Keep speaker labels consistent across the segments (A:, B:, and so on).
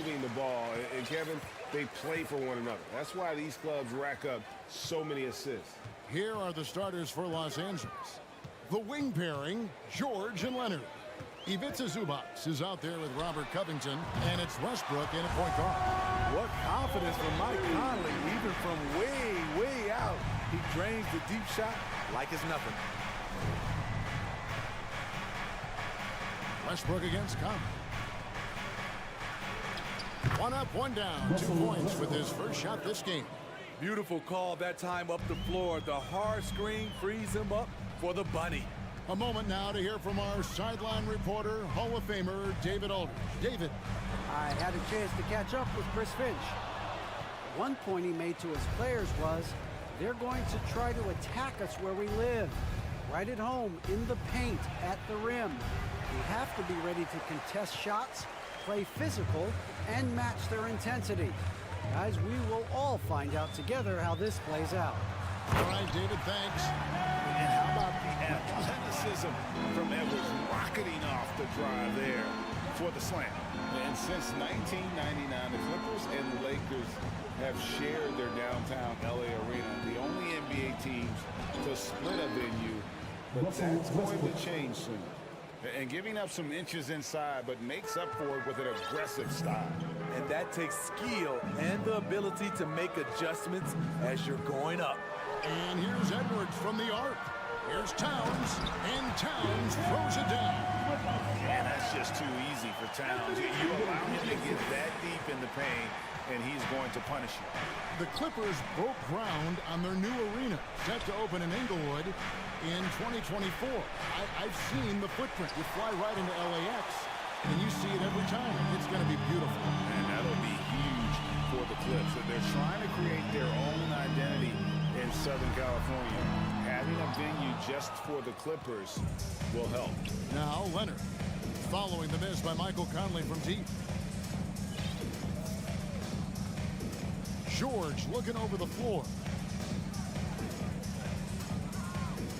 A: moving the ball. And Kevin, they play for one another. That's why these clubs rack up so many assists.
B: Here are the starters for Los Angeles. The wing pairing, George and Leonard. Ivica Zubac is out there with Robert Covington, and it's Westbrook in a point guard.
C: What confidence from Mike Conley, even from way out. He drains the deep shot like it's nothing.
B: Westbrook against Conley. One up, one down. 2 points with his first shot this game.
C: Beautiful call that time up the floor. The hard screen frees him up for the bunny.
B: A moment now to hear from our sideline reporter, Hall of Famer David Aldridge. David.
D: I had a chance to catch up with Chris Finch. One point he made to his players was, they're going to try to attack us where we live. Right at home, in the paint, at the rim. We have to be ready to contest shots, play physical, and match their intensity. Guys, we will all find out together how this plays out.
B: All right, David, thanks.
A: And how about the athleticism from Edwards rocketing off the drive there for the slam? And since 1999, the Clippers and the Lakers have shared their downtown LA arena, the only NBA teams to split a venue. But that's going to change soon. And giving up some inches inside, but makes up for it with an aggressive style.
C: And that takes skill and the ability to make adjustments as you're going up.
B: And here's Edwards from the arc. Here's Towns, and Towns throws it down.
A: And that's just too easy for Towns. You allow him to get that deep in the paint, and he's going to punish you.
B: The Clippers broke ground on their new arena, set to open in Inglewood in 2024. I've seen the footprint. You fly right into LAX, and you see it every time. It's going to be beautiful.
A: And that'll be huge for the Clips. They're trying to create their own identity in Southern California. Having a venue just for the Clippers will help.
B: Now Leonard, following the miss by Michael Conley from deep. George looking over the floor.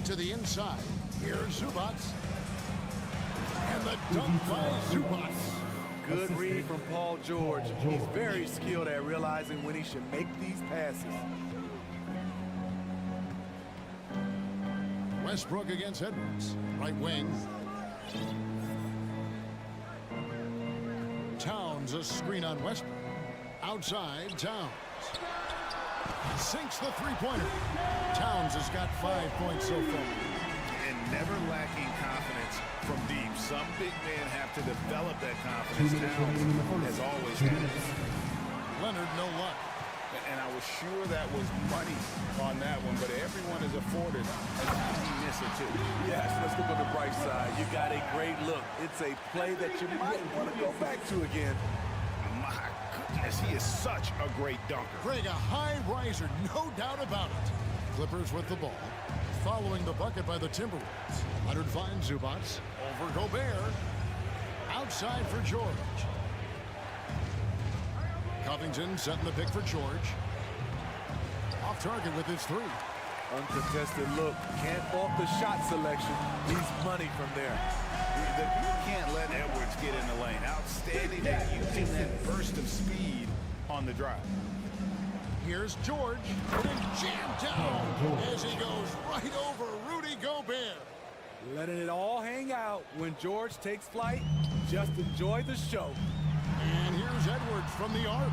B: To the inside. Here's Zubac. And the dunk by Zubac.
C: Good read from Paul George. He's very skilled at realizing when he should make these passes.
B: Westbrook against Edwards. Right wing. Towns, a screen on Westbrook. Outside, Towns. Sinks the three-pointer. Towns has got 5 points so far.
A: And never lacking confidence from deep. Some big men have to develop that confidence. Towns has always had it.
B: Leonard, no luck.
A: And I was sure that was money on that one, but everyone is afforded an easy miss or two.
C: Yes, let's look on the bright side. You got a great look. It's a play that you might want to go back to again.
A: My goodness, he is such a great dunker.
B: Greg, a high riser, no doubt about it. Clippers with the ball. Following the bucket by the Timberwolves. Leonard finds Zubac. Over Gobert. Outside for George. Covington setting the pick for George. Off target with his three.
C: Uncontested look. Can't fault the shot selection. He's money from there.
A: You can't let Edwards get in the lane. Outstanding at using that burst of speed on the drive.
B: Here's George. And jammed down as he goes right over Rudy Gobert.
C: Letting it all hang out when George takes flight. Just enjoy the show.
B: And here's Edwards from the arc.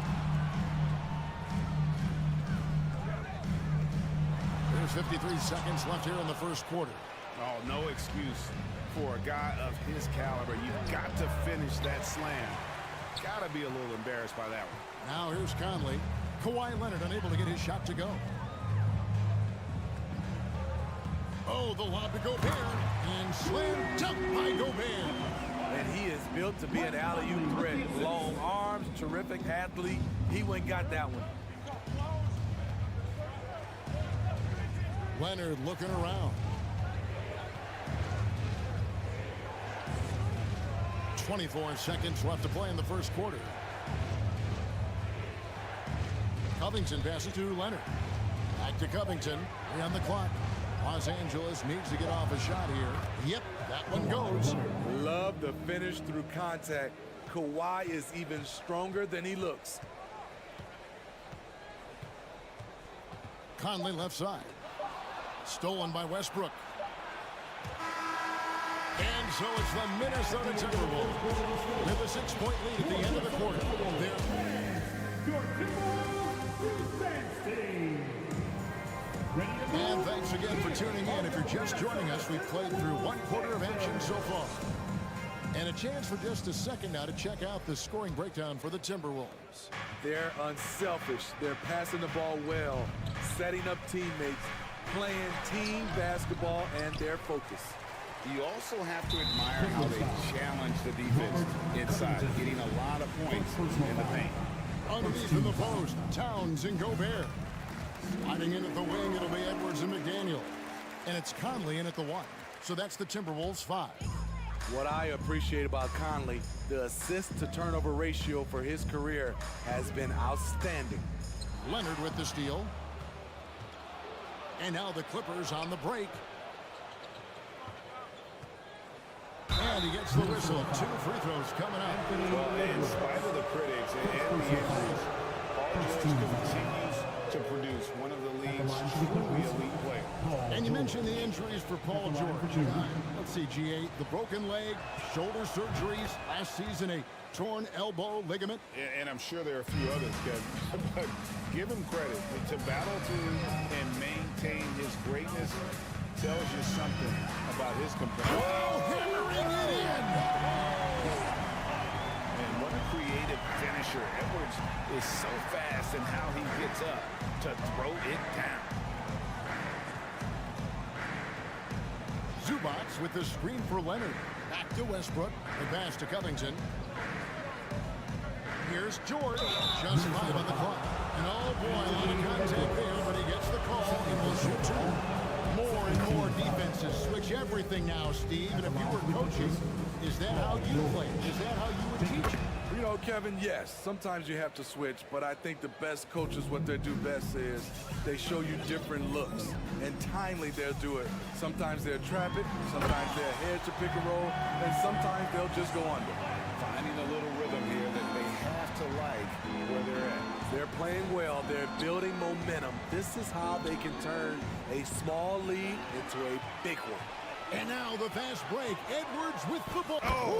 B: There's 53 seconds left here in the first quarter.
A: Oh, no excuse for a guy of his caliber. You've got to finish that slam. Got to be a little embarrassed by that one.
B: Now here's Conley. Kawhi Leonard unable to get his shot to go. Oh, the lob to Gobert. And slam dunk by Gobert.
C: And he is built to be an alley-oop threat. Long arms, terrific athlete. He went and got that one.
B: Leonard looking around. 24 seconds left to play in the first quarter. Covington passes to Leonard. Back to Covington. 3 on the clock. Los Angeles needs to get off a shot here. Yep, that one goes.
C: Love the finish through contact. Kawhi is even stronger than he looks.
B: Conley left side. Stolen by Westbrook. And so it's the Minnesota Timberwolves with a 6-point lead at the end of the quarter. And thanks again for tuning in. If you're just joining us, we've played through one quarter of action so far. And a chance for just a second now to check out the scoring breakdown for the Timberwolves.
C: They're unselfish. They're passing the ball well, setting up teammates, playing team basketball, and they're focused.
A: You also have to admire how they challenge the defense inside, getting a lot of points in the paint.
B: Underneath in the post, Towns and Gobert. Sliding in at the wing, it'll be Edwards and McDaniel. And it's Conley in at the 1. So that's the Timberwolves 5.
C: What I appreciate about Conley, the assist-to-turnover ratio for his career has been outstanding.
B: Leonard with the steal. And now the Clippers on the break. And he gets the whistle. 2 free throws coming up.
A: Well, in spite of the critics and the injuries, Paul George continues to produce one of the league's truly elite players.
B: And you mentioned the injuries for Paul George. Let's see, G8, the broken leg, shoulder surgeries, last season a torn elbow ligament.
A: And I'm sure there are a few others, Kevin. But give him credit. To battle through and maintain his greatness tells you something about his competitor.
B: Oh, hammering it in!
A: And what a creative finisher. Edwards is so fast in how he gets up to throw it down.
B: Zubac with the screen for Leonard. Back to Westbrook. The pass to Covington. Here's George. Just 5 on the clock. And oh boy, a lot of contact there, but he gets the call and will shoot 2. More and more defenses switch everything now, Steve. And if you were coaching, is that how you play? Is that how you would teach?
C: You know, Kevin, yes, sometimes you have to switch, but I think the best coaches, what they do best is they show you different looks, and timely they'll do it. Sometimes they'll trap it, sometimes they'll hedge to pick and roll, and sometimes they'll just go under.
A: Finding a little rhythm here that they have to like where they're at.
C: They're playing well. They're building momentum. This is how they can turn a small lead into a big one.
B: And now the fast break. Edwards with the ball.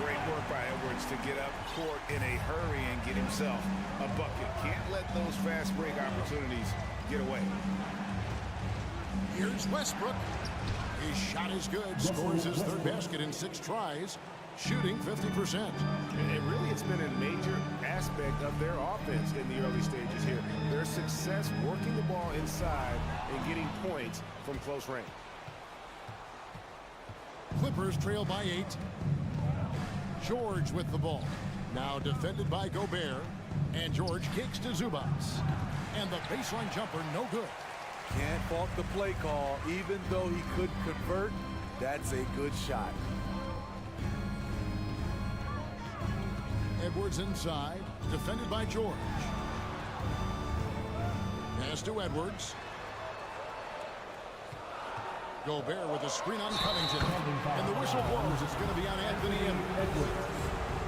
A: Great work by Edwards to get up court in a hurry and get himself a bucket. Can't let those fast break opportunities get away.
B: Here's Westbrook. His shot is good. Scores his 3rd basket in 6 tries. Shooting 50%.
A: And really, it's been a major aspect of their offense in the early stages here. Their success working the ball inside and getting points from close range.
B: Clippers trail by 8. George with the ball. Now defended by Gobert. And George kicks to Zubac. And the baseline jumper, no good.
C: Can't fault the play call. Even though he couldn't convert, that's a good shot.
B: Edwards inside. Defended by George. Pass to Edwards. Gobert with a screen on Covington. And the whistle blows. It's going to be on Anthony Edwards.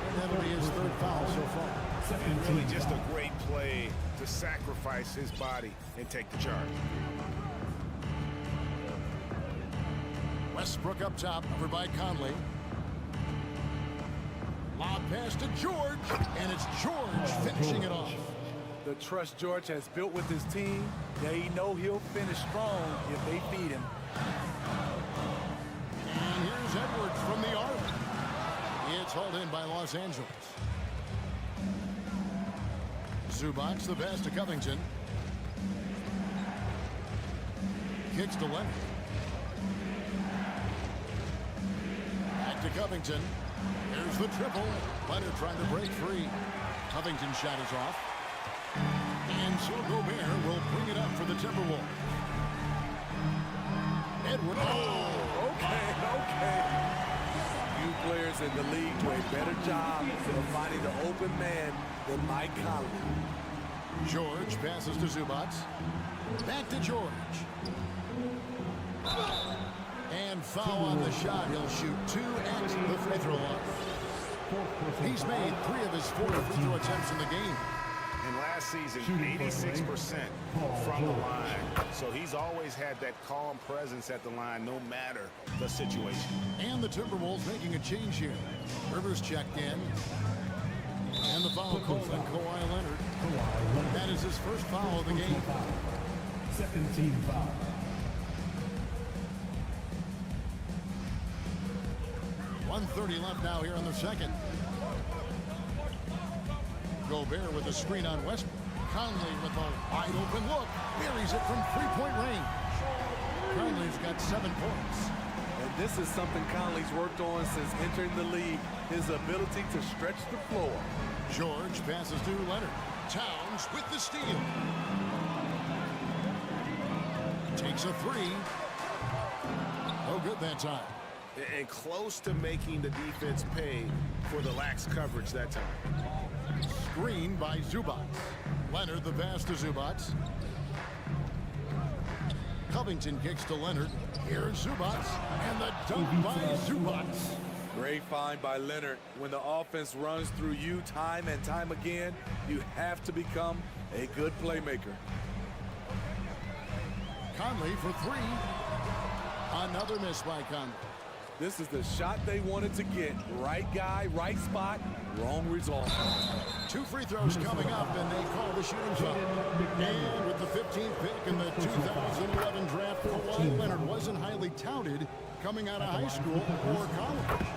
B: And that'll be his 3rd foul so far.
A: And really just a great play to sacrifice his body and take the charge.
B: Westbrook up top, over by Conley. Lob pass to George. And it's George finishing it off.
C: The trust George has built with his team, they know he'll finish strong if they feed him.
B: And here's Edwards from the arc. It's hauled in by Los Angeles. Zubac, the pass to Covington. Kicks to Leonard. Back to Covington. Here's the triple. Leonard trying to break free. Covington's shot is off. And so Gobert will bring it up for the Timberwolves. Edwards.
C: Oh, okay. Few players in the league do a better job of finding the open man than Mike Conley.
B: George passes to Zubac. Back to George. And And foul on the shot. He'll shoot 2 at the free throw line. He's made 3 of his 4 free throw attempts in the game.
A: And last season, 86% from the line. So he's always had that calm presence at the line, no matter the situation.
B: And the Timberwolves making a change here. Rivers checked in. And the foul called on Kawhi Leonard. That is his first foul of the game.
E: Second team foul.
B: .130 left now here in the second. Gobert with a screen on Westbrook. Conley with a wide open look. Buries it from 3-point range. Conley's got 7 points.
C: And this is something Conley's worked on since entering the league, his ability to stretch the floor.
B: George passes to Leonard. Towns with the steal. Takes a 3. No good that time.
A: And close to making the defense pay for the lax coverage that time.
B: Screen by Zubac. Leonard the pass to Zubac. Covington kicks to Leonard. Here's Zubac. And the dunk by Zubac.
C: Great find by Leonard. When the offense runs through you time and time again, you have to become a good playmaker.
B: Conley for 3. Another miss by Conley.
C: This is the shot they wanted to get. Right guy, right spot, wrong result.
B: 2 free throws coming up, and they call the shooting foul. And with the 15th pick in the 2011 draft, Kawhi Leonard wasn't highly touted coming out of high school or college.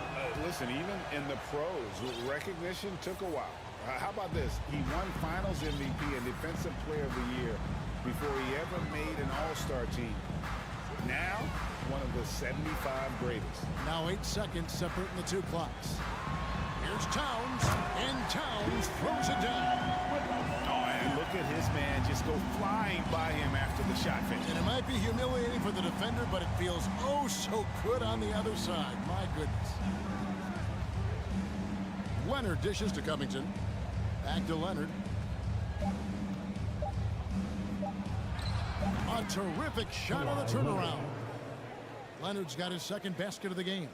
A: Listen, even in the pros, recognition took a while. How about this? He won Finals MVP and Defensive Player of the Year before he ever made an All-Star team. Now, one of the 75 greatest.
B: Now 8 seconds separating the 2 clocks. Here's Towns, and Towns throws it down.
A: Oh, and look at his man just go flying by him after the shot finish.
B: And it might be humiliating for the defender, but it feels oh so good on the other side. My goodness. Leonard dishes to Covington. Back to Leonard. A terrific shot on the turnaround. Leonard's got his second basket of the game.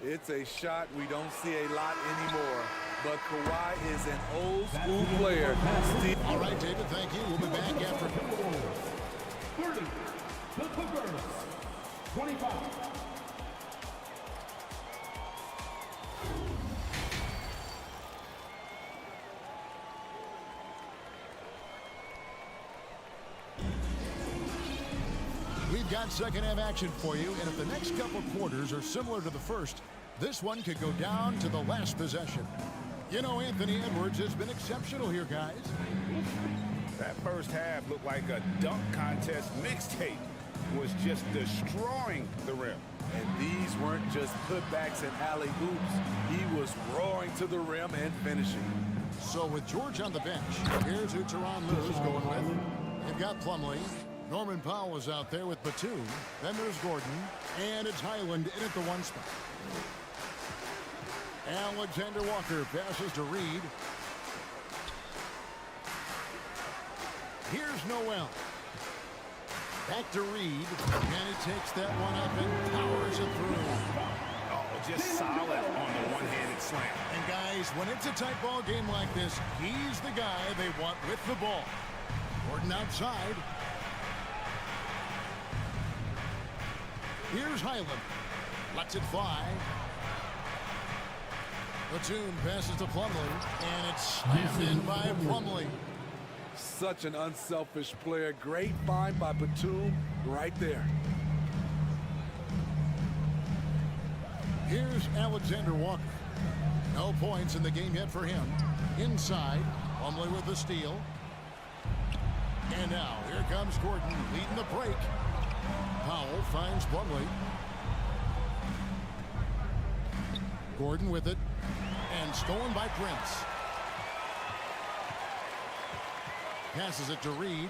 C: It's a shot we don't see a lot anymore, but Kawhi is an old school player.
B: All right, David, thank you. We'll be back after.
E: 30, the Clippers, 25.
B: We've got second half action for you, and if the next couple quarters are similar to the first, this one could go down to the last possession. You know, Anthony Edwards has been exceptional here, guys.
A: That first half looked like a dunk contest mixtape. Was just destroying the rim.
C: And these weren't just putbacks and alley-oops. He was roaring to the rim and finishing.
B: So with George on the bench, here's who Tyronn Lue's going with. They've got Plumlee. Norman Powell is out there with Batum. Then there's Gordon. And it's Highland in at the 1 spot. Alexander Walker passes to Reed. Here's Noel. Back to Reed. And he takes that one up and powers it through.
A: Oh, just solid on the one-handed slam.
B: And guys, when it's a tight ball game like this, he's the guy they want with the ball. Gordon outside. Here's Highland. Lets it fly. Batum passes to Plumlee, and it's slammed in by Plumlee.
C: Such an unselfish player. Great find by Batum right there.
B: Here's Alexander Walker. No points in the game yet for him. Inside, Plumlee with the steal. And now, here comes Gordon leading the break. Powell finds Plumlee. Gordon with it. And stolen by Prince. Passes it to Reed.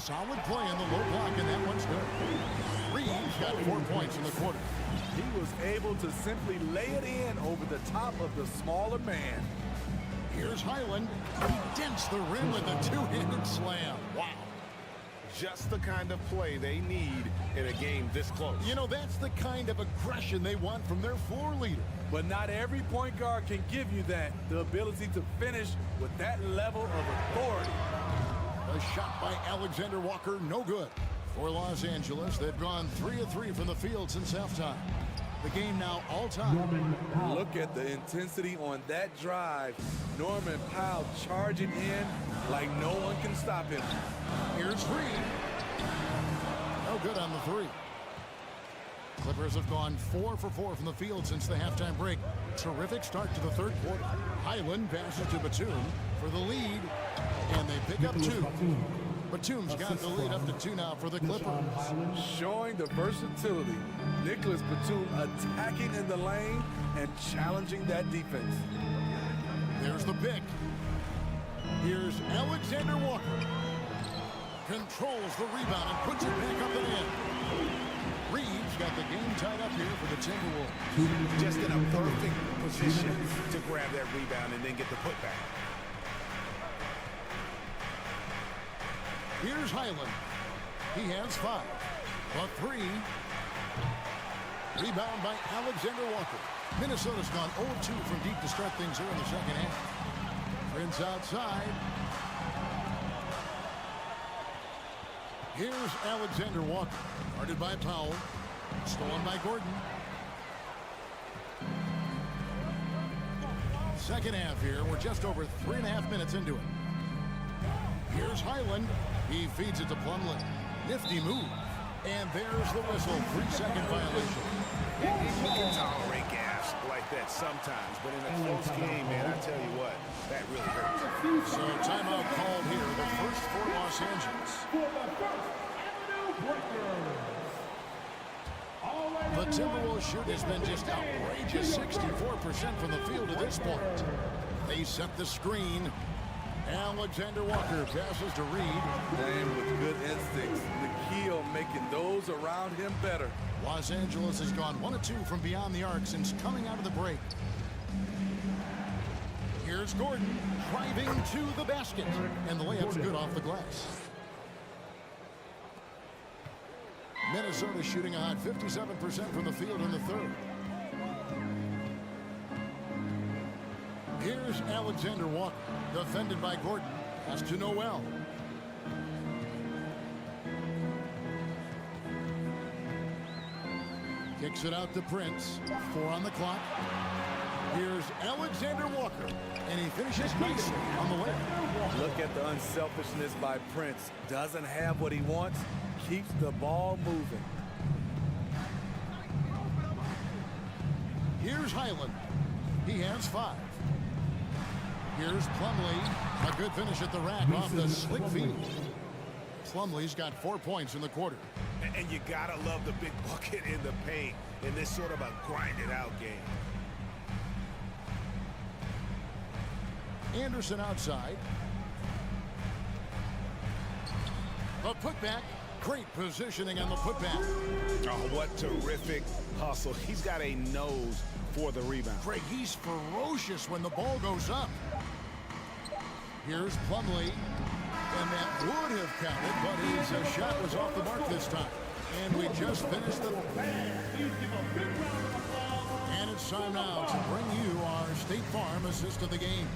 B: Solid play in the low block, and that one's good. Reed's got 4 points in the quarter.
C: He was able to simply lay it in over the top of the smaller man.
B: Here's Highland. He dents the rim with a two-handed slam. Wow.
A: just the kind of play they need in a game this close.
B: You know, that's the kind of aggression they want from their floor leader.
C: But not every point guard can give you that, the ability to finish with that level of authority.
B: A shot by Alexander Walker, no good. For Los Angeles, they've gone 3 of 3 from the field since halftime. The game now all-time.
C: Look at the intensity on that drive. Norman Powell charging in like no one can stop him.
B: Here's Reed. No good on the 3. Clippers have gone 4 for 4 from the field since the halftime break. Terrific start to the third quarter. Highland passes to Batum for the lead, and they pick up 2. Batum's got the lead up to 2 now for the Clippers.
C: Showing the versatility. Nicholas Batum attacking in the lane and challenging that defense.
B: There's the pick. Here's Alexander Walker. Controls the rebound and puts it back up and in. Reed's got the game tied up here for the Timberwolves.
A: Just in a perfect position to grab that rebound and then get the putback.
B: Here's Highland. He has 5. A 3. Rebound by Alexander Walker. Minnesota's gone 0-2 from deep to start things here in the second half. Prince outside. Here's Alexander Walker. Guarded by Powell. Stolen by Gordon. Second half here. We're just over 3.5 minutes into it. Here's Highland. He feeds it to Plumlee. Nifty move. And there's the whistle. 3-second violation.
A: You can tolerate gas like that sometimes, but in a close game, man, I tell you what, that really hurts.
B: So timeout called here. The first for Los Angeles. The Timberwolves shoot has been just outrageous. 64% from the field to this point. They set the screen. Alexander Walker passes to Reed.
C: Playing with good instincts. The key on making those around him better.
B: Los Angeles has gone 1 of 2 from beyond the arc since coming out of the break. Here's Gordon driving to the basket. And the layup's good off the glass. Minnesota shooting a hot 57% from the field in the third. Here's Alexander Walker, defended by Gordon. Pass to Noel. Kicks it out to Prince. 4 on the clock. Here's Alexander Walker, and he finishes nicely on the way.
C: Look at the unselfishness by Prince. Doesn't have what he wants, keeps the ball moving.
B: Here's Highland. He has 5. Here's Plumlee. A good finish at the rack off the slick feed. Plumlee's got 4 points in the quarter.
A: And you gotta love the big bucket in the paint in this sort of a grinded-out game.
B: Anderson outside. The putback. Great positioning on the putback.
A: Oh, what terrific hustle. He's got a nose for the rebound.
B: Craig, he's ferocious when the ball goes up. Here's Plumlee. And that would have counted, but his shot was off the mark this time. And we just finished the... And it's time now to bring you our State Farm assist of the game.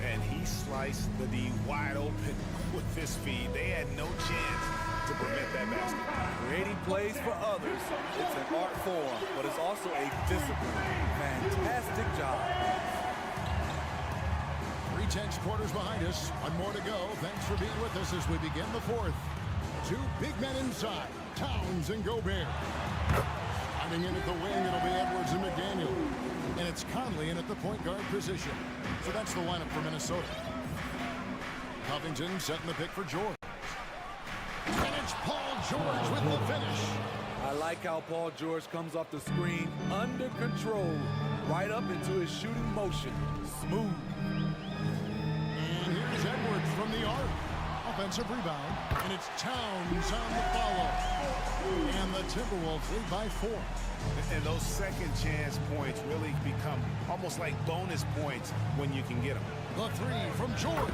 A: And he sliced the D wide open with this feed. They had no chance to prevent that basket.
C: Creating plays for others. It's an art form, but it's also a discipline. Fantastic job.
B: 3 quarters behind us. 1 more to go. Thanks for being with us as we begin the fourth. 2 big men inside. Towns and Gobert. Coming in at the wing, it'll be Edwards and McDaniel. And it's Conley in at the point guard position. So that's the lineup for Minnesota. Covington setting the pick for George. And it's Paul George with the finish.
C: I like how Paul George comes off the screen under control, right up into his shooting motion. Smooth.
B: And here's Edwards from the arc. A offensive rebound, and it's Towns on the follow. And the Timberwolves lead by 4.
A: And those second chance points really become almost like bonus points when you can get them.
B: The three from George.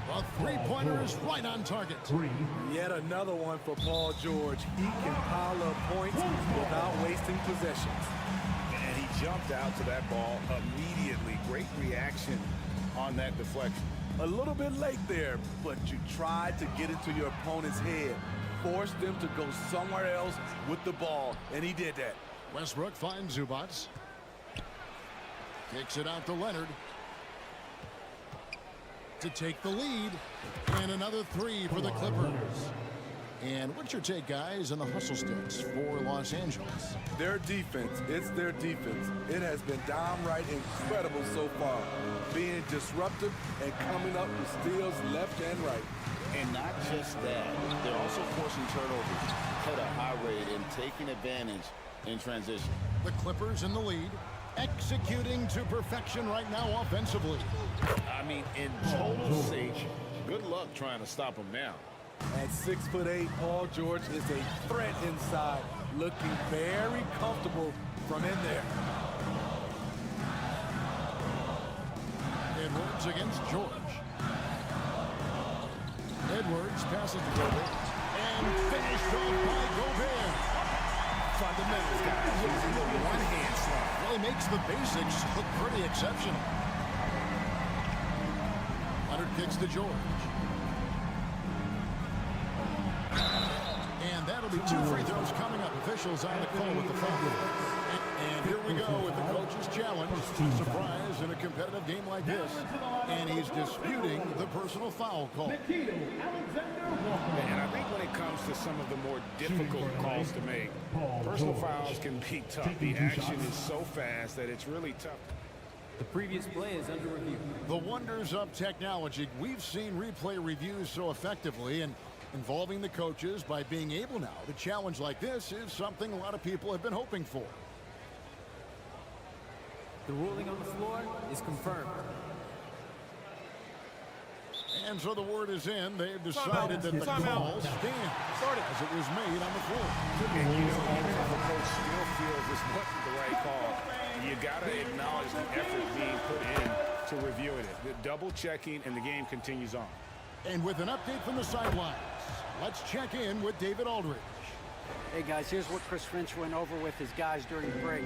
B: The three-pointer is right on target.
E: 3.
C: Yet another one for Paul George. He can pile up points without wasting possessions.
A: And he jumped out to that ball immediately. Great reaction on that deflection.
C: A little bit late there, but you tried to get into your opponent's head. Forced them to go somewhere else with the ball, and he did that.
B: Westbrook finds Zubats. Kicks it out to Leonard to take the lead. And another three for the Clippers. And what's your take, guys, on the hustle sticks for Los Angeles?
C: Their defense, it's their defense. It has been downright incredible so far. Being disruptive and coming up with steals left and right.
A: And not just that, they're also forcing turnovers at a high rate and taking advantage in transition.
B: The Clippers in the lead, executing to perfection right now offensively.
A: I mean, in total sync, good luck trying to stop them now.
C: At 6'8", Paul George is a threat inside, looking very comfortable from in there.
B: Edwards against George. Edwards passes to Gobert. And finished off by Gobert.
A: Fundamentals, guys, using the one-hand slam.
B: Really makes the basics look pretty exceptional. Leonard kicks to George. And that'll be 2 free throws coming up. Officials on the call with the foul. And here we go with the coach's challenge. Surprise in a competitive game like this. And he's disputing the personal foul call.
A: And I think when it comes to some of the more difficult calls to make, personal fouls can be tough. The action is so fast that it's really tough.
F: The previous play is under review.
B: The wonders of technology. We've seen replay reviews so effectively, and involving the coaches by being able now to challenge like this is something a lot of people have been hoping for.
F: The ruling on the floor is confirmed.
B: And so the word is in. They've decided that the call stands as it was made on the floor.
A: And you know, even if the coach still feels this wasn't the right call, you got to acknowledge the effort being put in to reviewing it. The double checking, and the game continues on.
B: And with an update from the sidelines, let's check in with David Aldridge.
D: Hey guys, here's what Chris Finch went over with his guys during the break.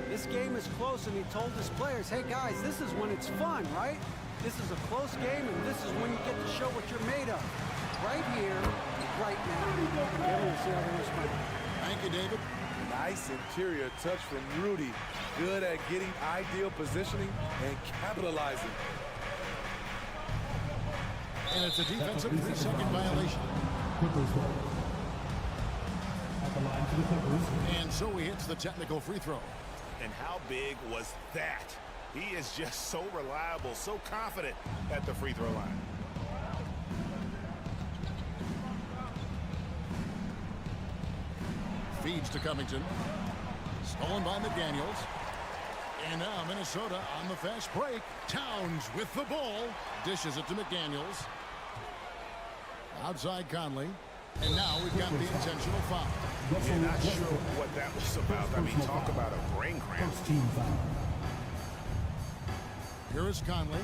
D: This game is close, and he told his players, hey guys, this is when it's fun, right? This is a close game, and this is when you get to show what you're made of. Right here, right now. Then we'll see how the rest plays.
B: Thank you, David.
C: Nice interior touch from Rudy. Good at getting ideal positioning and capitalizing.
B: And it's a defensive 3-second violation.
E: Clippers ball. At the line for the Clippers.
B: And so he hits the technical free throw.
A: And how big was that? He is just so reliable, so confident at the free throw line.
B: Feeds to Covington. Stolen by McDaniels. And now Minnesota on the fast break. Towns with the ball. Dishes it to McDaniels. Outside Conley. And now we've got the intentional foul.
A: You're not sure what that was about. I mean, talk about a brain cramp.
E: First team foul.
B: Here is Conley.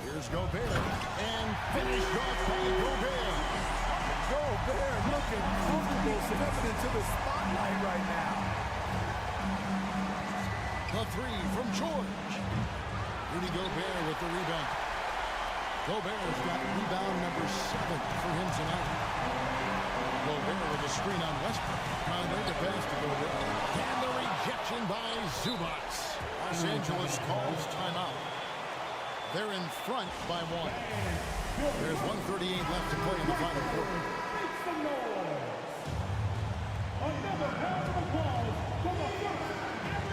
B: Here's Gobert. And finished off by Gobert.
C: Gobert looking comfortable stepping into the spotlight right now.
B: The three from George. Rudy Gobert with the rebound. Gobert's got rebound number 7 for him tonight. Gobert with a screen on Westbrook. Conley to pass to Gobert. And the rejection by Zubats. Los Angeles calls timeout. They're in front by 1. There's 1:38 left to play in the final quarter.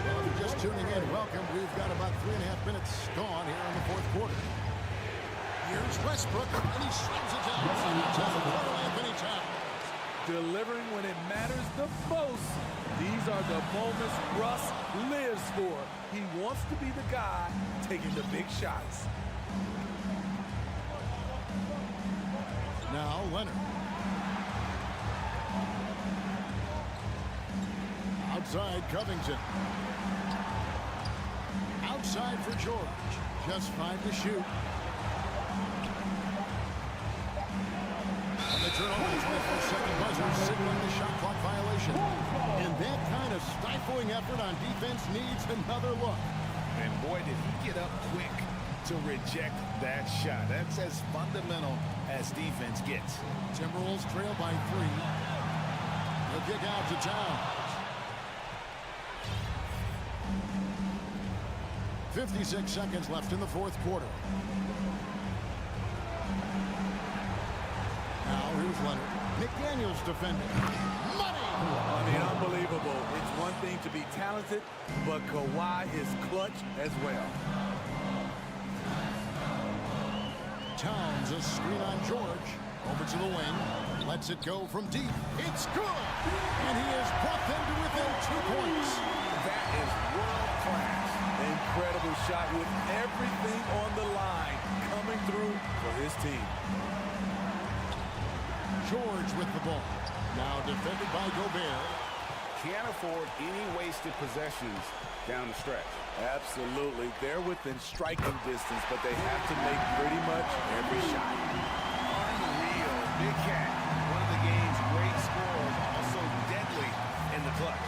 B: Well, if you're just tuning in, welcome. We've got about 3.5 minutes gone here in the fourth quarter. Here's Westbrook, and he slams it down. Anthony Towns.
C: Delivering when it matters the most. These are the moments Russ lives for. He wants to be the guy taking the big shots.
B: Now Leonard. Outside Covington. Outside for George. Just 5 to shoot. And they turn over the 24-second buzzer, signaling the shot clock violation. And that kind of stifling effort on defense needs another look.
A: And boy, did he get up quick to reject that shot. That's as fundamental as defense gets.
B: Timberwolves trail by 3. The kick out to Towns. 56 seconds left in the fourth quarter. Now here's Leonard. McDaniels defending. Money!
C: I mean, unbelievable. It's one thing to be talented, but Kawhi is clutch as well.
B: Towns, a screen on George. Over to the wing. Lets it go from deep. It's good! And he has brought them to within 2 points.
A: That is world class.
C: Incredible shot with everything on the line coming through for his team.
B: George with the ball. Now defended by Gobert.
A: Can't afford any wasted possessions down the stretch.
C: Absolutely. They're within striking distance, but they have to make pretty much every shot.
A: Unreal. Big Cat, one of the game's great scorers, also deadly in the clutch.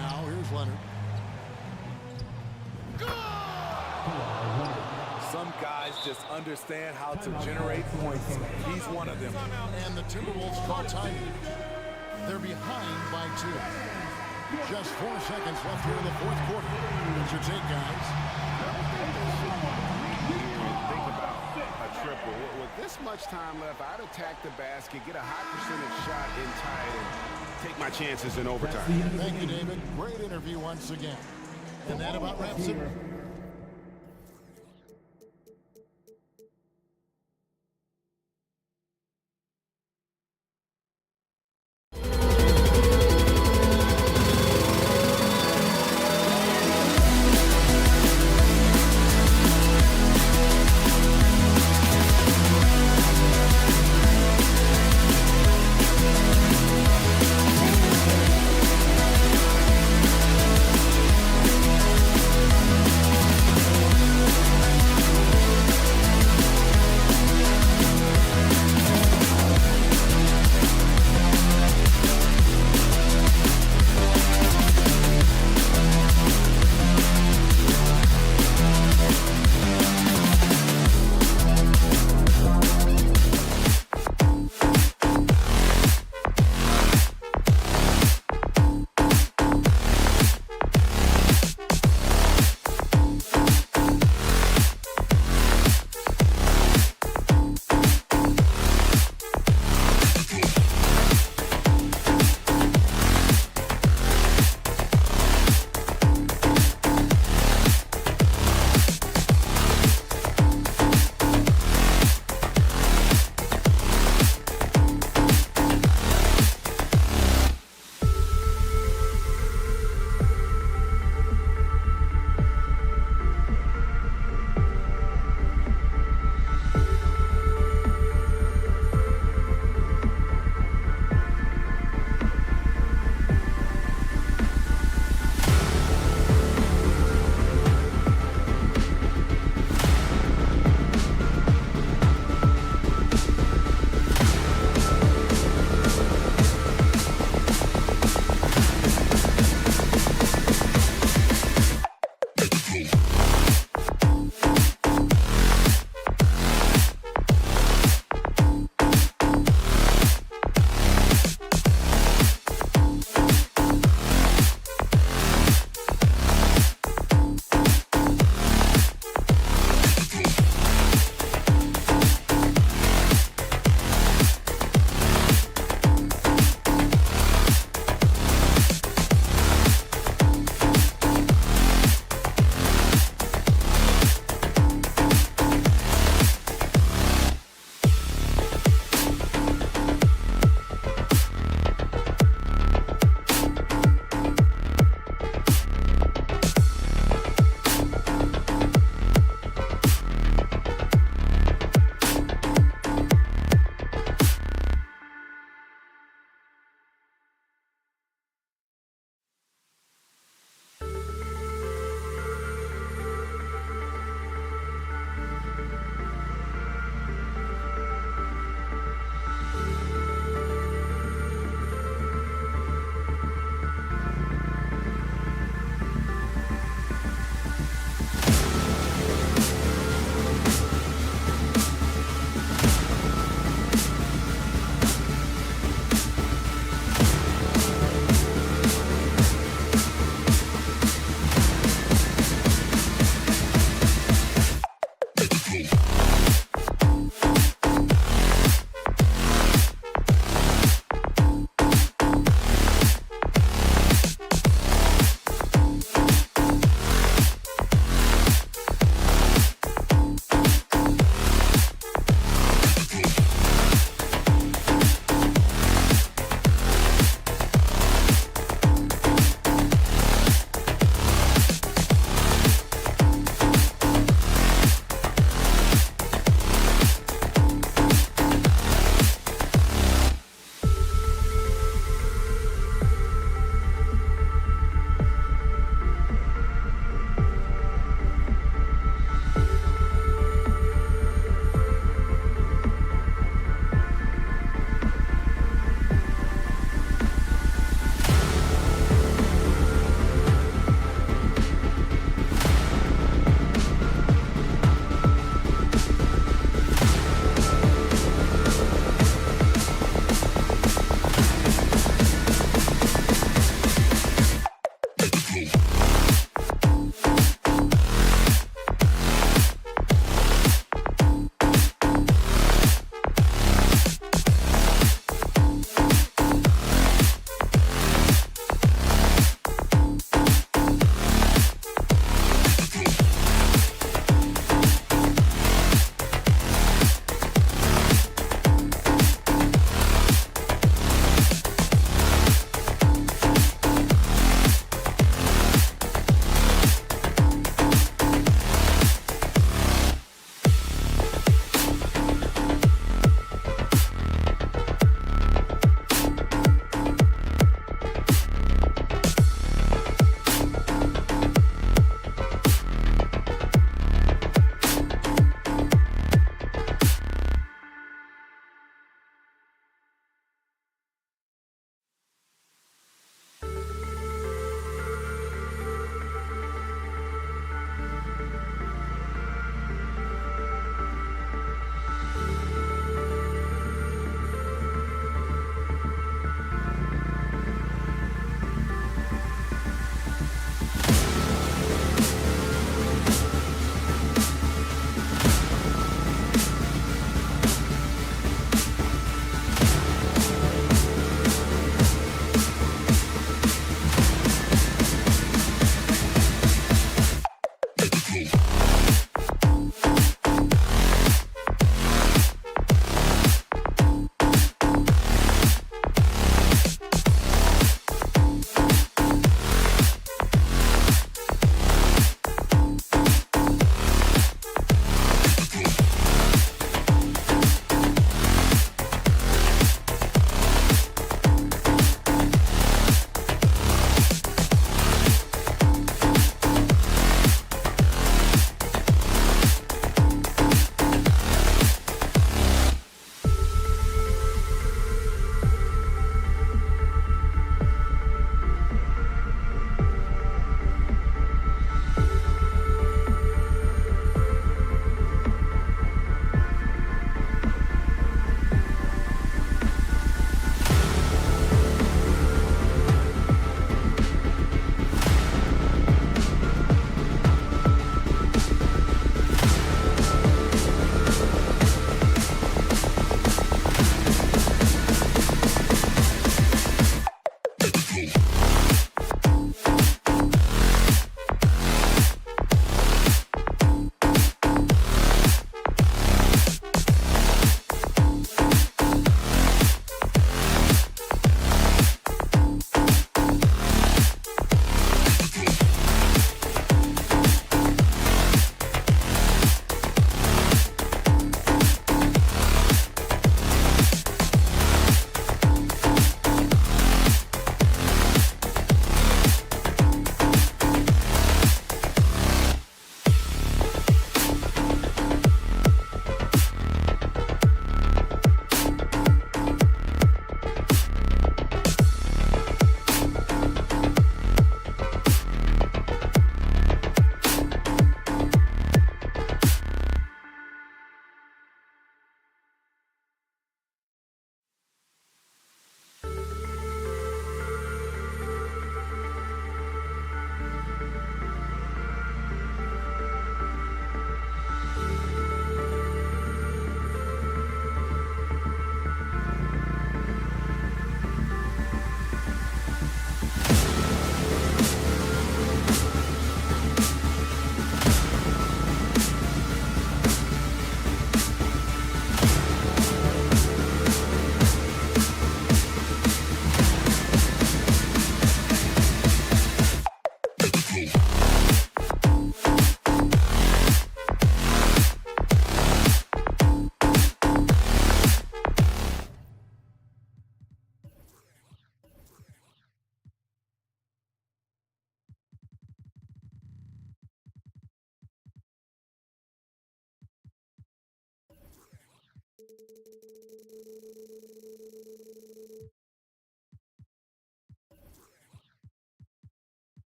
B: Now here's Leonard.
C: Some guys just understand how to generate points. He's one of them.
B: And the Timberwolves draw time. They're behind by 2. Just 4 seconds left here in the fourth quarter. What's your take, guys?
A: Think about a triple. With this much time left, I'd attack the basket, get a high percentage shot in tight, and take my chances in overtime.
B: Thank you, David. Great interview once again. And that about wraps it.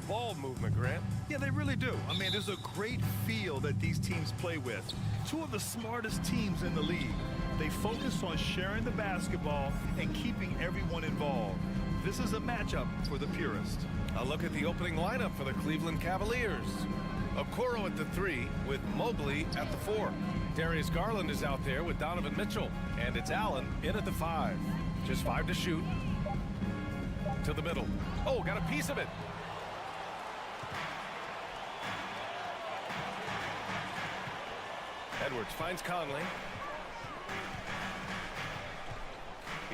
G: Ball movement, Grant.
H: Yeah, they really do. I mean, there's a great feel that these teams play with. Two of the smartest teams in the league. They focus on sharing the basketball and keeping everyone involved. This is a matchup for the purist.
G: A look at the opening lineup for the Cleveland Cavaliers. Okoro at the 3 with Mobley at the 4. Darius Garland is out there with Donovan Mitchell. And it's Allen in at the 5. Just 5 to shoot. To the middle. Oh, got a piece of it. Edwards finds Conley.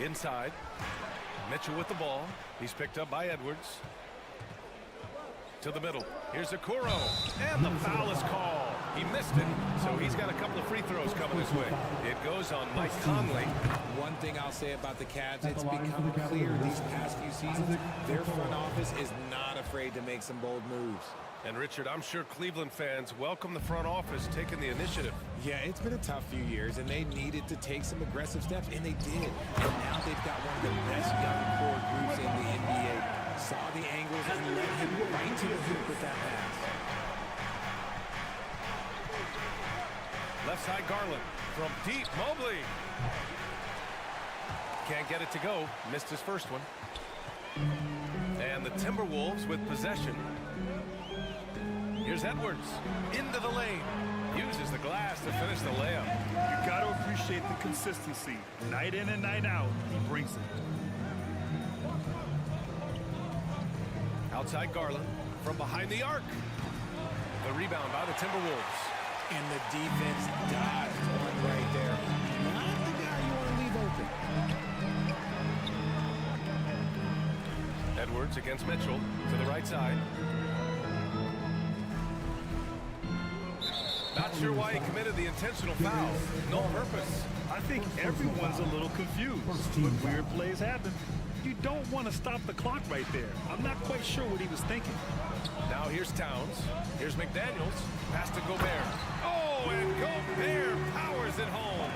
G: Inside. Mitchell with the ball. He's picked up by Edwards. To the middle. Here's Okoro. And the foul is called. He missed it, so he's got a couple of free throws coming his way. It goes on Mike Conley.
I: One thing I'll say about the Cavs, it's become clear these past few seasons, their front office is not afraid to make some bold moves.
G: And Richard, I'm sure Cleveland fans welcome the front office taking the initiative.
I: Yeah, it's been a tough few years, and they needed to take some aggressive steps, and they did. And now they've got one of the best young core groups in the NBA. Saw the angles and led him right to the hoop with that pass.
G: Left side Garland from deep. Mobley. Can't get it to go. Missed his first one. And the Timberwolves with possession. Here's Edwards into the lane. Uses the glass to finish the layup.
H: You got to appreciate the consistency. Night in and night out, he brings it.
G: Outside Garland from behind the arc. The rebound by the Timberwolves.
I: And the defense dodged one right there. Not the guy you want to leave open.
G: Edwards against Mitchell to the right side. Not sure why he committed the intentional foul. No purpose.
H: I think everyone's a little confused, but weird plays happen. You don't want to stop the clock right there. I'm not quite sure what he was thinking.
G: Now here's Towns. Here's McDaniels. Pass to Gobert. Oh, and Gobert powers it home.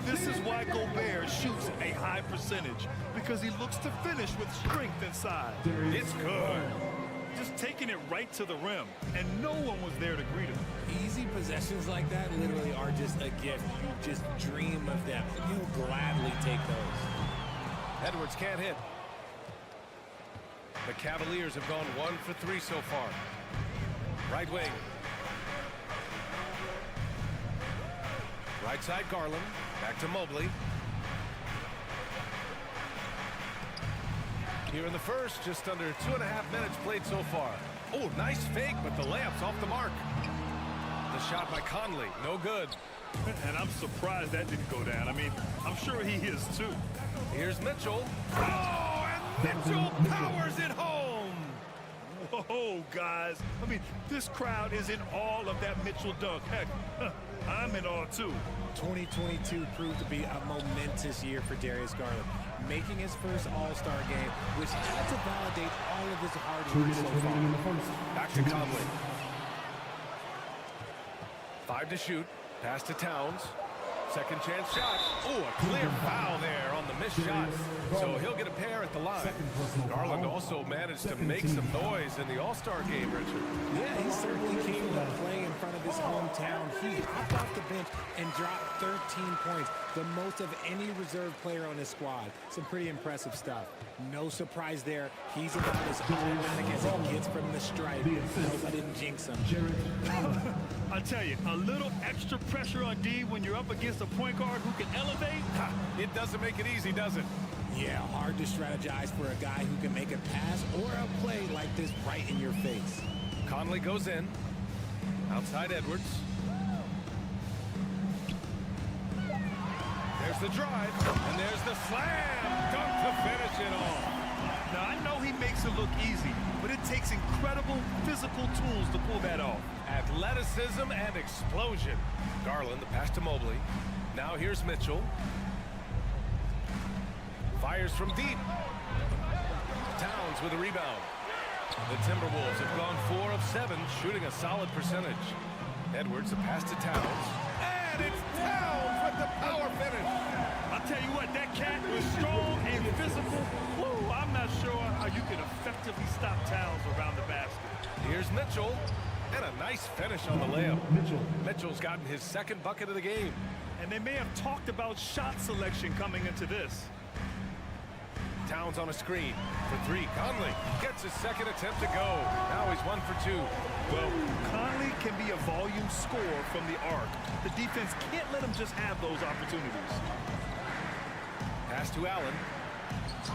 H: This is why Gobert shoots a high percentage, because he looks to finish with strength inside.
G: It's good.
H: Just taking it right to the rim, and no one was there to greet him.
I: Easy possessions like that literally are just a gift. You just dream of them. You'll gladly take those.
G: Edwards can't hit. The Cavaliers have gone 1 for 3 so far. Right wing. Right side Garland. Back to Mobley. Here in the first, just under 2.5 minutes played so far. Oh, nice fake, but the layup's off the mark. The shot by Conley, no good.
H: And I'm surprised that didn't go down. I mean, I'm sure he is too.
G: Here's Mitchell. Oh, and Mitchell powers it home.
H: Whoa, guys. I mean, this crowd is in awe of that Mitchell dunk. Heck, I'm in awe too.
I: 2022 proved to be a momentous year for Darius Garland, making his first All-Star game, which had to validate all of his hard work so far.
G: Back to Conley. 5 to shoot. Pass to Towns. Second chance shot. Oh, a clear foul there on the missed shot. So he'll get a pair at the line. Garland also managed to make some noise in the All-Star game, Richard.
I: Yeah, he certainly came to play in front of his hometown. He hopped off the bench and dropped 13 points, the most of any reserve player on his squad. Some pretty impressive stuff. No surprise there. He's about as automatic as he gets from the stripe. I hope I didn't jinx him.
H: I tell you, a little extra pressure on D when you're up against a point guard who can elevate.
G: It doesn't make it easy, does it?
I: Yeah, hard to strategize for a guy who can make a pass or a play like this right in your face.
G: Conley goes in. Outside Edwards. There's the drive, and there's the slam. Dunk to finish it off.
H: Now, I know he makes it look easy, but it takes incredible physical tools to pull that off.
G: Athleticism and explosion. Garland, the pass to Mobley. Now here's Mitchell. Fires from deep. Towns with a rebound. The Timberwolves have gone 4 of 7, shooting a solid percentage. Edwards, a pass to Towns. And it's Towns with the power finish.
H: I'll tell you what, that cat was strong and physical. Woo, I'm not sure how you can effectively stop Towns around the basket.
G: Here's Mitchell. And a nice finish on the layup. Mitchell's gotten his second bucket of the game.
H: And they may have talked about shot selection coming into this.
G: Towns on a screen for 3. Conley gets his second attempt to go. Now he's 1 for 2.
H: Well, Conley can be a volume scorer from the arc. The defense can't let him just have those opportunities.
G: Pass to Allen.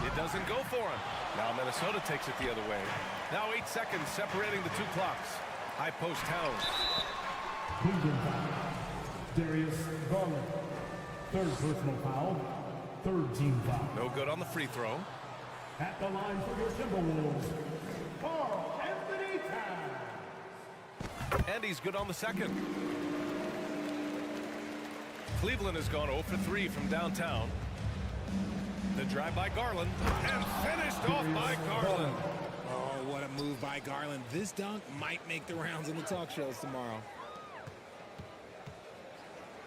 G: It doesn't go for him. Now Minnesota takes it the other way. Now 8 seconds separating the 2 clocks. High post Towns.
E: Cleveland foul. Darius Garland. 3rd personal foul. 3rd team foul.
G: No good on the free throw.
E: At the line for your Timberwolves, Carl Anthony Towns.
G: And he's good on the second. Cleveland has gone 0 for 3 from downtown. The drive by Garland. And finished off by Garland.
I: Oh, what a move by Garland. This dunk might make the rounds in the talk shows tomorrow.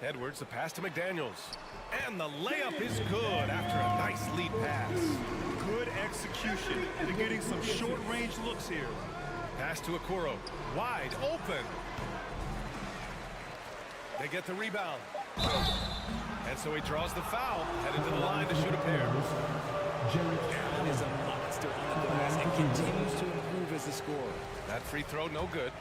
G: Edwards, the pass to McDaniels. And the layup is good after a nice lead pass.
H: Good execution. They're getting some short-range looks here.
G: Pass to Okoro. Wide open. They get the rebound. And so he draws the foul. Headed to the line to shoot a pair.
I: Allen is a monster on the glass and continues to improve as a scorer.
G: That free throw, no good.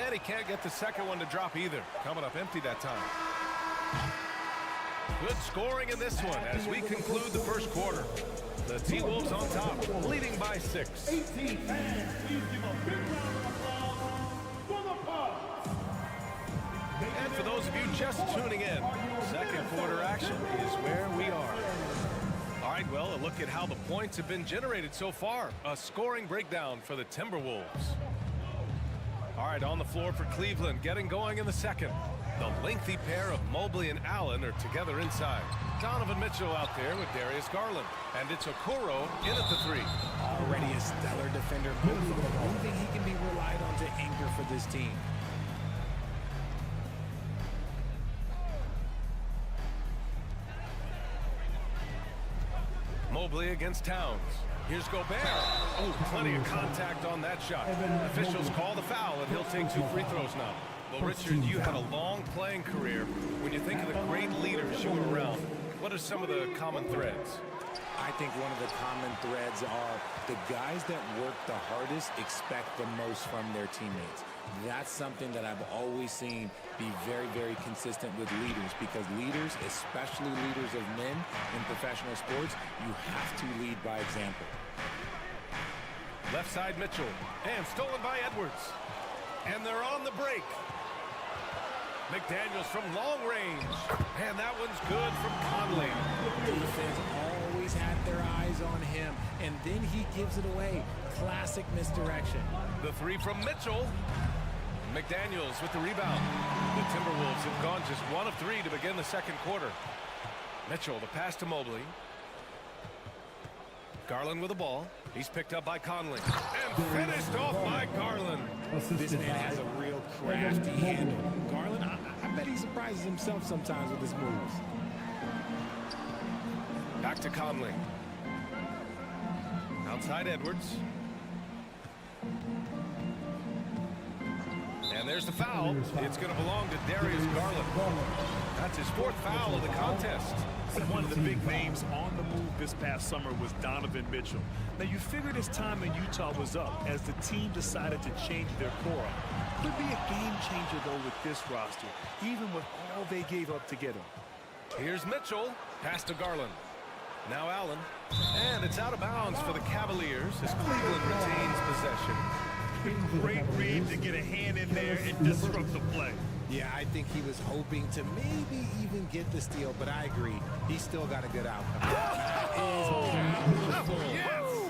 G: And he can't get the second one to drop either. Coming up empty that time. Good scoring in this one as we conclude the first quarter. The T-Wolves on top, leading by 6.
E: 18 fans, please give a big round of applause for the Bucks.
G: And for those of you just tuning in, second quarter action is where we are. All right, well, a look at how the points have been generated so far. A scoring breakdown for the Timberwolves. All right, on the floor for Cleveland, getting going in the second. The lengthy pair of Mobley and Allen are together inside. Donovan Mitchell out there with Darius Garland. And it's Okoro in at the 3.
I: Already a stellar defender, proving he can be relied on to anchor for this team.
G: Mobley against Towns. Here's Gobert. Oh, plenty of contact on that shot. Officials call the foul, and he'll take 2 free throws now. Well, Richard, you had a long playing career. When you think of the great leaders you were around, what are some of the common threads?
I: I think one of the common threads are the guys that work the hardest expect the most from their teammates. That's something that I've always seen be very, very consistent with leaders, because leaders, especially leaders of men in professional sports, you have to lead by example.
G: Left side Mitchell, and stolen by Edwards. And they're on the break. McDaniels from long range. And that one's good from Conley.
I: Defense always had their eyes on him, and then he gives it away. Classic misdirection.
G: The 3 from Mitchell. McDaniels with the rebound. The Timberwolves have gone just 1 of 3 to begin the second quarter. Mitchell, the pass to Mobley. Garland with the ball. He's picked up by Conley. And finished off by Garland.
I: This man has a real crafty handle. Garland, I bet he surprises himself sometimes with his moves.
G: Back to Conley. Outside Edwards. And there's the foul. It's going to belong to Darius Garland. That's his 4th foul of the contest.
H: One of the big names on the move this past summer was Donovan Mitchell. Now, you figured his time in Utah was up as the team decided to change their core. Could be a game changer, though, with this roster, even with all they gave up to get him.
G: Here's Mitchell. Pass to Garland. Now Allen. And it's out of bounds for the Cavaliers as Cleveland retains possession.
H: Great read to get a hand in there and disrupt the play.
I: Yeah, I think he was hoping to maybe even get the steal, but I agree. He's still got a good outcome.
G: Yes!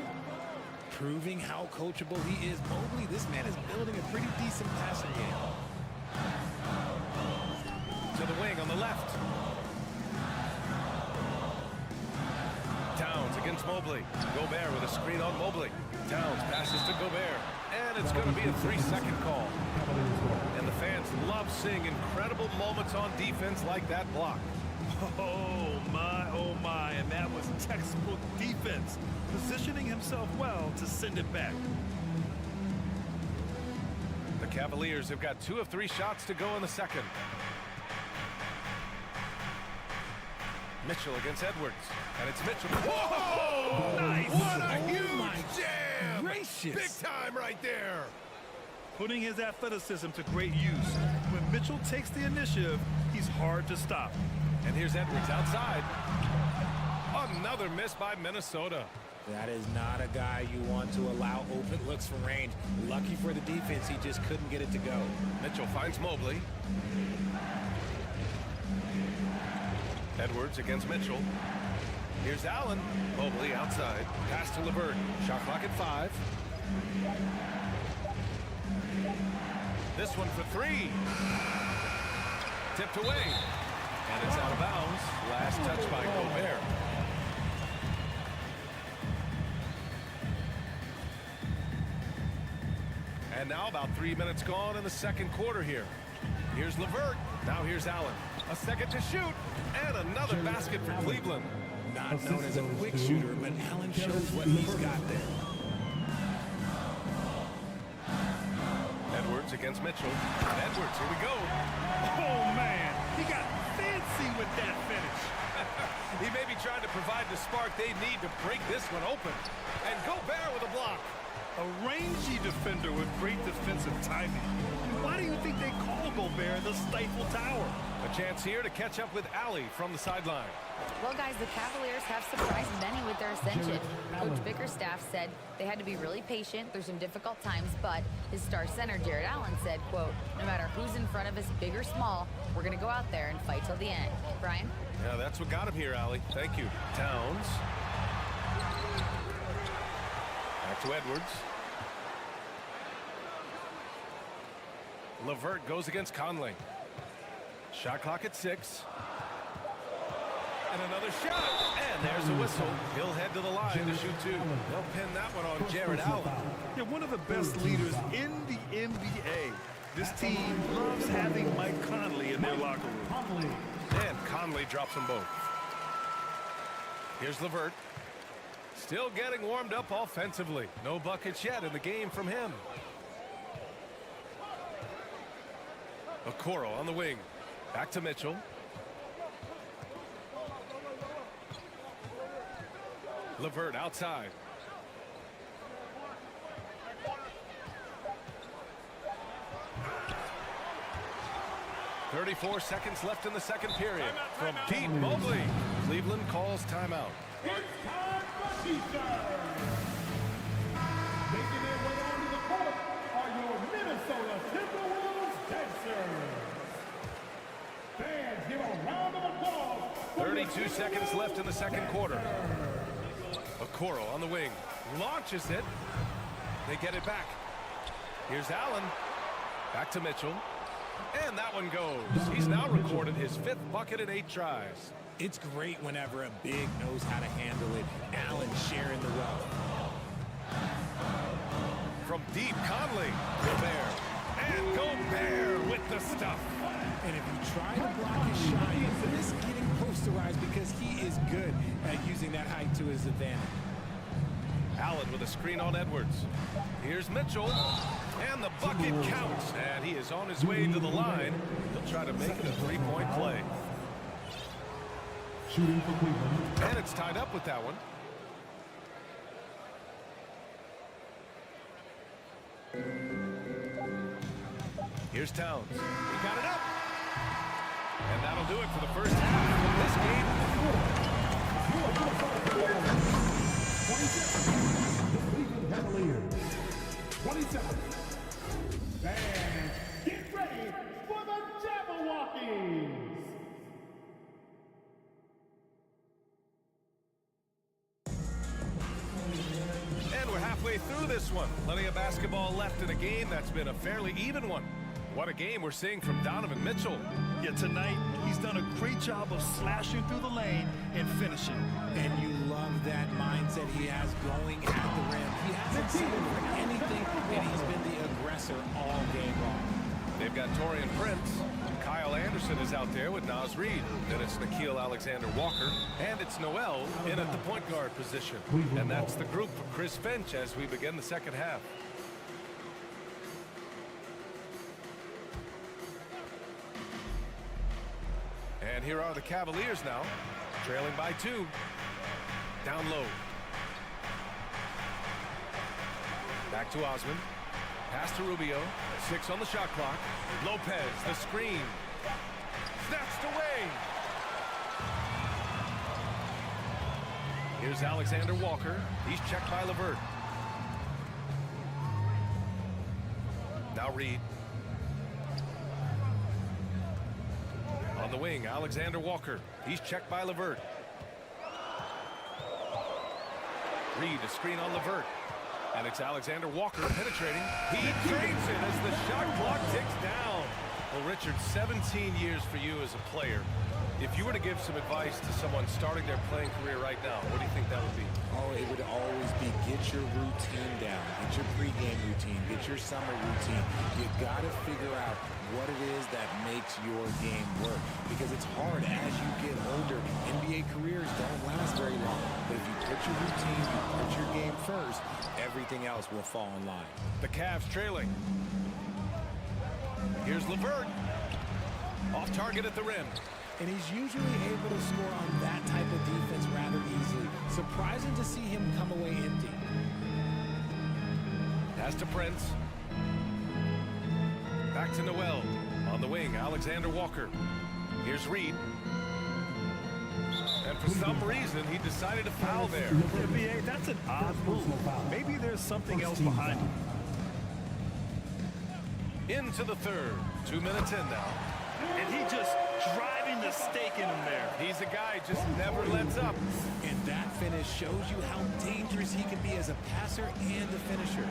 I: Proving how coachable he is. Mobley, this man is building a pretty decent passing game.
G: To the wing on the left. Towns against Mobley. Gobert with a screen on Mobley. Towns passes to Gobert. And it's going to be a 3-second call. And the fans love seeing incredible moments on defense like that block.
H: Oh my, and that was textbook defense, positioning himself well to send it back.
G: The Cavaliers have got 2 of 3 shots to go in the second. Mitchell against Edwards, and it's Mitchell. Whoa!
H: Nice.
G: What a
H: Oh
G: huge
H: my
G: jam!
I: gracious.
G: Big time right there.
H: Putting his athleticism to great use. When Mitchell takes the initiative, he's hard to stop.
G: And here's Edwards outside. Another miss by Minnesota.
I: That is not a guy you want to allow open looks from range. Lucky for the defense, he just couldn't get it to go.
G: Mitchell finds Mobley. Edwards against Mitchell. Here's Allen. Mobley outside. Pass to LeVert. Shot clock at 5. This one for 3. Tipped away. And it's out of bounds. Last touch by Gobert. And now about 3 minutes gone in the second quarter here. Here's LeVert. Now here's Allen. A second to shoot. And another basket for Cleveland.
I: Not known as a quick shooter, but Allen shows what he's got there.
G: Edwards against Mitchell. And Edwards, here we go.
H: Oh man, he got fancy with that finish.
G: He may be trying to provide the spark they need to break this one open. And Gobert with a block.
H: A rangy defender with great defensive timing. Why do you think they call Gobert the Stifle Tower?
G: A chance here to catch up with Allie from the sideline.
J: Well, guys, the Cavaliers have surprised many with their ascension. Coach Bickerstaff said they had to be really patient through some difficult times, but his star center, Jared Allen, said, quote, no matter who's in front of us, big or small, we're going to go out there and fight till the end. Brian?
G: Yeah, that's what got him here, Allie. Thank you. Towns. Back to Edwards. LeVert goes against Conley. Shot clock at 6. And another shot. And there's a whistle. He'll head to the line to shoot 2. They'll pin that one on Jared Allen.
H: They're one of the best leaders in the NBA. This team loves having Mike Conley in their locker room.
G: And Conley drops them both. Here's LeVert. Still getting warmed up offensively. No buckets yet in the game from him. Okoro on the wing. Back to Mitchell. LeVert outside. .34 seconds left in the second period. From deep, Mobley. Cleveland calls timeout.
E: It's time for defense. Making their way onto the court are your Minnesota Timberwolves dancers. Fans, give a round of applause.
G: 32 seconds left in the second quarter. Okoro on the wing. Launches it. They get it back. Here's Allen. Back to Mitchell. And that one goes. He's now recorded his 5th bucket in 8 tries.
I: It's great whenever a big knows how to handle it. Allen sharing the wealth.
G: From deep, Conley. Gobert. And Gobert with the stuff.
I: And if you try to block his shot, you risk getting posterized because he is good at using that height to his advantage.
G: Allen with a screen on Edwards. Here's Mitchell. And the bucket counts. And he is on his way to the line. He'll try to make it a 3-point play.
E: Shooting for Cleveland.
G: And it's tied up with that one. Here's Towns. He got it up. And that'll do it for the first half of this game.
E: 27. The Cleveland Cavaliers. 27. Fans, get ready for the jam!
G: way through this one. Plenty of basketball left in a game that's been a fairly even one. What a game we're seeing from Donovan Mitchell.
H: Yeah, tonight, he's done a great job of slashing through the lane and finishing.
I: And you love that mindset he has going at the rim. He hasn't settled for anything, and he's been the aggressor all game long.
G: They've got Torian Prince. Kyle Anderson is out there with Naz Reid. Then it's Nickeil Alexander-Walker. And it's Noel in at the point guard position. And that's the group for Chris Finch as we begin the second half. And here are the Cavaliers now, trailing by 2. Down low. Back to Osman. Pass to Rubio. 6 on the shot clock. Lopez, the screen. Snatched away. Here's Alexander Walker. He's checked by LeVert. Now Reid. On the wing, Alexander Walker. He's checked by LeVert. Reid, a screen on LeVert. And it's Alexander Walker penetrating. He drains it as the shot clock ticks down. Well, Richard, 17 years for you as a player. If you were to give some advice to someone starting their playing career right now, what do you think that would be?
I: Oh, it would always be get your routine down. Get your pregame routine. Get your summer routine. You got to figure out what it is that makes your game work. Because it's hard as you get older. NBA careers don't last very long. But if you put your routine, you put your game first, everything else will fall in line.
G: The Cavs trailing. Here's LeVert. Off target at the rim.
I: And he's usually able to score on that type of defense rather easily. Surprising to see him come away empty.
G: Pass to Prince. Back to Noel. On the wing, Alexander Walker. Here's Reid. And for some reason, he decided to foul there.
H: NBA, that's an odd move. Maybe there's something else behind it.
G: Into the third. 2 minutes in now.
H: And he just driving the stake in him there.
G: He's a guy just never lets up.
I: And that finish shows you how dangerous he can be as a passer and a finisher.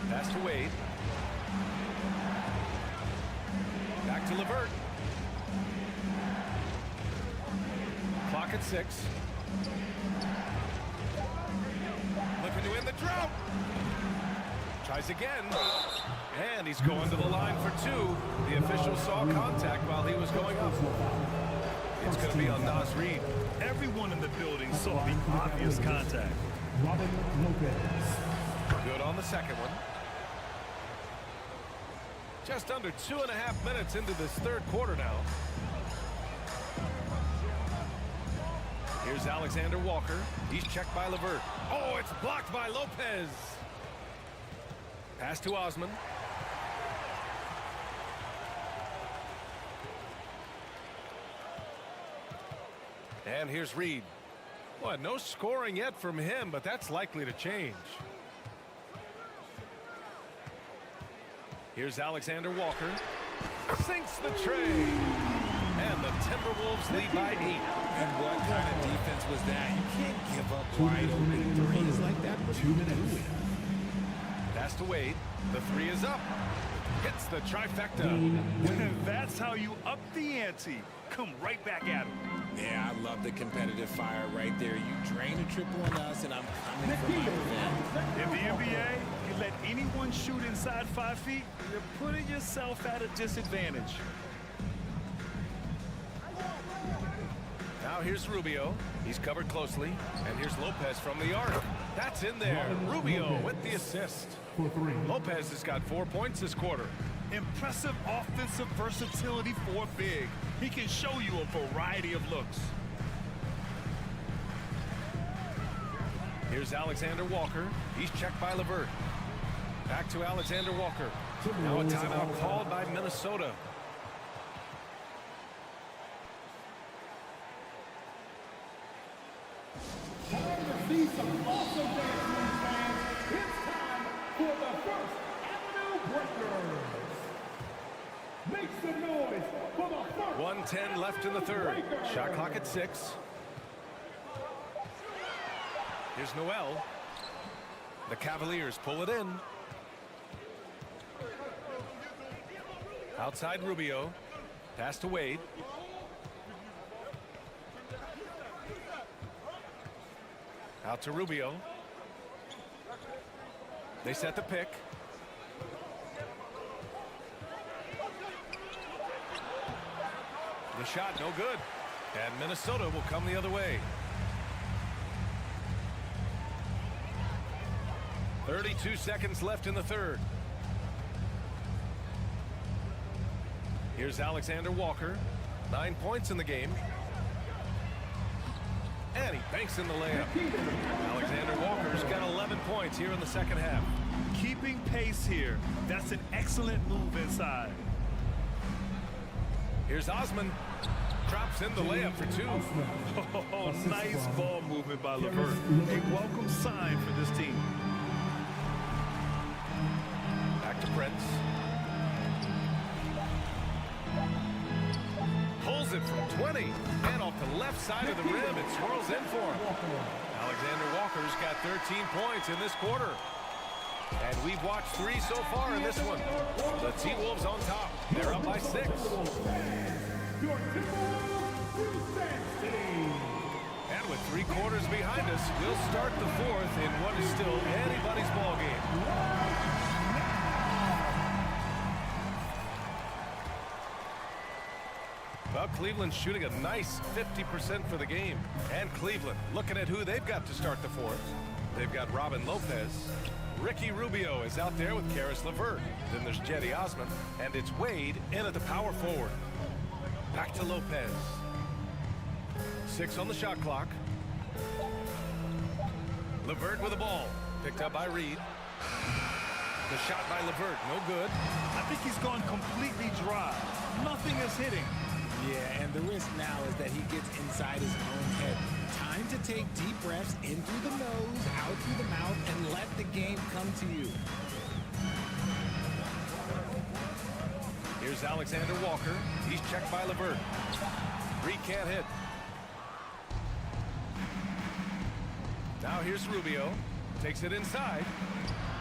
G: Pass to Wade. Back to LeVert. Clock at 6. Looking to win the drought. Tries again. And he's going to the line for 2. The official saw contact while he was going up. It's going to be on Naz Reid.
H: Everyone in the building saw the obvious contact.
G: Good on the second one. Just under 2.5 minutes into this third quarter now. Here's Alexander Walker. He's checked by LeVert. Oh, it's blocked by Lopez. Pass to Osman. And here's Reid. Well, no scoring yet from him, but that's likely to change. Here's Alexander Walker. Sinks the tray. And the Timberwolves lead by 8.
I: And what kind of defense was that? You can't give up wide open threes like that. 2 minutes.
G: Pass to Wade. The 3 is up. Hits the trifecta.
H: That's how you up the ante. Come right back at him.
I: Yeah, I love the competitive fire right there. You drain a triple on us, and I'm coming for my revenge.
H: In the NBA, you let anyone shoot inside 5 feet, you're putting yourself at a disadvantage.
G: Now here's Rubio. He's covered closely. And here's Lopez from the arc. That's in there. Rubio with the assist. Lopez has got 4 points this quarter.
H: Impressive offensive versatility for big. He can show you a variety of looks.
G: Here's Alexander Walker. He's checked by LeVert. Back to Alexander Walker. Now a timeout called by Minnesota.
E: Time to see some awesome dance moves, fans. It's time for the First Avenue Breakers. Make some noise for the First
G: 1:10 left in the third. Shot clock at 6. Here's Noel. The Cavaliers pull it in. Outside Rubio. Pass to Wade. Out to Rubio. They set the pick. The shot no good. And Minnesota will come the other way. 32 seconds left in the third. Here's Alexander Walker. 9 points in the game. And he banks in the layup. Alexander Walker's got 11 points here in the second half.
H: Keeping pace here. That's an excellent move inside.
G: Here's Osman. Drops in the layup for 2.
H: Oh, nice ball movement by LeVert. A welcome sign for this team.
G: Back to Prince. Pulls it from 20. And off the left side of the rim, it swirls in for him. Alexander Walker's got 13 points in this quarter. And we've watched 3 so far in this one. The T-Wolves on top. They're up by 6. And with 3 quarters behind us, we'll start the 4th in what is still anybody's ball game. Well, Cleveland's shooting a nice 50% for the game. And Cleveland looking at who they've got to start the 4th. They've got Robin Lopez. Ricky Rubio is out there with Caris LeVert. Then there's Jetty Osman. And it's Wade in at the power forward. Back to Lopez. 6 on the shot clock. LeVert with the ball. Picked up by Reed. The shot by LeVert, no good.
H: I think he's gone completely dry. Nothing is hitting.
I: Yeah, and the risk now is that he gets inside his own head. Time to take deep breaths in through the nose, out through the mouth, and let the game come to you.
G: Here's Alexander Walker. He's checked by LeVert. Reed can't hit. Now here's Rubio. Takes it inside.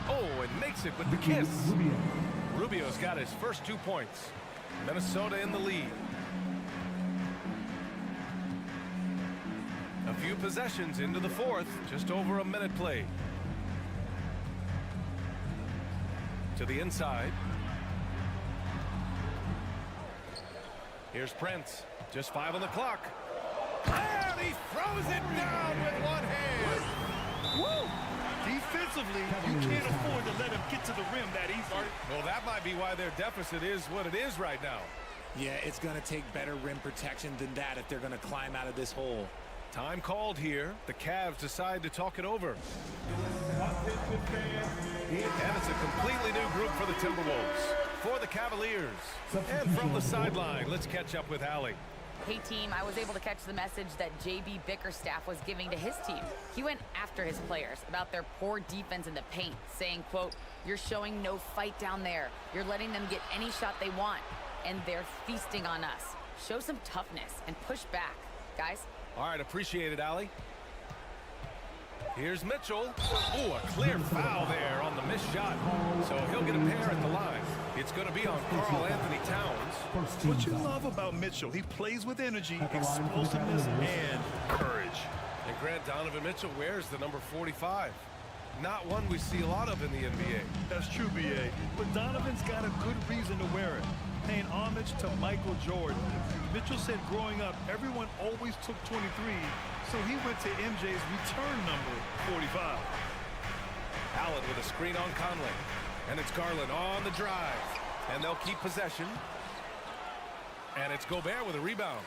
G: Oh, and makes it with the kiss. Rubio's got his first 2 points. Minnesota in the lead. A few possessions into the 4th. Just over a minute played. To the inside. Here's Prince. Just 5 on the clock. And he throws it down with one hand.
H: Woo! Defensively, you can't afford to let him get to the rim that easily.
G: Well, that might be why their deficit is what it is right now.
I: Yeah, it's going to take better rim protection than that if they're going to climb out of this hole.
G: Time called here. The Cavs decide to talk it over. And it's a completely new group for the Timberwolves. For the Cavaliers. And from the sideline, let's catch up with Allie.
J: Hey team, I was able to catch the message that JB Bickerstaff was giving to his team. He went after his players about their poor defense in the paint, saying, quote, "You're showing no fight down there. You're letting them get any shot they want. And they're feasting on us. Show some toughness and push back, guys."
G: All right, appreciate it, Allie. Here's Mitchell. Oh, a clear foul there on the missed shot. So he'll get a pair at the line. It's going to be on Karl Anthony Towns.
H: What you love about Mitchell, he plays with energy, explosiveness, and courage.
G: And Grant, Donovan Mitchell wears the number 45. Not one we see a lot of in the NBA.
H: That's true, B.A. But Donovan's got a good reason to wear it. Paying homage to Michael Jordan. Mitchell said growing up, everyone always took 23, so he went to MJ's return number, 45.
G: Allen with a screen on Conley. And it's Garland on the drive. And they'll keep possession. And it's Gobert with a rebound.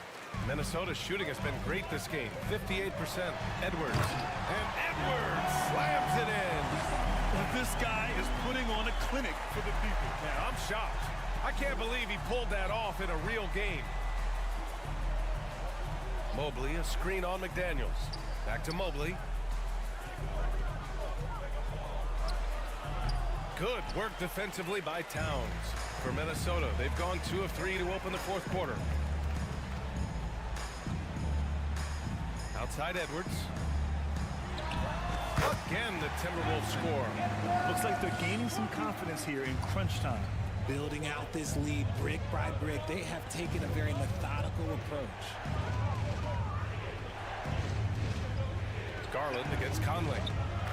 G: Minnesota's shooting has been great this game. 58%. Edwards. And Edwards slams it in.
H: Well, this guy is putting on a clinic for the people.
G: Man, I'm shocked. I can't believe he pulled that off in a real game. Mobley, a screen on McDaniels. Back to Mobley. Good work defensively by Towns. For Minnesota, they've gone 2 of 3 to open the 4th quarter. Outside Edwards. Again, the Timberwolves score.
H: Looks like they're gaining some confidence here in crunch time.
I: Building out this lead brick by brick, they have taken a very methodical approach.
G: Garland against Conley.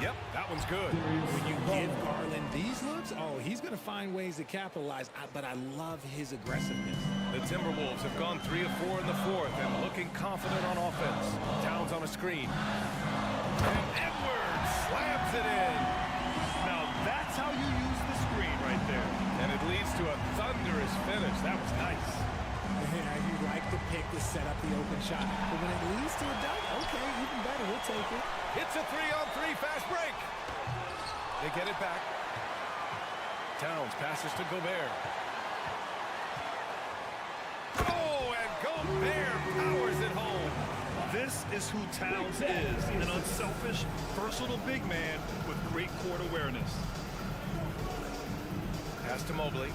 G: Yep, that one's good.
I: When you give Garland these looks, oh, he's going to find ways to capitalize, but I love his aggressiveness.
G: The Timberwolves have gone 3 of 4 in the fourth and looking confident on offense. Towns on a screen. And Edwards slams it in.
H: Now that's how you use the screen right there.
G: And it leads to a thunderous finish. That was nice.
I: Yeah, you like the pick to set up the open shot, but when it leads to a dunk, okay, even better, we'll take it.
G: It's a 3-on-3 fast break. They get it back. Towns passes to Gobert. Oh, and Gobert powers it home.
H: This is who Towns is, an unselfish, versatile big man with great court awareness.
G: Pass to Mobley.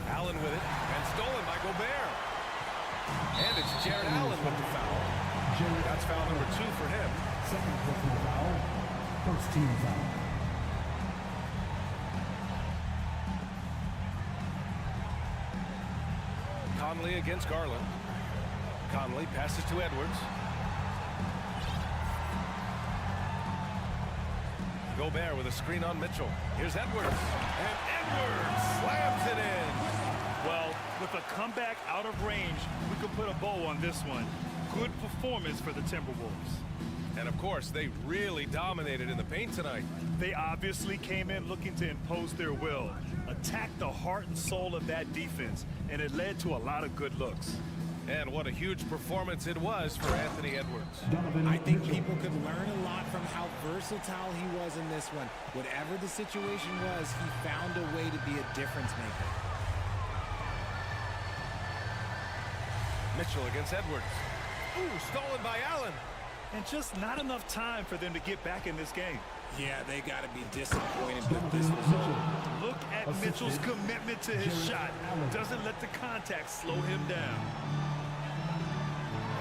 G: Allen with it, and stolen by Gobert. And it's Jared Allen with the foul. That's foul number 2 for him.
E: Second personal foul. First team foul.
G: Conley against Garland. Conley passes to Edwards. Gobert with a screen on Mitchell. Here's Edwards. And Edwards slams it in.
H: Well, with a comeback out of range, we could put a bow on this one. Good performance for the Timberwolves.
G: And of course, they really dominated in the paint tonight.
H: They obviously came in looking to impose their will, attack the heart and soul of that defense, and it led to a lot of good looks.
G: And what a huge performance it was for Anthony Edwards.
I: I think people could learn a lot from how versatile he was in this one. Whatever the situation was, he found a way to be a difference maker.
G: Mitchell against Edwards. Ooh, stolen by Allen.
H: And just not enough time for them to get back in this game.
I: Yeah, they got to be disappointed with this result.
H: Look at Mitchell's commitment to his shot. Doesn't let the contact slow him down.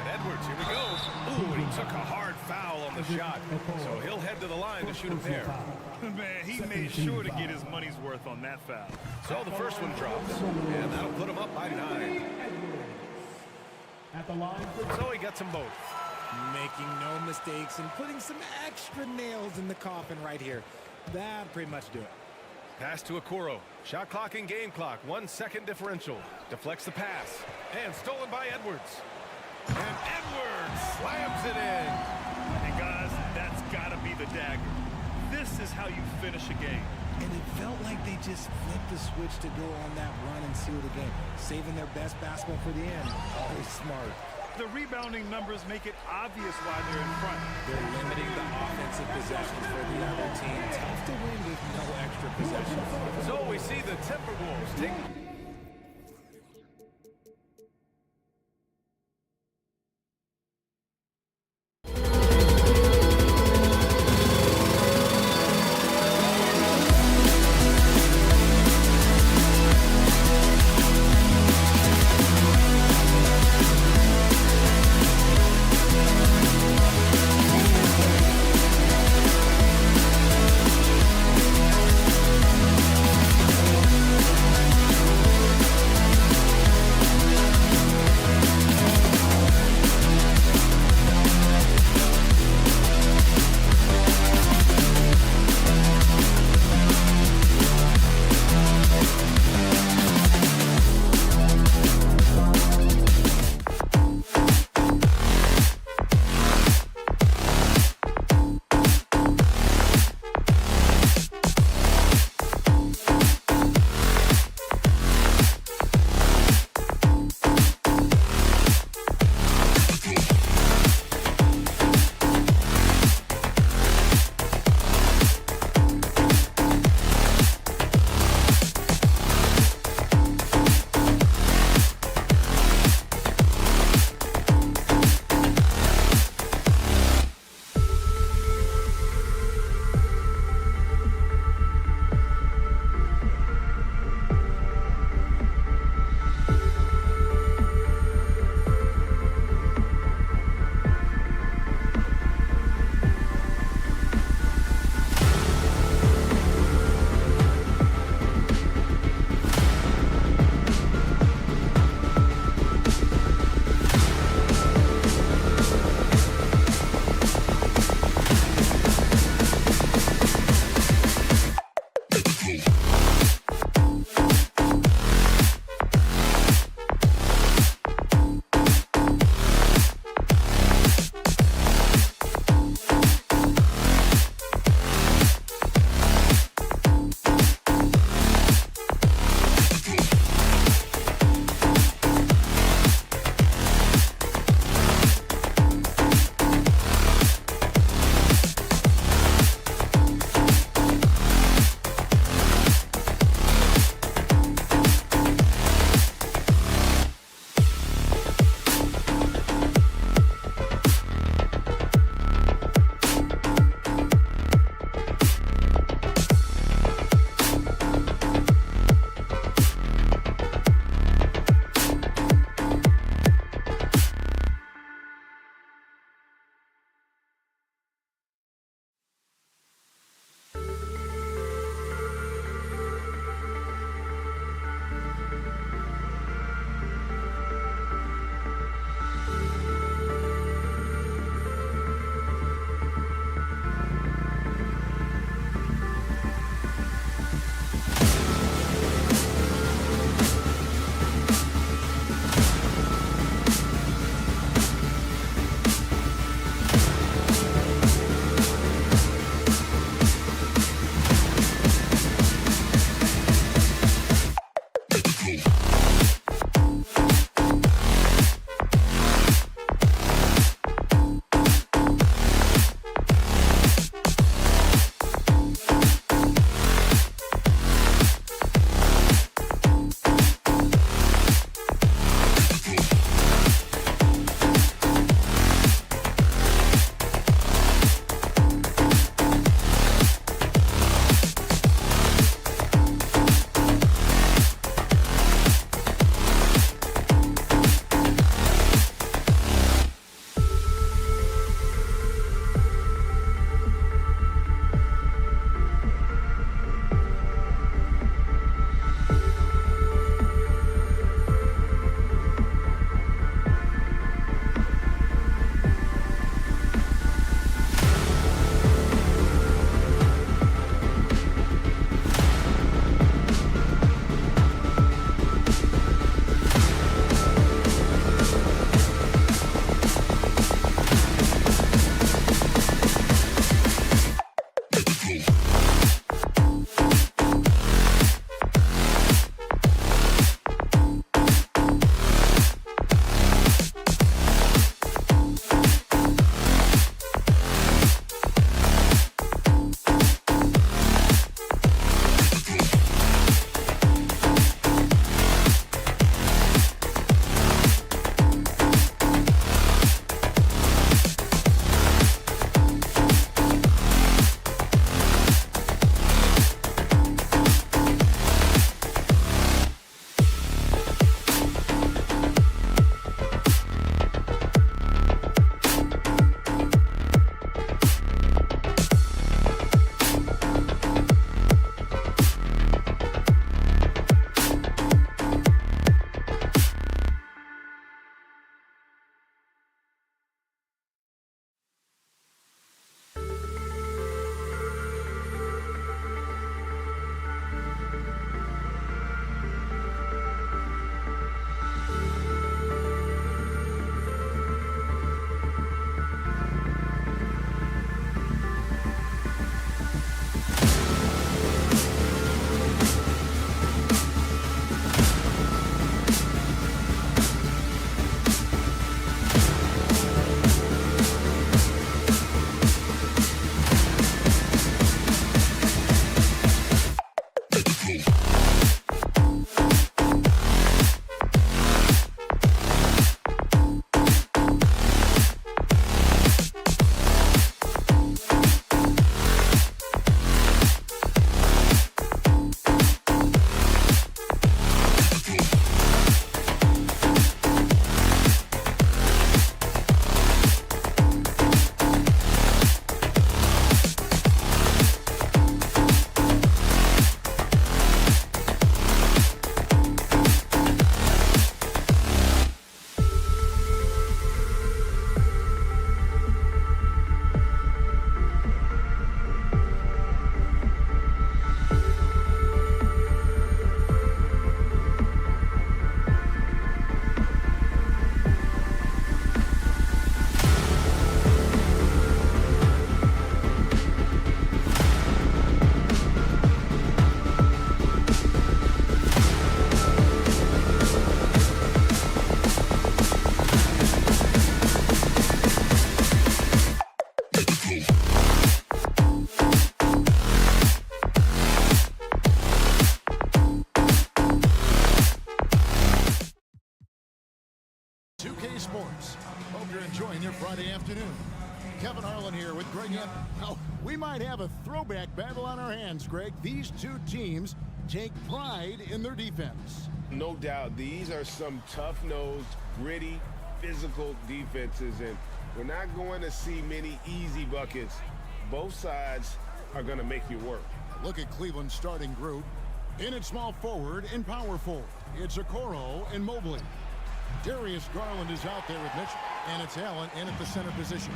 G: And Edwards, here we go. Ooh, and he took a hard foul on the shot. So he'll head to the line to shoot a pair.
H: Man, he made sure to get his money's worth on that foul.
G: So the first one drops, and that'll put him up by 9.
E: At the line.
G: So he gets them both.
I: Making no mistakes and putting some extra nails in the coffin right here. That'd pretty much do it.
G: Pass to Okoro. Shot clock and game clock. 1 second differential. Deflects the pass. And stolen by Edwards. And Edwards slams it in.
H: And guys, that's got to be the dagger. This is how you finish a game.
I: And it felt like they just flipped the switch to go on that run and seal the game, saving their best basketball for the end. Always smart.
H: The rebounding numbers make it obvious why they're in front.
I: They're limiting the offensive possessions for the other team. Tough to win with no extra possessions.
G: So we see the Timberwolves take...
B: 2K Sports. Hope you're enjoying your Friday afternoon. Kevin Harlan here with Greg. Oh, we might have a throwback battle on our hands, Greg. These two teams take pride in their defense.
A: No doubt, these are some tough-nosed, gritty, physical defenses, and we're not going to see many easy buckets. Both sides are going to make you work.
B: Look at Cleveland's starting group. In at small forward and power forward, it's Okoro and Mobley. Darius Garland is out there with Mitchell, and it's Allen in at the center position.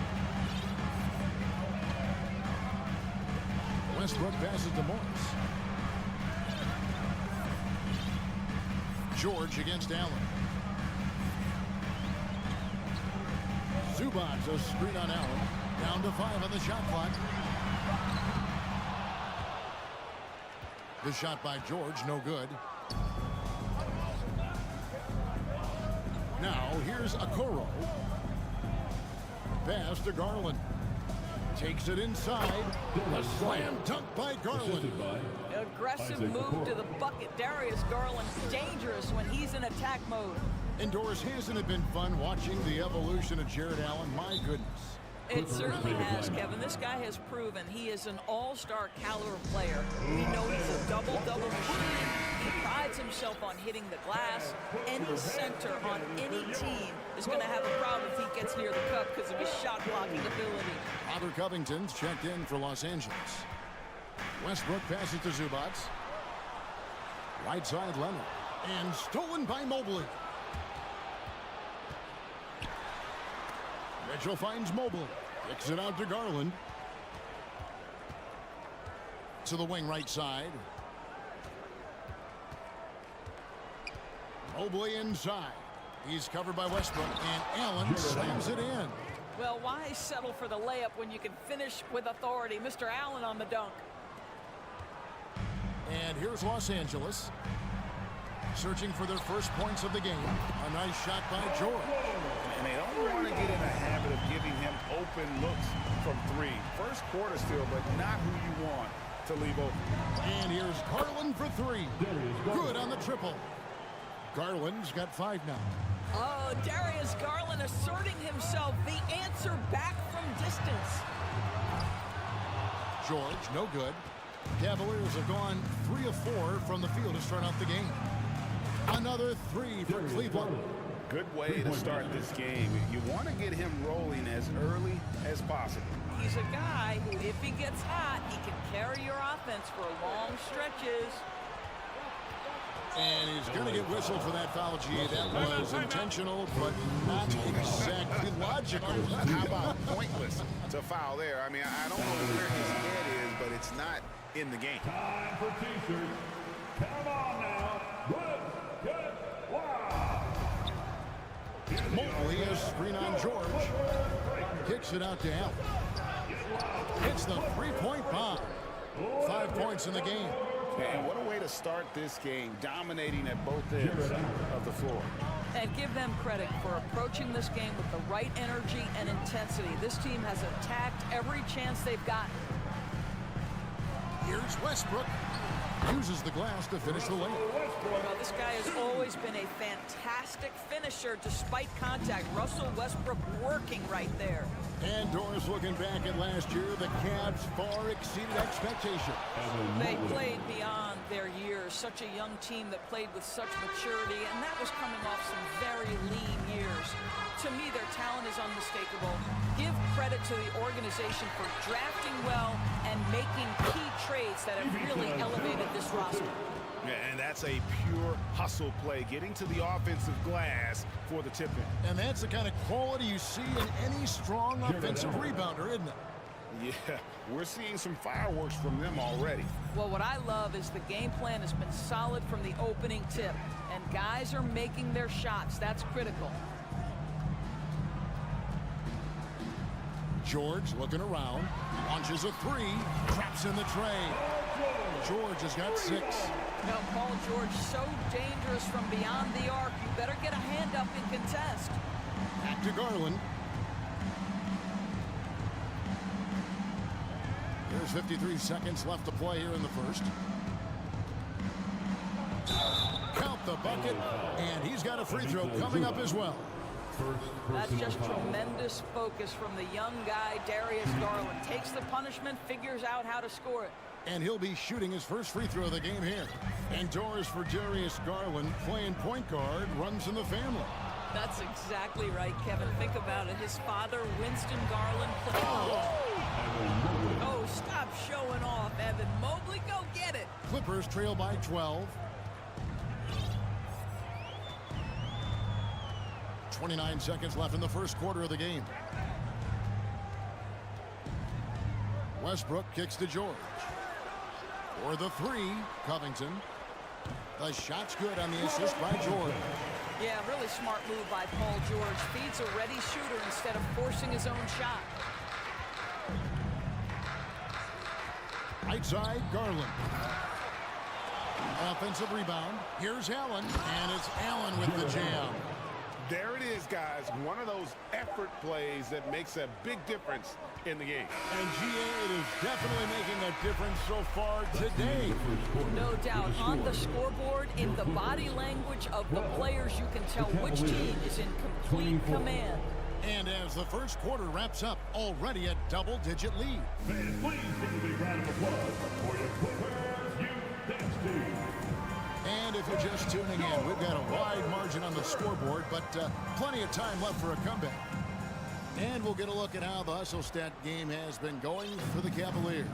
B: Westbrook passes to Morris. George against Allen. Zubac, a screen on Allen. Down to 5 on the shot clock. The shot by George, no good. Now, here's Okoro. Pass to Garland. Takes it inside. A slam dunk by Garland.
K: Aggressive move to the bucket. Darius Garland dangerous when he's in attack mode.
B: Indoors, hasn't it been fun watching the evolution of Jared Allen? My goodness.
K: It certainly has, Kevin. This guy has proven he is an all-star caliber player. We know he's a double-double machine. He prides himself on hitting the glass. Any center on any team is going to have a problem if he gets near the cup because of his shot-blocking ability.
B: Father Covington's checked in for Los Angeles. Westbrook passes to Zubac. Right side Leonard. And stolen by Mobley. Mitchell finds Mobley. Kicks it out to Garland. To the wing right side. Mobley inside. He's covered by Westbrook, and Allen slams it in.
K: Well, why settle for the layup when you can finish with authority? Mr. Allen on the dunk.
B: And here's Los Angeles. Searching for their first points of the game. A nice shot by George.
A: And they don't want to get in a habit of giving him open looks from 3. First quarter still, but not who you want to leave open.
B: And here's Garland for 3. Good on the triple. Garland's got 5 now.
K: Oh, Darius Garland asserting himself. The answer back from distance.
B: George, no good. Cavaliers have gone 3 of 4 from the field to start out the game. Another 3 for Cleveland.
A: Good way to start this game. You want to get him rolling as early as possible.
K: He's a guy who, if he gets hot, he can carry your offense for long stretches.
B: And he's going to get whistled for that foul, G. That was intentional, but not exactly logical.
A: How about pointless to foul there? I mean, I don't know where his head is, but it's not in the game.
E: Time for T-shirts. Come on now. Good. Wow.
B: Mobley has screen on George. Kicks it out to Allen. Hits the 3-point bomb. 5 points in the game.
A: And what a way to start this game, dominating at both ends of the floor.
K: And give them credit for approaching this game with the right energy and intensity. This team has attacked every chance they've gotten.
B: Here's Westbrook. Uses the glass to finish the lane.
K: Well, this guy has always been a fantastic finisher despite contact. Russell Westbrook working right there.
B: And Doris, looking back at last year, the Cavs far exceeded expectations.
K: They played beyond their years. Such a young team that played with such maturity, and that was coming off some very lean years. To me, their talent is unmistakable. Give credit to the organization for drafting well and making key trades that have really elevated this roster.
A: Yeah, and that's a pure hustle play, getting to the offensive glass for the tip-in.
B: And that's the kind of quality you see in any strong offensive rebounder, isn't it?
A: Yeah, we're seeing some fireworks from them already.
K: Well, what I love is the game plan has been solid from the opening tip, and guys are making their shots. That's critical.
B: George looking around, launches a 3, traps in the tray. George has got 6.
K: Now, Paul George, so dangerous from beyond the arc. You better get a hand up and contest.
B: Back to Garland. There's 53 seconds left to play here in the first. Count the bucket, and he's got a free throw coming up as well.
K: That's just tremendous focus from the young guy, Darius Garland. Takes the punishment, figures out how to score it.
B: And he'll be shooting his first free throw of the game here. Indoors for Darius Garland, playing point guard, runs in the family.
K: That's exactly right, Kevin. Think about it. His father, Winston Garland, played. Oh, stop showing off, Evan Mobley. Go get it.
B: Clippers trail by 12. 29 seconds left in the first quarter of the game. Westbrook kicks to George. For the three, Covington. The shot's good on the assist by George.
K: Yeah, really smart move by Paul George. Feeds a ready shooter instead of forcing his own shot.
B: Right side, Garland. Offensive rebound. Here's Allen, and it's Allen with the jam.
A: There it is, guys. One of those effort plays that makes a big difference in the game.
B: And GA, it is definitely making a difference so far today.
K: No doubt. On the scoreboard, in the body language of the players, you can tell which team is in complete command.
B: And as the first quarter wraps up, already a double-digit lead.
E: Fans, please give a big round of applause for your Qualifiers youth dance team.
B: And if you're just tuning in, we've got a wide margin on the scoreboard, but plenty of time left for a comeback. And we'll get a look at how the hustle stat game has been going for the Cavaliers.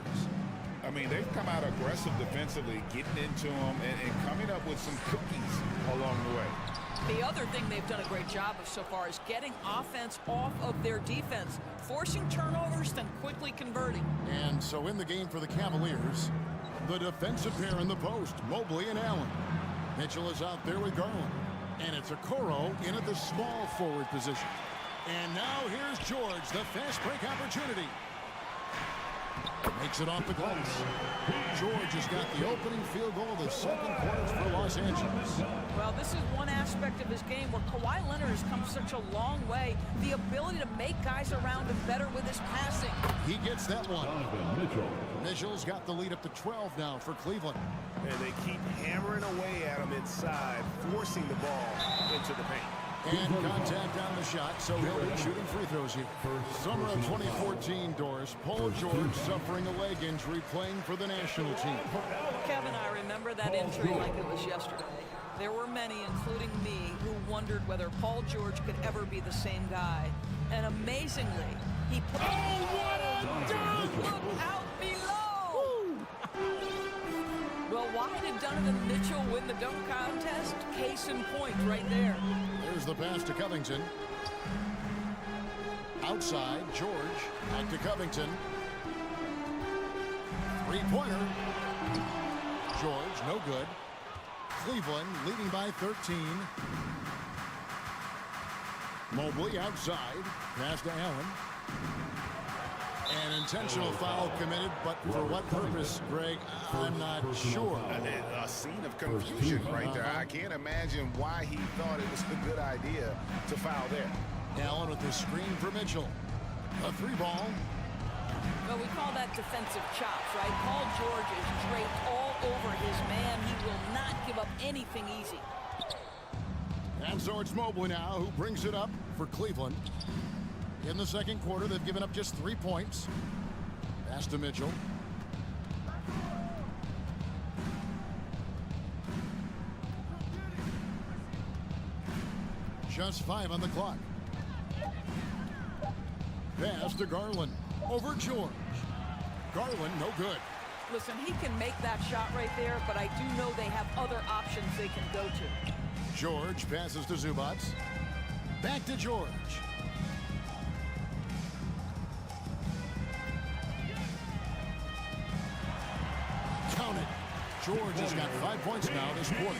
A: I mean, they've come out aggressive defensively, getting into them and coming up with some cookies along the way.
K: The other thing they've done a great job of so far is getting offense off of their defense, forcing turnovers, then quickly converting.
B: And so in the game for the Cavaliers, the defensive pair in the post, Mobley and Allen. Mitchell is out there with Garland. And it's Okoro in at the small forward position. And now here's George, the fast break opportunity. Makes it off the glass. George has got the opening field goal of the second quarter for Los Angeles.
K: Well, this is one aspect of his game where Kawhi Leonard has come such a long way. The ability to make guys around him better with his passing.
B: He gets that one. Mitchell's got the lead up to 12 now for Cleveland.
A: And they keep hammering away at him inside, forcing the ball into the paint.
B: And contact on the shot, so he'll be shooting free throws here. Summer of 2014, Doris. Paul George suffering a leg injury playing for the national team.
K: Kevin, I remember that injury like it was yesterday. There were many, including me, who wondered whether Paul George could ever be the same guy. And amazingly, he put... Oh, what a dunk! Look out below! Well, why did Donovan Mitchell win the dunk contest? Case in point right there.
B: There's the pass to Covington. Outside, George. Back to Covington. Three-pointer. George, no good. Cleveland leading by 13. Mobley outside. Pass to Allen. An intentional foul committed, but for what purpose, Greg, I'm not sure.
A: A scene of confusion right there. I can't imagine why he thought it was a good idea to foul there.
B: Allen with the screen for Mitchell. A three ball.
K: Well, we call that defensive chops, right? Paul George is draped all over his man. He will not give up anything easy.
B: And so it's Mobley now who brings it up for Cleveland. In the second quarter, they've given up just 3 points. Pass to Mitchell. Just 5 on the clock. Pass to Garland. Over George. Garland, no good.
K: Listen, he can make that shot right there, but I do know they have other options they can go to.
B: George passes to Zubac. Back to George. Count it. George has got 5 points now this quarter.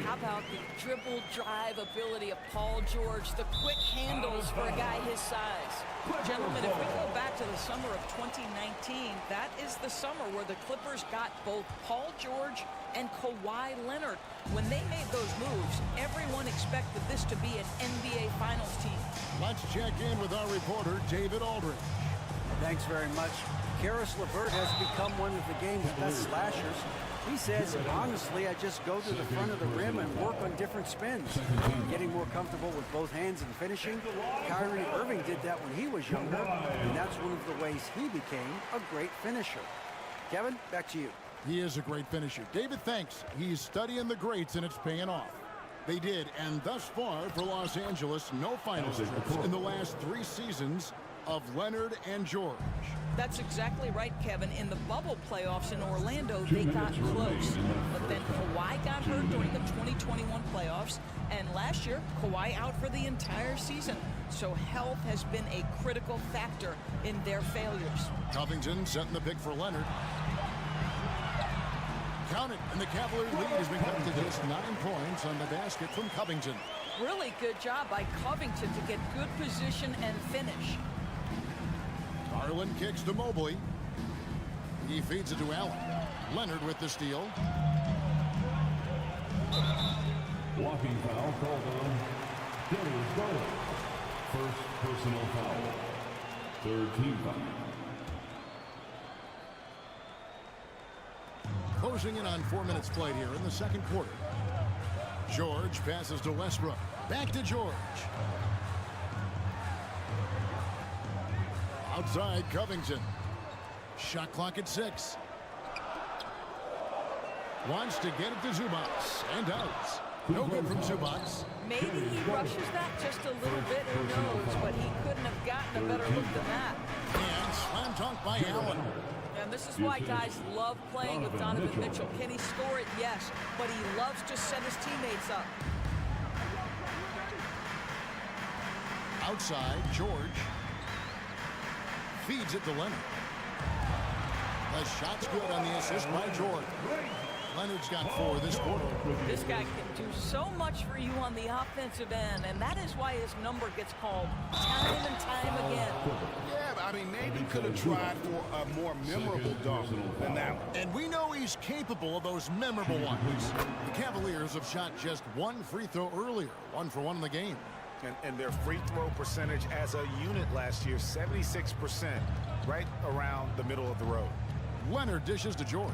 K: How about the dribble drive ability of Paul George, the quick handles for a guy his size. Gentlemen, if we go back to the summer of 2019, that is the summer where the Clippers got both Paul George and Kawhi Leonard. When they made those moves, everyone expected this to be an NBA Finals team.
B: Let's check in with our reporter, David Aldridge.
D: Thanks very much. Caris LeVert has become one of the game's best slashers. He says, honestly, I just go to the front of the rim and work on different spins. Getting more comfortable with both hands and finishing. Kyrie Irving did that when he was younger, and that's one of the ways he became a great finisher. Kevin, back to you.
B: He is a great finisher. David, thanks. He's studying the greats, and it's paying off. They did, and thus far for Los Angeles, no finals trips in the last 3 seasons of Leonard and George.
K: That's exactly right, Kevin. In the bubble playoffs in Orlando, they got close. But then Kawhi got hurt during the 2021 playoffs. And last year, Kawhi out for the entire season. So health has been a critical factor in their failures.
B: Covington setting the pick for Leonard. Count it, and the Cavalier lead has been cut to just 9 points on the basket from Covington.
K: Really good job by Covington to get good position and finish.
B: Garland kicks to Mobley. He feeds it to Allen. Leonard with the steal.
E: Walking foul called on Darius Garland. First personal foul. Third team foul.
B: Closing in on 4 minutes played here in the second quarter. George passes to Westbrook. Back to George. Outside Covington. Shot clock at 6. Wants to get it to Zubats. And out. No good from Zubats.
K: Maybe he rushes that just a little bit, who knows, but he couldn't have gotten a better look than that.
B: And slam dunk by Allen.
K: And this is why guys love playing with Donovan Mitchell. Can he score it? Yes. But he loves to set his teammates up.
B: Outside, George. Feeds it to Leonard. The shot's good on the assist by George. Leonard's got 4 this quarter.
K: This guy can do so much for you on the offensive end, and that is why his number gets called time and time again.
A: Yeah, but I mean, maybe he could have tried for a more memorable dunk than that one.
B: And we know he's capable of those memorable ones. The Cavaliers have shot just 1 free throw earlier, 1 for 1 in the game.
L: And their free throw percentage as a unit last year, 76%, right around the middle of the road.
B: Leonard dishes to George.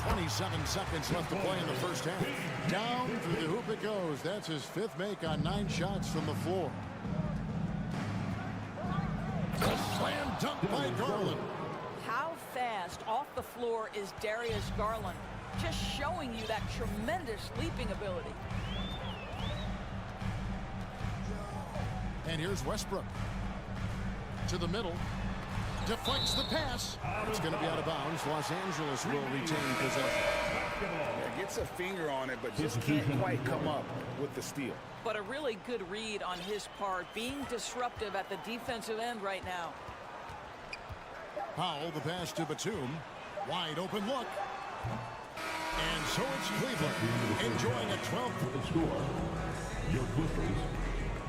B: 27 seconds left to play in the first half. Down through the hoop it goes. That's his 5th make on 9 shots from the floor. A slam dunk by Garland.
K: How fast off the floor is Darius Garland? Just showing you that tremendous leaping ability.
B: And here's Westbrook. To the middle. Deflects the pass. It's going to be out of bounds. Los Angeles will retain possession.
A: Yeah, gets a finger on it, but just can't quite come up with the steal.
K: But a really good read on his part, being disruptive at the defensive end right now.
B: Powell, the pass to Batum. Wide open look. And so it's Cleveland enjoying a 12th.
E: Score. Your Clippers,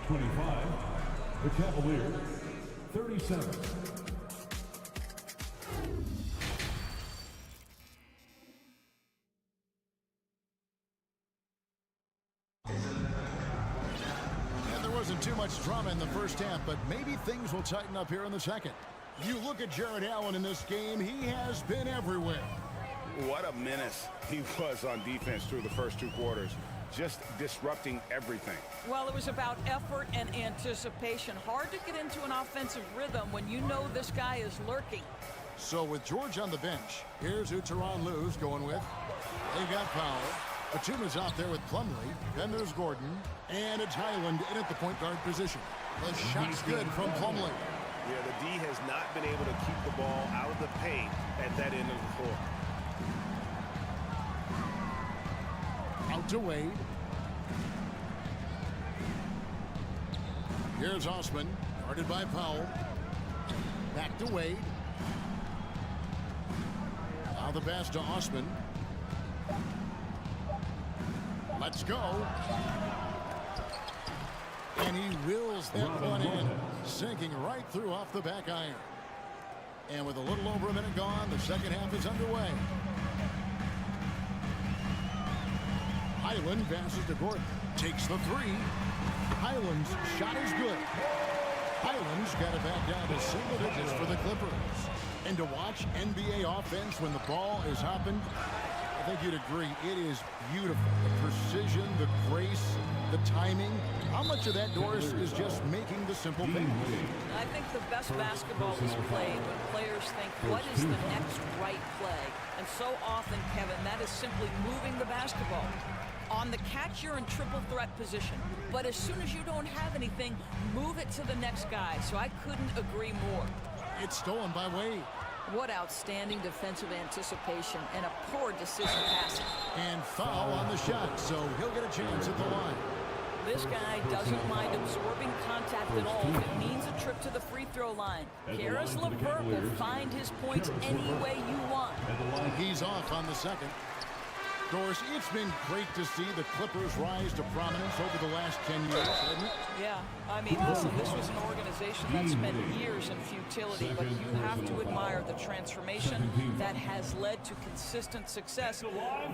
E: 25. The Cavaliers, 37.
B: Wasn't too much drama in the first half, but maybe things will tighten up here in the second. You look at Jared Allen in this game, he has been everywhere.
A: What a menace he was on defense through the first 2 quarters, just disrupting everything.
K: Well, it was about effort and anticipation. Hard to get into an offensive rhythm when you know this guy is lurking.
B: So with George on the bench, here's who Tyronn Lue's going with. They got Powell. Batum is out there with Plumlee. Then there's Gordon. And it's Highland in at the point guard position. The shot's good from Plumlee.
L: Yeah, the D has not been able to keep the ball out of the paint at that end of the floor.
B: Out to Wade. Here's Osman, guarded by Powell. Back to Wade. Now the pass to Osman. Let's go. And he wills that one in, sinking right through off the back iron. And with a little over a minute gone, the second half is underway. Highland passes to Gordon. Takes the 3. Highland's shot is good. Allen's got it back down to single digits for the Clippers. And to watch NBA offense when the ball is hopping, I think you'd agree, it is beautiful. The precision, the grace, the timing. How much of that, Doris, is just making the simple thing?
K: I think the best basketball is played when players think, what is the next right play? And so often, Kevin, that is simply moving the basketball. On the catch, you're in triple threat position. But as soon as you don't have anything, move it to the next guy. So I couldn't agree more.
B: It's stolen by Wade.
K: What outstanding defensive anticipation and a poor decision passing.
B: And foul on the shot, so he'll get a chance at the line.
K: This guy doesn't mind absorbing contact at all if it means a trip to the free throw line. Caris LeVert will find his points any way you want.
B: He's off on the second. Doris, it's been great to see the Clippers rise to prominence over the last 10 years, hasn't it?
K: Yeah, I mean, listen, this was an organization that spent years in futility, but you have to admire the transformation that has led to consistent success.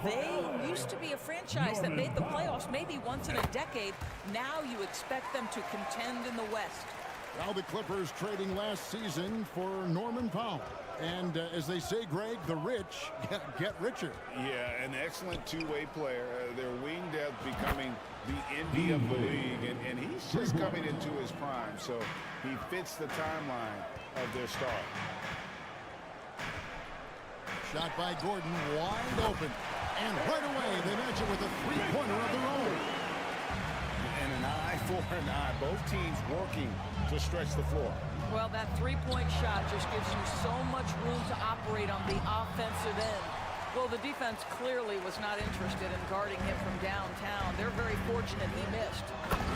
K: They used to be a franchise that made the playoffs maybe once in a decade. Now you expect them to contend in the West.
B: Now the Clippers trading last season for Norman Powell. And as they say, Greg, the rich get richer.
A: Yeah, an excellent two-way player. Their wing depth becoming the envy of the league. And he's just coming into his prime, so he fits the timeline of their start.
B: Shot by Gordon, wide open. And right away, they match it with a three-pointer of their own.
A: And an eye for an eye. Both teams working to stretch the floor.
K: Well, that three-point shot just gives you so much room to operate on the offensive end. Well, the defense clearly was not interested in guarding him from downtown. They're very fortunate he missed.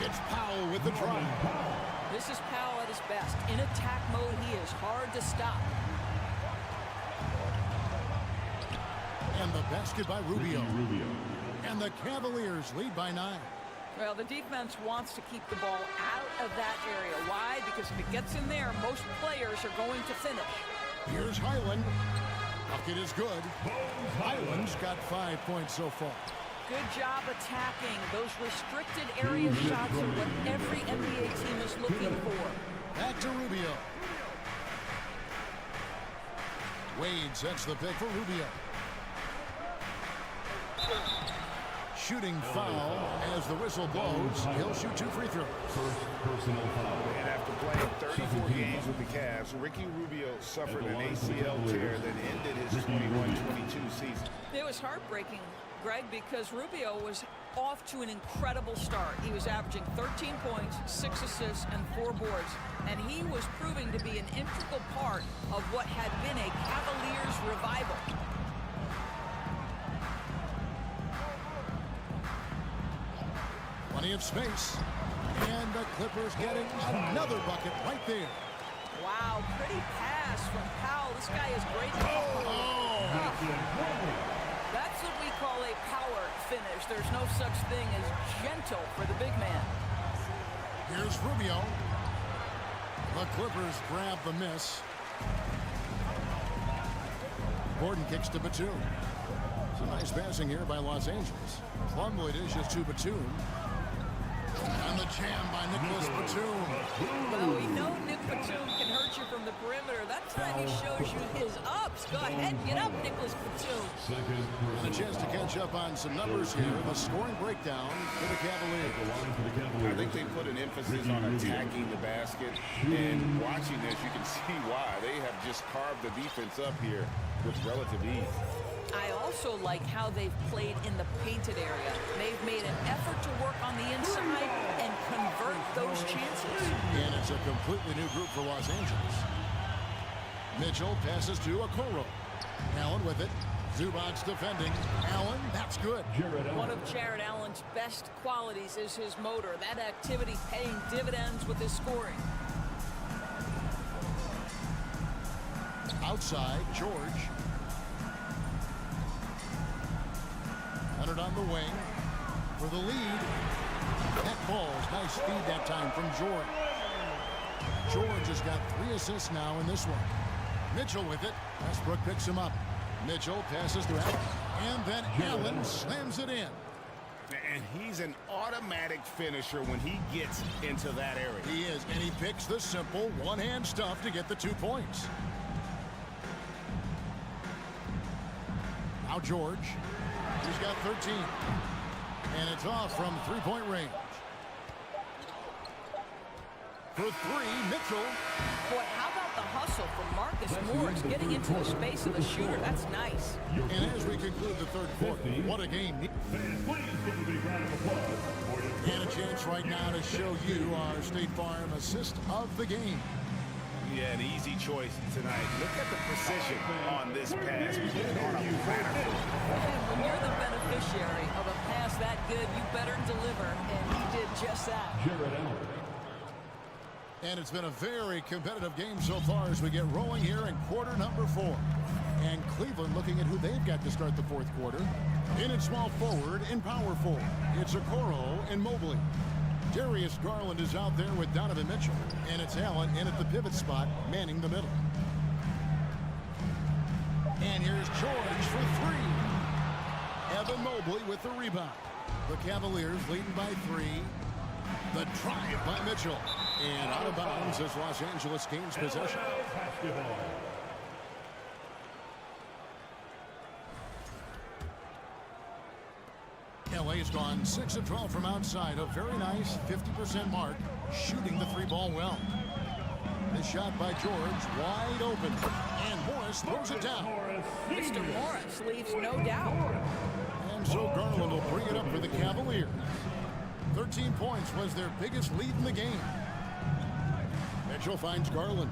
B: It's Powell with the drive.
K: This is Powell at his best. In attack mode, he is hard to stop.
B: And the basket by Rubio. And the Cavaliers lead by 9.
K: Well, the defense wants to keep the ball out of that area. Why? Because if it gets in there, most players are going to finish.
B: Here's Highland. Bucket is good. Highland's got 5 points so far.
K: Good job attacking. Those restricted area shots are what every NBA team is looking for.
B: Back to Rubio. Wade sets the pick for Rubio. Shooting foul as the whistle blows. He'll shoot 2 free throws.
A: And after playing 34 games with the Cavs, Ricky Rubio suffered an ACL tear that ended his 21-22 season.
K: It was heartbreaking, Greg, because Rubio was off to an incredible start. He was averaging 13 points, 6 assists, and 4 boards. And he was proving to be an integral part of what had been a Cavaliers revival.
B: Plenty of space. And the Clippers getting another bucket right there.
K: Wow, pretty pass from Powell. This guy is great.
B: Oh!
K: That's what we call a power finish. There's no such thing as gentle for the big man.
B: Here's Rubio. The Clippers grab the miss. Gordon kicks to Batum. Some nice passing here by Los Angeles. Plumlee dishes to Batum. And the jam by Nicholas Batum.
K: Well, we know Nick Batum can hurt you from the perimeter. That time he shows you his ups. Go ahead, get up, Nicholas Batum.
B: And a chance to catch up on some numbers here. The scoring breakdown for the Cavaliers.
A: I think they put an emphasis on attacking the basket. And watching this, you can see why. They have just carved the defense up here with relative ease.
K: I also like how they've played in the painted area. They've made an effort to work on the inside and convert those chances.
B: And it's a completely new group for Los Angeles. Mitchell passes to Okoro. Allen with it. Zubac's defending. Allen, that's good.
K: One of Jared Allen's best qualities is his motor. That activity paying dividends with his scoring.
B: Outside, George. Leonard on the wing for the lead. That ball's nice speed that time from George. George has got 3 assists now in this one. Mitchell with it. Westbrook picks him up. Mitchell passes to Allen. And then Allen slams it in.
A: And he's an automatic finisher when he gets into that area.
B: He is, and he picks the simple one-hand stuff to get the 2 points. Now George. He's got 13. And it's off from three-point range. For three, Mitchell.
K: Boy, how about the hustle from Marcus Morris getting into the space of the shooter? That's nice.
B: And as we conclude the third quarter, what a game. And a chance right now to show you our State Farm assist of the game.
A: Yeah, an easy choice tonight. Look at the precision on this pass. On a platter.
K: And when you're the beneficiary of a pass that good, you better deliver, and he did just that.
B: And it's been a very competitive game so far as we get rolling here in quarter number 4. And Cleveland looking at who they've got to start the fourth quarter. In at small forward and power forward, it's Okoro and Mobley. Darius Garland is out there with Donovan Mitchell. And it's Allen in at the pivot spot, manning the middle. And here's George for three. Evan Mobley with the rebound. The Cavaliers leading by 3. The drive by Mitchell. And out of bounds as Los Angeles gains possession. LA's gone 6 of 12 from outside. A very nice 50% mark. Shooting the 3-ball well. The shot by George wide open. And Morris throws it down.
K: Mr. Morris leaves no doubt.
B: And so Garland will bring it up for the Cavaliers. 13 points was their biggest lead in the game. Mitchell finds Garland.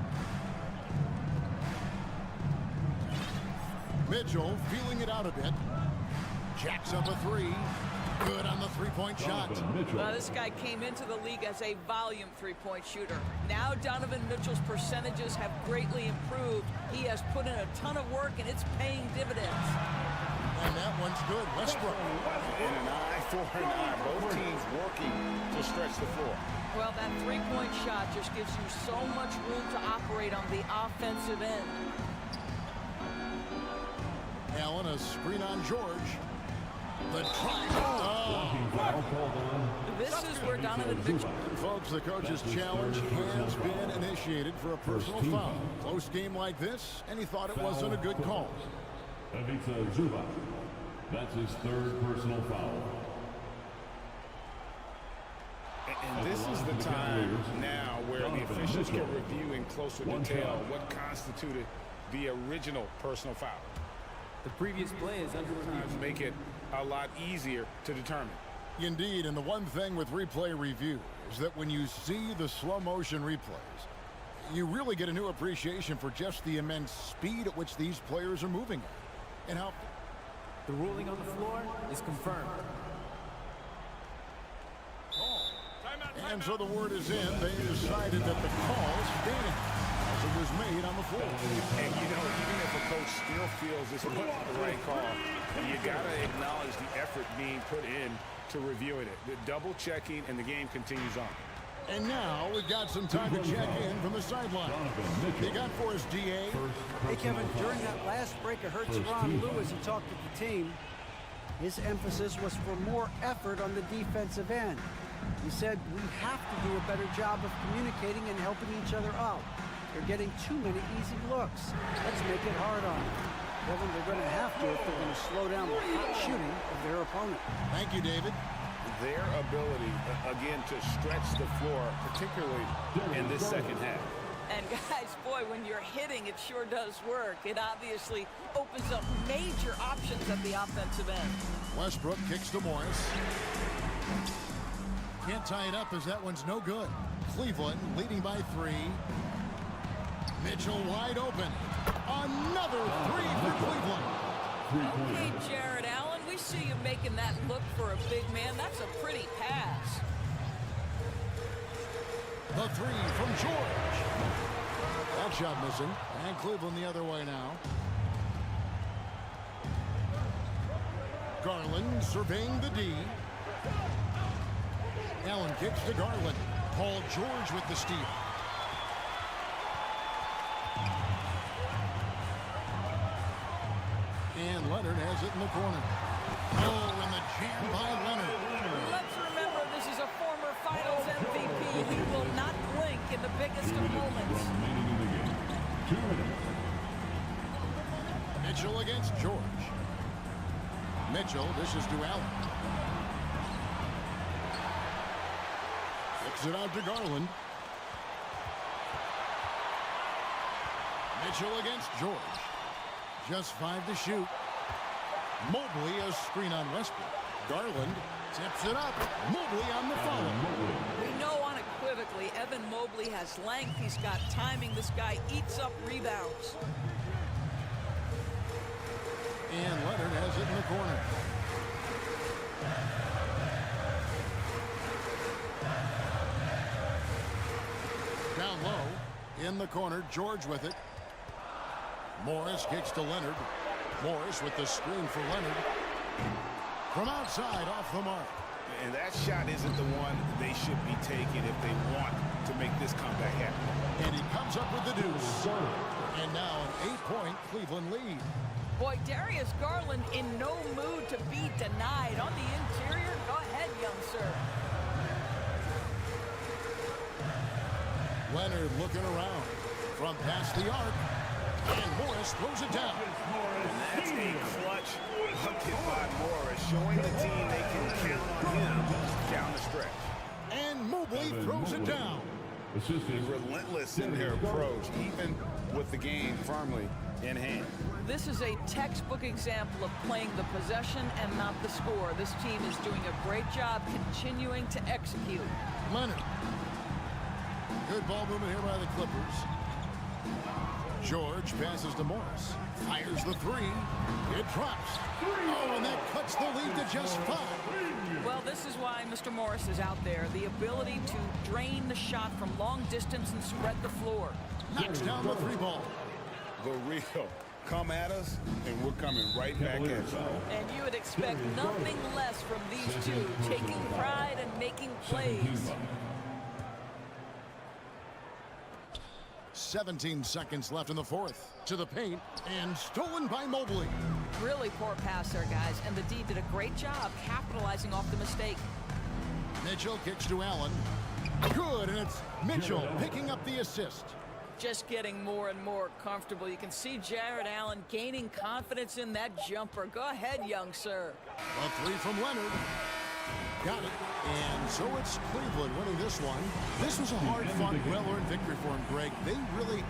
B: Mitchell feeling it out a bit. Jacks up a 3. Good on the 3-point shot.
K: This guy came into the league as a volume 3-point shooter. Now Donovan Mitchell's percentages have greatly improved. He has put in a ton of work, and it's paying dividends.
B: And that one's good. Westbrook.
A: In an eye for an eye. Both teams working to stretch the floor.
K: Well, that 3-point shot just gives you so much room to operate on the offensive end.
B: Allen, a screen on George. The try.
K: This is where Donovan Mitchell.
B: Folks, the coach's challenge has been initiated for a personal foul. Close game like this, and he thought it wasn't a good call.
M: That's his 3rd personal foul.
A: And this is the time now where the officials can review in closer detail what constituted the original personal foul.
F: The previous play is under review.
A: Make it a lot easier to determine.
B: Indeed, and the one thing with replay review is that when you see the slow motion replays, you really get a new appreciation for just the immense speed at which these players are moving at. And how
F: the ruling on the floor is confirmed.
B: And so the word is in. They decided that the call stands as it was made on the floor.
A: And you know, even if a coach still feels this wasn't the right call, you gotta acknowledge the effort being put in to reviewing it. The double checking, and the game continues on.
B: And now we've got some time to check in from the sideline. They got for us, DA.
D: Hey, Kevin, during that last break, I heard Ron Lou as he talked with the team. His emphasis was for more effort on the defensive end. He said, we have to do a better job of communicating and helping each other out. They're getting too many easy looks. Let's make it hard on them. Kevin, they're going to have to if they're going to slow down the hot shooting of their opponent.
B: Thank you, David.
A: Their ability, again, to stretch the floor, particularly in this second half.
K: And guys, boy, when you're hitting, it sure does work. It obviously opens up major options at the offensive end.
B: Westbrook kicks to Morris. Can't tie it up as that one's no good. Cleveland leading by 3. Mitchell wide open. Another 3 for Cleveland.
K: Okay, Jared Allen, we see you making that look for a big man. That's a pretty pass.
B: The 3 from George. That shot missing. And Cleveland the other way now. Garland surveying the D. Allen kicks to Garland. Paul George with the steal. And Leonard has it in the corner. Oh, and the jam by Leonard.
K: He will not blink in the biggest of moments.
M: Remaining in the game. 2 minutes.
B: Mitchell against George. Mitchell dishes to Allen. Kicks it out to Garland. Mitchell against George. Just 5 to shoot. Mobley a screen on Westbrook. Garland tips it up. Mobley on the follow.
K: We know unequivocally Evan Mobley has length. He's got timing. This guy eats up rebounds.
B: And Leonard has it in the corner. Down low, in the corner, George with it. Morris kicks to Leonard. Morris with the screen for Leonard. From outside, off the mark.
A: And that shot isn't the one they should be taking if they want to make this comeback happen.
B: And he comes up with the deuce. And now an 8-point Cleveland lead.
K: Boy, Darius Garland in no mood to be denied. On the interior, go ahead, young sir.
B: Leonard looking around from past the arc. And Morris throws it down.
A: And that's a clutch bucket by Morris, showing the team they can count on him down the stretch.
B: And Mobley throws it down.
A: Relentless in their approach, even with the game firmly in hand.
K: This is a textbook example of playing the possession and not the score. This team is doing a great job continuing to execute.
B: Leonard. Good ball movement here by the Clippers. George passes to Morris. Fires the 3. It drops. Oh, and that cuts the lead to just 5.
K: Well, this is why Mr. Morris is out there. The ability to drain the shot from long distance and spread the floor.
B: Knocks down the 3 ball.
A: The real. Come at us, and we're coming right back at you.
K: And you would expect nothing less from these two, taking pride and making plays.
B: 17 seconds left in the fourth. To the paint, and stolen by Mobley.
K: Really poor pass there, guys, and the D did a great job capitalizing off the mistake.
B: Mitchell kicks to Allen. Good, and it's Mitchell picking up the assist.
K: Just getting more and more comfortable. You can see Jared Allen gaining confidence in that jumper. Go ahead, young sir.
B: A 3 from Leonard. Got it. And so it's Cleveland winning this one. This was a hard-fought, well-earned victory for him, Greg. They really...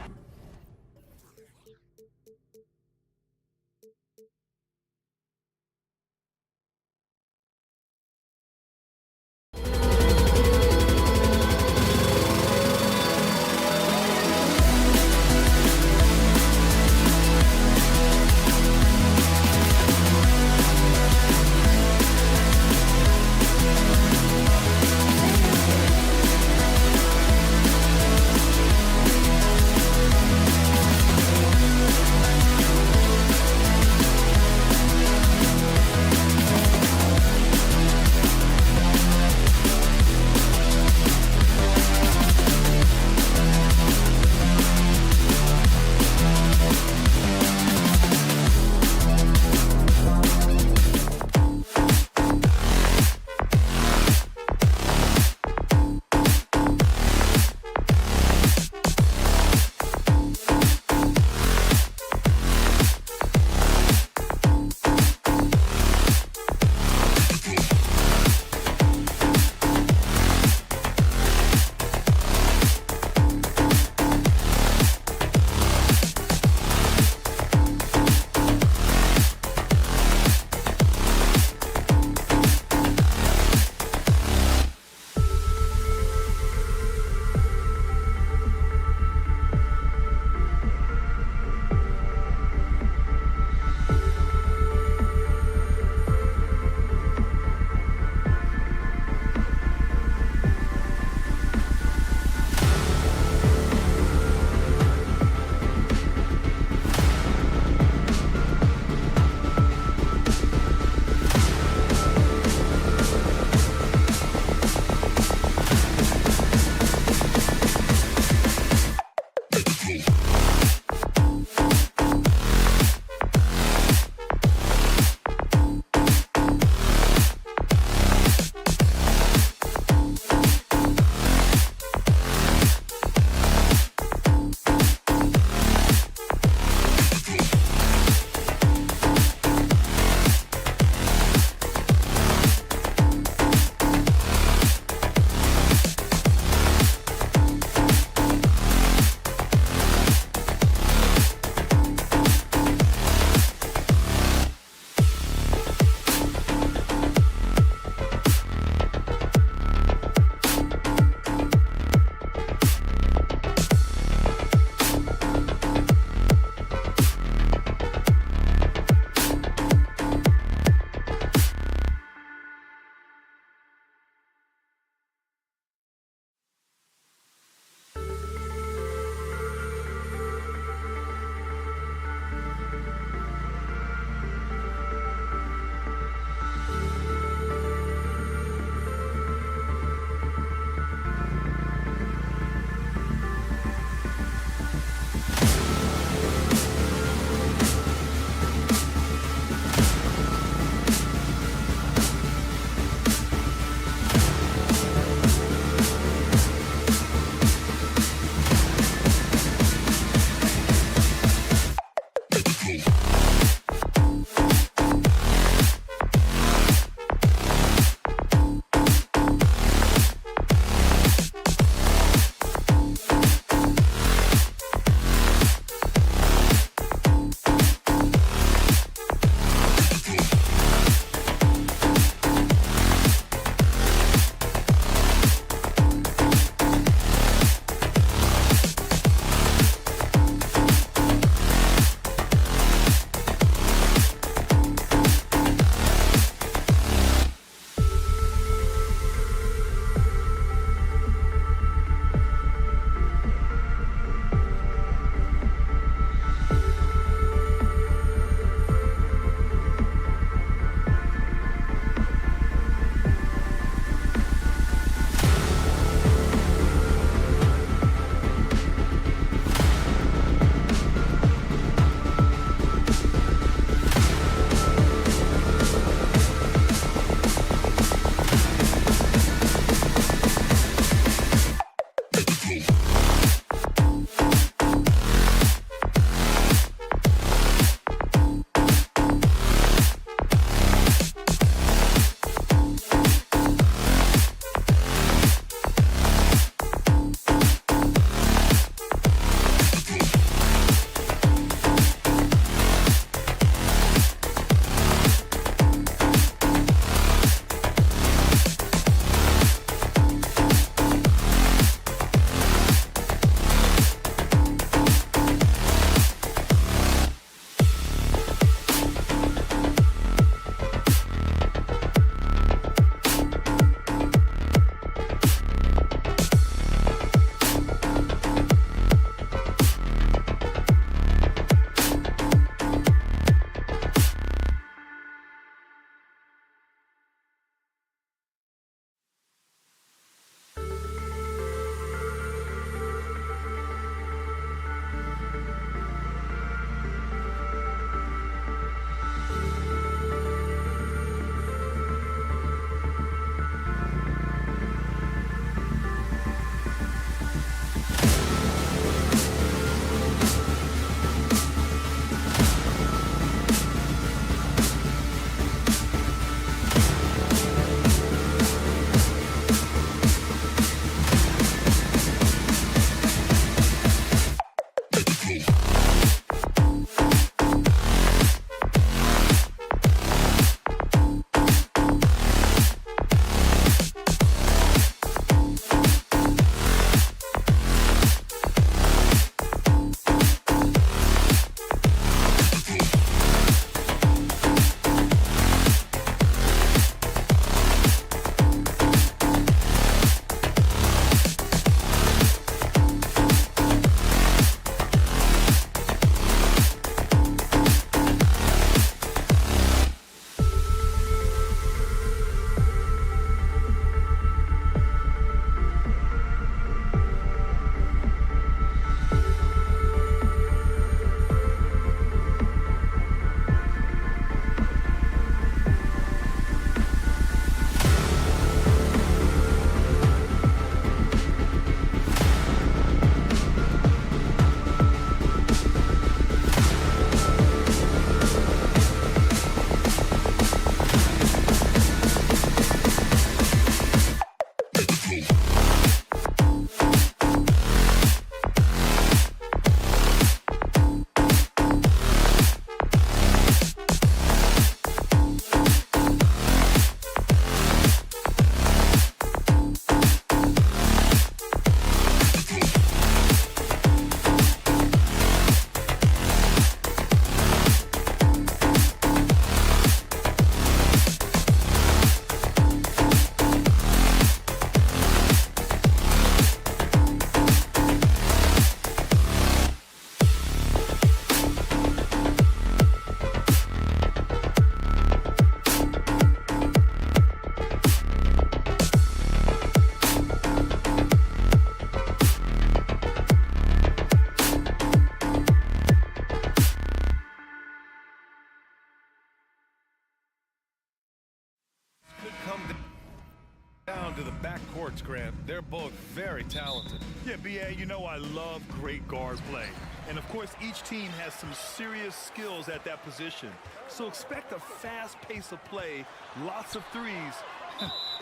G: guards, Grant. They're both very talented.
H: Yeah, BA, you know I love great guard play. And of course, each team has some serious skills at that position. So expect a fast pace of play, lots of threes.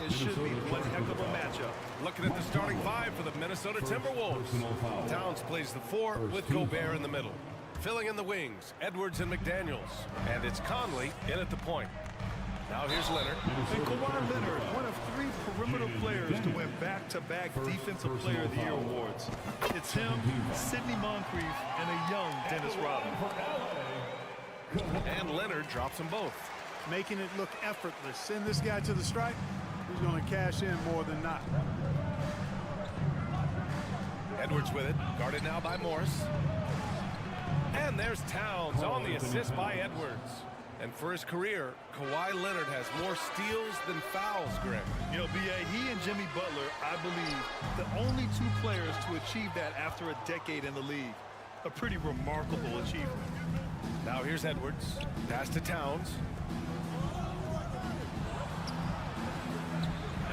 H: It should be one heck of a matchup.
G: Looking at the starting five for the Minnesota Timberwolves. Towns plays the 4 with Gobert in the middle. Filling in the wings, Edwards and McDaniels. And it's Conley in at the point. Now here's Leonard.
H: And Kawhi Leonard, one of 3 perimeter players to win back-to-back Defensive Player of the Year awards. It's him, Sidney Moncrief, and a young Dennis Rodman.
G: And Leonard drops them both.
N: Making it look effortless. Send this guy to the stripe, he's going to cash in more than not.
G: Edwards with it, guarded now by Morris. And there's Towns on the assist by Edwards. And for his career, Kawhi Leonard has more steals than fouls, Greg.
H: You know, BA, he and Jimmy Butler, I believe, the only 2 players to achieve that after a decade in the league. A pretty remarkable achievement.
G: Now here's Edwards. Pass to Towns.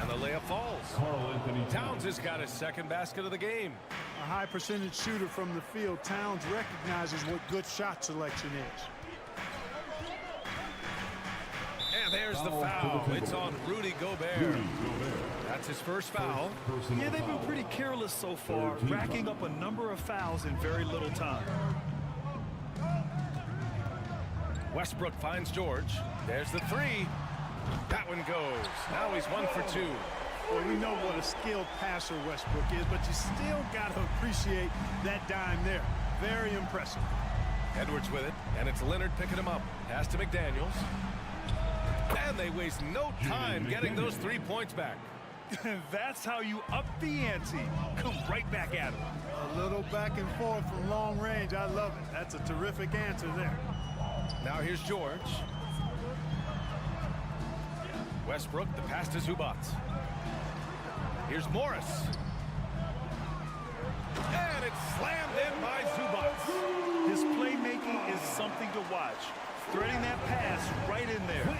G: And the layup falls. Towns has got his second basket of the game.
N: A high percentage shooter from the field. Towns recognizes what good shot selection is.
G: And there's the foul. It's on Rudy Gobert. That's his first foul.
H: Yeah, they've been pretty careless so far, racking up a number of fouls in very little time.
G: Westbrook finds George. There's the 3. That one goes. Now he's 1 for 2.
N: Well, we know what a skilled passer Westbrook is, but you still got to appreciate that dime there. Very impressive.
G: Edwards with it, and it's Leonard picking him up. Pass to McDaniels. And they waste no time getting those 3 points back.
H: That's how you up the ante. Come right back at him.
N: A little back and forth from long range. I love it. That's a terrific answer there.
G: Now here's George. Westbrook, the pass to Zubac. Here's Morris. And it's slammed in by Zubac.
H: His playmaking is something to watch. Threading that pass right in there.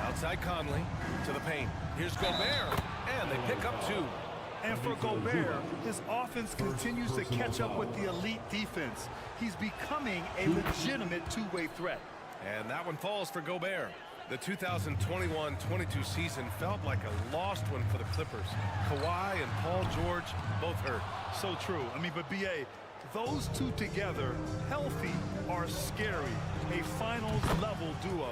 G: Outside Conley to the paint. Here's Gobert. And they pick up 2.
H: And for Gobert, his offense continues to catch up with the elite defense. He's becoming a legitimate 2-way threat.
G: And that one falls for Gobert. The 2021-22 season felt like a lost one for the Clippers. Kawhi and Paul George both hurt.
H: So true. I mean, but BA, those 2 together, healthy, are scary. A finals-level duo.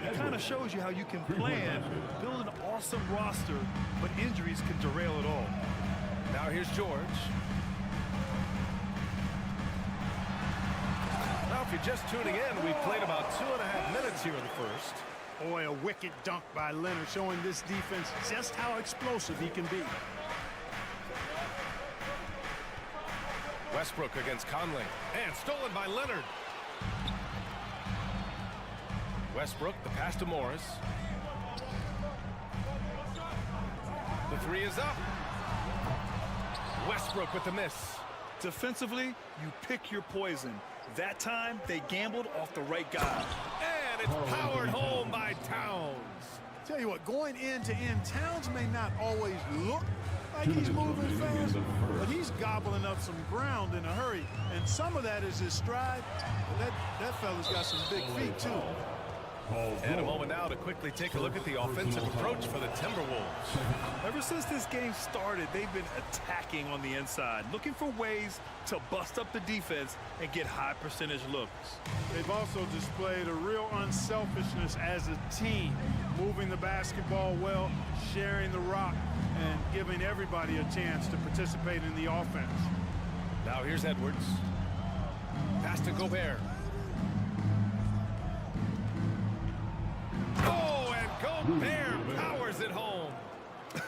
H: It kind of shows you how you can plan, build an awesome roster, but injuries can derail it all.
G: Now here's George. Now, if you're just tuning in, we've played about 2.5 minutes here in the first.
N: Boy, a wicked dunk by Leonard, showing this defense just how explosive he can be.
G: Westbrook against Conley. And stolen by Leonard. Westbrook, the pass to Morris. The 3 is up. Westbrook with the miss.
H: Defensively, you pick your poison. That time, they gambled off the right guy.
G: And it's powered home by Towns.
N: Tell you what, going end to end, Towns may not always look like he's moving fast, but he's gobbling up some ground in a hurry. And some of that is his stride. But that fella's got some big feet, too.
G: And a moment now to quickly take a look at the offensive approach for the Timberwolves.
H: Ever since this game started, they've been attacking on the inside, looking for ways to bust up the defense and get high percentage looks.
N: They've also displayed a real unselfishness as a team, moving the basketball well, sharing the rock, and giving everybody a chance to participate in the offense.
G: Now here's Edwards. Pass to Gobert. Oh, and Gobert powers it home.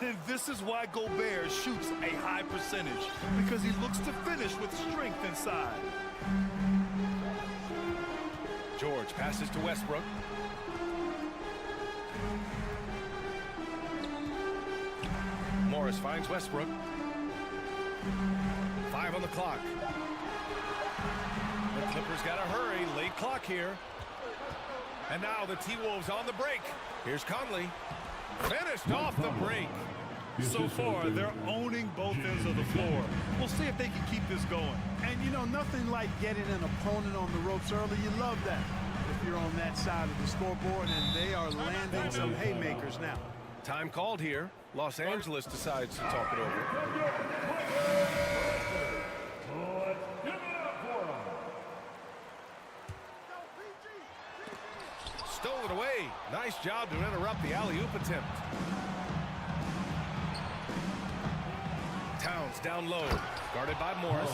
H: And this is why Gobert shoots a high percentage, because he looks to finish with strength inside.
G: George passes to Westbrook. Morris finds Westbrook. 5 on the clock. The Clippers got to hurry. Late clock here. And now the T-Wolves on the break. Here's Conley. Finished off the break.
H: So far, they're owning both ends of the floor. We'll see if they can keep this going.
N: And, you know, nothing like getting an opponent on the ropes early. You love that if you're on that side of the scoreboard, and they are landing some haymakers now.
G: Time called here. Los Angeles decides to talk it over. Stole it away. Nice job to interrupt the alley-oop attempt. Towns down low, guarded by Morris.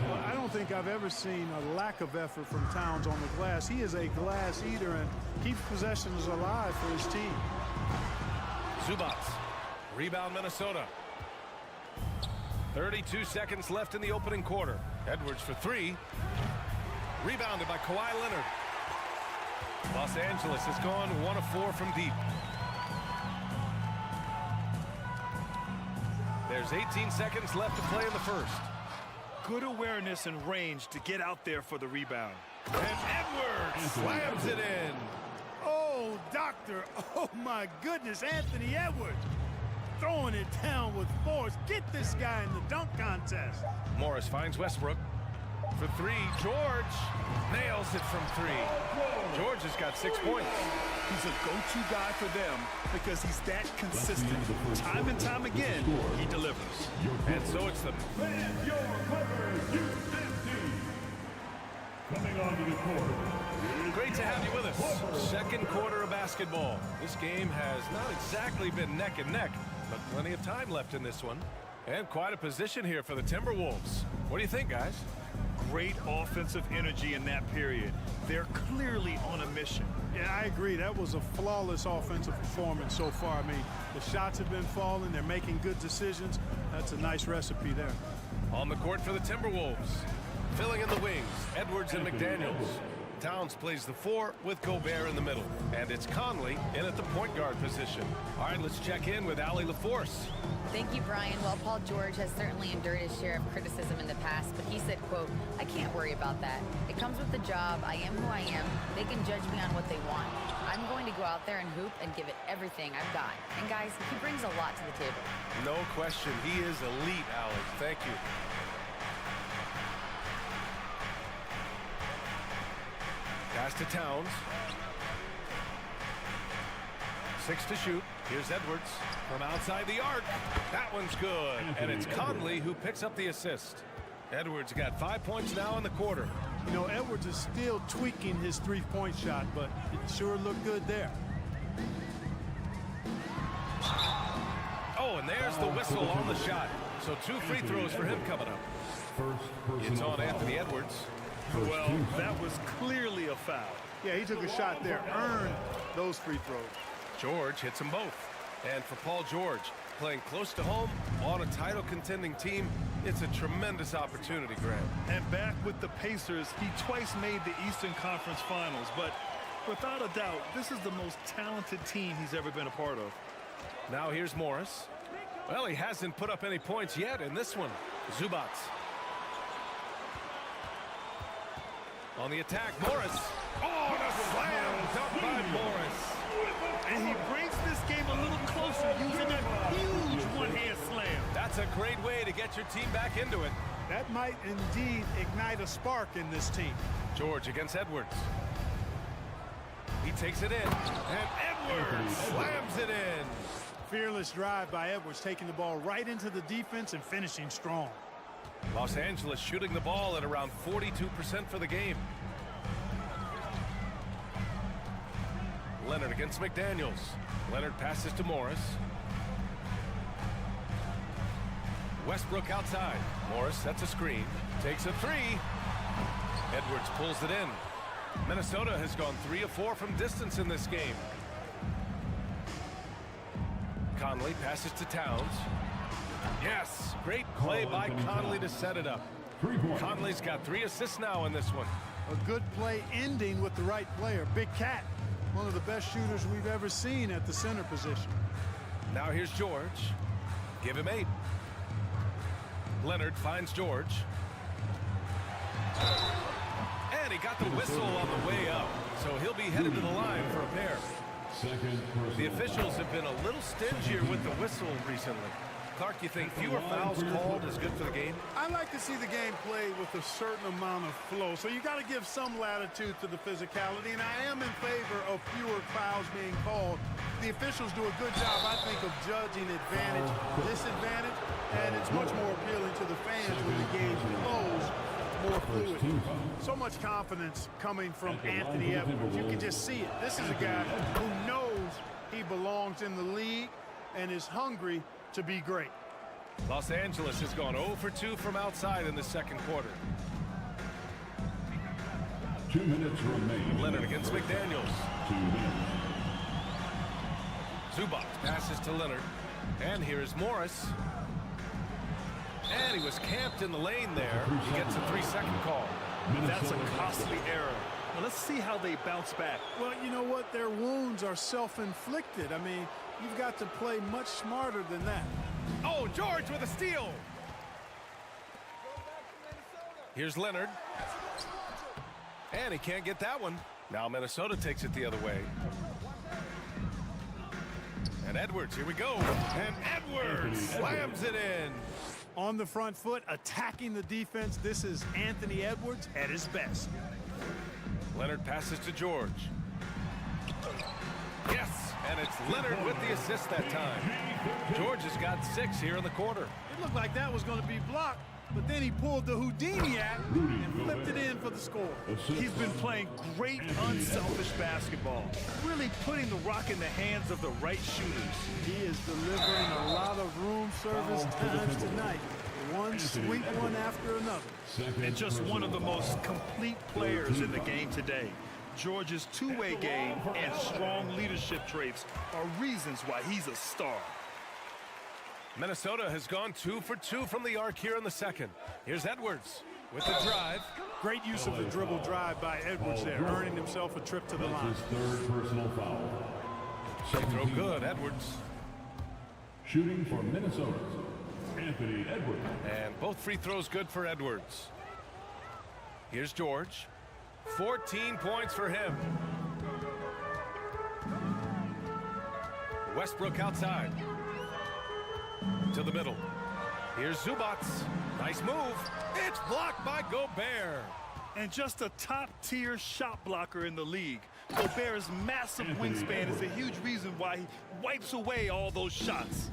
N: Well, I don't think I've ever seen a lack of effort from Towns on the glass. He is a glass eater and keeps possessions alive for his team.
G: Zubats. Rebound Minnesota. 32 seconds left in the opening quarter. Edwards for three. Rebounded by Kawhi Leonard. Los Angeles has gone 1 of 4 from deep. There's 18 seconds left to play in the first.
H: Good awareness and range to get out there for the rebound.
G: And Edwards slams it in.
N: Oh, doctor. Oh, my goodness. Anthony Edwards throwing it down with force. Get this guy in the dunk contest.
G: Morris finds Westbrook. For three, George nails it from three. George has got 6 points.
H: He's a go-to guy for them because he's that consistent. Time and time again, he delivers.
G: And so it's the...
M: And your Clippers U15. Coming onto the court.
G: Great to have you with us. Second quarter of basketball. This game has not exactly been neck and neck, but plenty of time left in this one. And quite a position here for the Timberwolves. What do you think, guys?
H: Great offensive energy in that period. They're clearly on a mission.
N: Yeah, I agree. That was a flawless offensive performance so far. I mean, the shots have been falling. They're making good decisions. That's a nice recipe there.
G: On the court for the Timberwolves. Filling in the wings, Edwards and McDaniels. Towns plays the 4 with Gobert in the middle. And it's Conley in at the point guard position. All right, let's check in with Allie LaForce.
J: Thank you, Brian. Well, Paul George has certainly endured his share of criticism in the past, but he said, quote, "I can't worry about that. It comes with the job. I am who I am. They can judge me on what they want. I'm going to go out there and hoop and give it everything I've got." And guys, he brings a lot to the table.
G: No question. He is elite, Allie. Thank you. Pass to Towns. 6 to shoot. Here's Edwards from outside the arc. That one's good. And it's Conley who picks up the assist. Edwards got 5 points now in the quarter.
N: You know, Edwards is still tweaking his three-point shot, but it sure looked good there.
G: Oh, and there's the whistle on the shot. So 2 free throws for him coming up. It's on Anthony Edwards.
H: Well, that was clearly a foul.
N: Yeah, he took a shot there, earned those free throws.
G: George hits them both. And for Paul George, playing close to home on a title contending team, it's a tremendous opportunity, Grant.
H: And back with the Pacers, he twice made the Eastern Conference Finals, but without a doubt, this is the most talented team he's ever been a part of.
G: Now here's Morris. Well, he hasn't put up any points yet in this one. Zubats. On the attack, Morris. Oh, and a slam dunk by Morris.
H: And he brings this game a little closer using that huge one-hand slam.
G: That's a great way to get your team back into it.
N: That might indeed ignite a spark in this team.
G: George against Edwards. He takes it in, and Edwards slams it in.
N: Fearless drive by Edwards, taking the ball right into the defense and finishing strong.
G: Los Angeles shooting the ball at around 42% for the game. Leonard against McDaniels. Leonard passes to Morris. Westbrook outside. Morris sets a screen. Takes a 3. Edwards pulls it in. Minnesota has gone 3 of 4 from distance in this game. Conley passes to Towns. Yes, great play by Conley to set it up. Conley's got 3 assists now in this one.
N: A good play ending with the right player. Big Cat, one of the best shooters we've ever seen at the center position.
G: Now here's George. Give him 8. Leonard finds George. And he got the whistle on the way up. So he'll be headed to the line for a pair. The officials have been a little stingier with the whistle recently. Clark, you think fewer fouls called is good for the game?
N: I like to see the game played with a certain amount of flow. So you got to give some latitude to the physicality, and I am in favor of fewer fouls being called. The officials do a good job, I think, of judging advantage, disadvantage, and it's much more appealing to the fans when the game flows more fluid. So much confidence coming from Anthony Edwards. You can just see it. This is a guy who knows he belongs in the league and is hungry to be great.
G: Los Angeles has gone 0 for 2 from outside in the second quarter.
M: 2 minutes remaining.
G: Leonard against McDaniels.
M: 2 minutes.
G: Zubac passes to Leonard. And here's Morris. And he was camped in the lane there. He gets a 3-second call.
H: That's a costly error. Now let's see how they bounce back.
N: Well, you know what? Their wounds are self-inflicted. I mean, you've got to play much smarter than that.
G: Oh, George with a steal. Here's Leonard. And he can't get that one. Now Minnesota takes it the other way. And Edwards, here we go. And Edwards slams it in.
N: On the front foot, attacking the defense. This is Anthony Edwards at his best.
G: Leonard passes to George. Yes, and it's Leonard with the assist that time. George has got 6 here in the quarter.
N: It looked like that was going to be blocked, but then he pulled the Houdini act and flipped it in for the score.
H: He's been playing great, unselfish basketball, really putting the rock in the hands of the right shooters.
N: He is delivering a lot of room service times tonight. One sweet one after another.
H: And just one of the most complete players in the game today. George's two-way game and strong leadership traits are reasons why he's a star.
G: Minnesota has gone 2 for 2 from the arc here in the second. Here's Edwards with the drive.
N: Great use of the dribble drive by Edwards there, earning himself a trip to the line.
M: His 3rd personal foul.
G: Throw good, Edwards.
M: Shooting for Minnesota, Anthony Edwards.
G: And both free throws good for Edwards. Here's George. 14 points for him. Westbrook outside. To the middle. Here's Zubac. Nice move. It's blocked by Gobert.
H: And just a top-tier shot blocker in the league. Gobert's massive wingspan is a huge reason why he wipes away all those shots.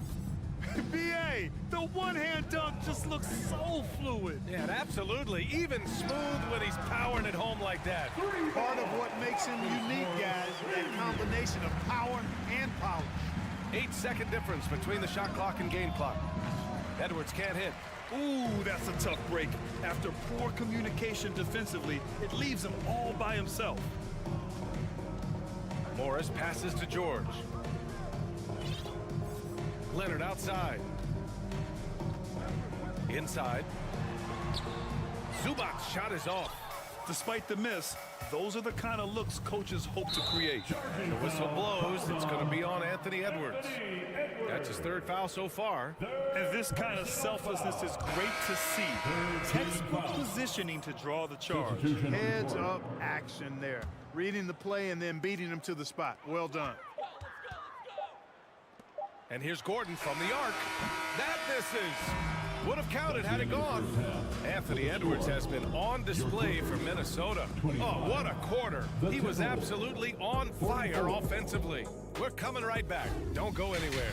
H: B.A., the one-hand dunk just looks so fluid.
G: Yeah, absolutely. Even smooth when he's powering it home like that.
N: Part of what makes him unique, guys, that combination of power and polish.
G: 8-second difference between the shot clock and game clock. Edwards can't hit.
H: Ooh, that's a tough break. After poor communication defensively, it leaves him all by himself.
G: Morris passes to George. Leonard outside. Inside. Zubac's shot is off.
H: Despite the miss, those are the kind of looks coaches hope to create.
G: The whistle blows. It's going to be on Anthony Edwards. That's his 3rd foul so far.
H: And this kind of selflessness is great to see. Textbook positioning to draw the charge.
N: Heads up action there. Reading the play and then beating him to the spot. Well done.
G: And here's Gordon from the arc. That misses. Would have counted had it gone. Anthony Edwards has been on display for Minnesota. Oh, what a quarter. He was absolutely on fire offensively. We're coming right back. Don't go anywhere.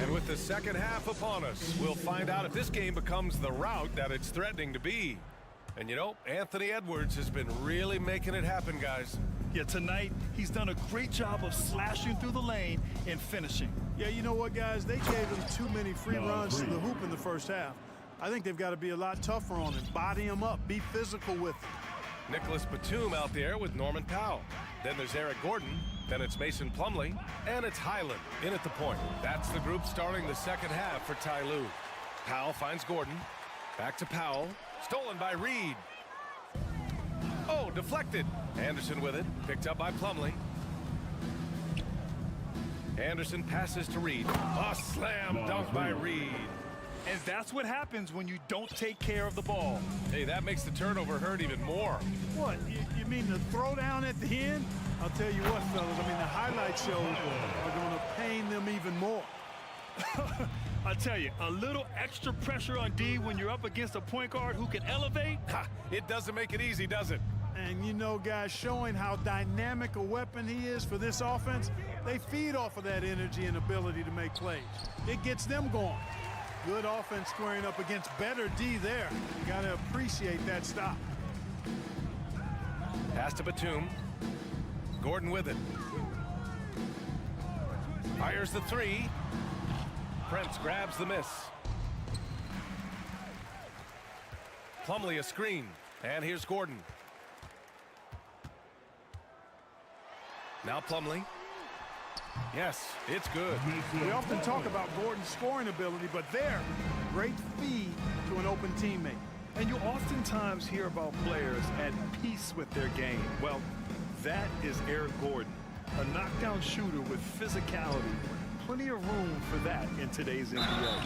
G: And with the second half upon us, we'll find out if this game becomes the rout that it's threatening to be. And you know, Anthony Edwards has been really making it happen, guys.
H: Yeah, tonight, he's done a great job of slashing through the lane and finishing.
N: Yeah, you know what, guys? They gave him too many free runs to the hoop in the first half. I think they've got to be a lot tougher on him. Body him up. Be physical with him.
G: Nicholas Batum out there with Norman Powell. Then there's Eric Gordon. Then it's Mason Plumlee. And it's Highland in at the point. That's the group starting the second half for Ty Lue. Powell finds Gordon. Back to Powell. Stolen by Reed. Oh, deflected. Anderson with it. Picked up by Plumlee. Anderson passes to Reed. A slam dunk by Reed.
H: And that's what happens when you don't take care of the ball.
G: Hey, that makes the turnover hurt even more.
N: What, you mean the throwdown at the end? I'll tell you what, fellas, I mean, the highlight shows are going to pain them even more.
H: I tell you, a little extra pressure on D when you're up against a point guard who can elevate.
G: Ha, it doesn't make it easy, does it?
N: And you know, guys, showing how dynamic a weapon he is for this offense, they feed off of that energy and ability to make plays. It gets them going. Good offense squaring up against better D there. You got to appreciate that stop.
G: Pass to Batum. Gordon with it. Fires the three. Prince grabs the miss. Plumlee a screen. And here's Gordon. Now Plumlee. Yes, it's good.
N: We often talk about Gordon's scoring ability, but there, great feed to an open teammate.
H: And you oftentimes hear about players at peace with their game. Well, that is Eric Gordon, a knockdown shooter with physicality. Plenty of room for that in today's NBA.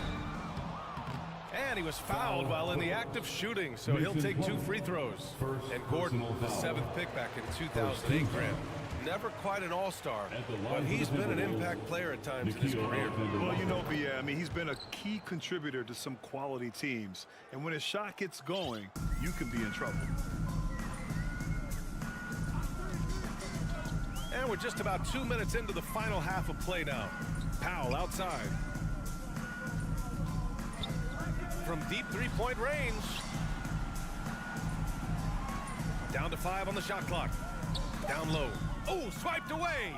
G: And he was fouled while in the act of shooting, so he'll take 2 free throws. And Gordon, the 7th pick back in 2008 grant. Never quite an all-star, but he's been an impact player at times in his career.
H: Well, you know, I mean, he's been a key contributor to some quality teams. And when his shot gets going, you can be in trouble.
G: And we're just about 2 minutes into the final half of play now. Powell outside. From deep three-point range. Down to 5 on the shot clock. Down low. Oh, swiped away.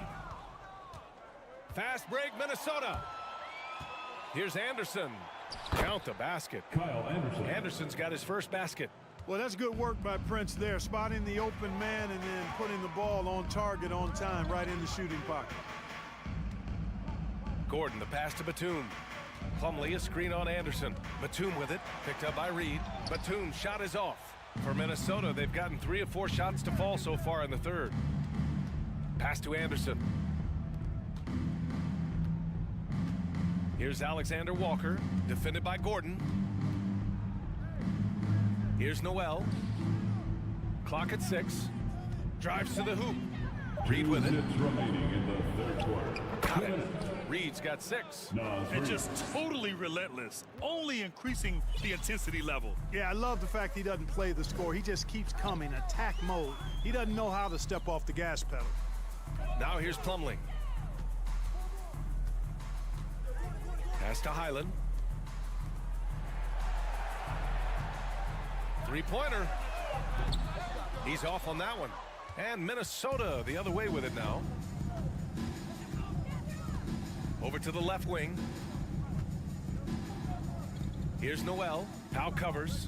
G: Fast break, Minnesota. Here's Anderson. Count the basket.
M: Kyle Anderson.
G: Anderson's got his first basket.
N: Well, that's good work by Prince there, spotting the open man and then putting the ball on target on time right in the shooting pocket.
G: Gordon, the pass to Batum. Plumlee, a screen on Anderson. Batum with it, picked up by Reed. Batum's shot is off. For Minnesota, they've gotten 3 of 4 shots to fall so far in the third. Pass to Anderson. Here's Alexander Walker, defended by Gordon. Here's Noel. Clock at 6. Drives to the hoop. Reed with it.
M: Remaining in the third quarter.
G: Got it. Reed's got 6.
H: And just totally relentless, only increasing the intensity level.
N: Yeah, I love the fact he doesn't play the score. He just keeps coming, attack mode. He doesn't know how to step off the gas pedal.
G: Now here's Plumlee. Pass to Highland. Three-pointer. He's off on that one. And Minnesota the other way with it now. Over to the left wing. Here's Noel. Powell covers.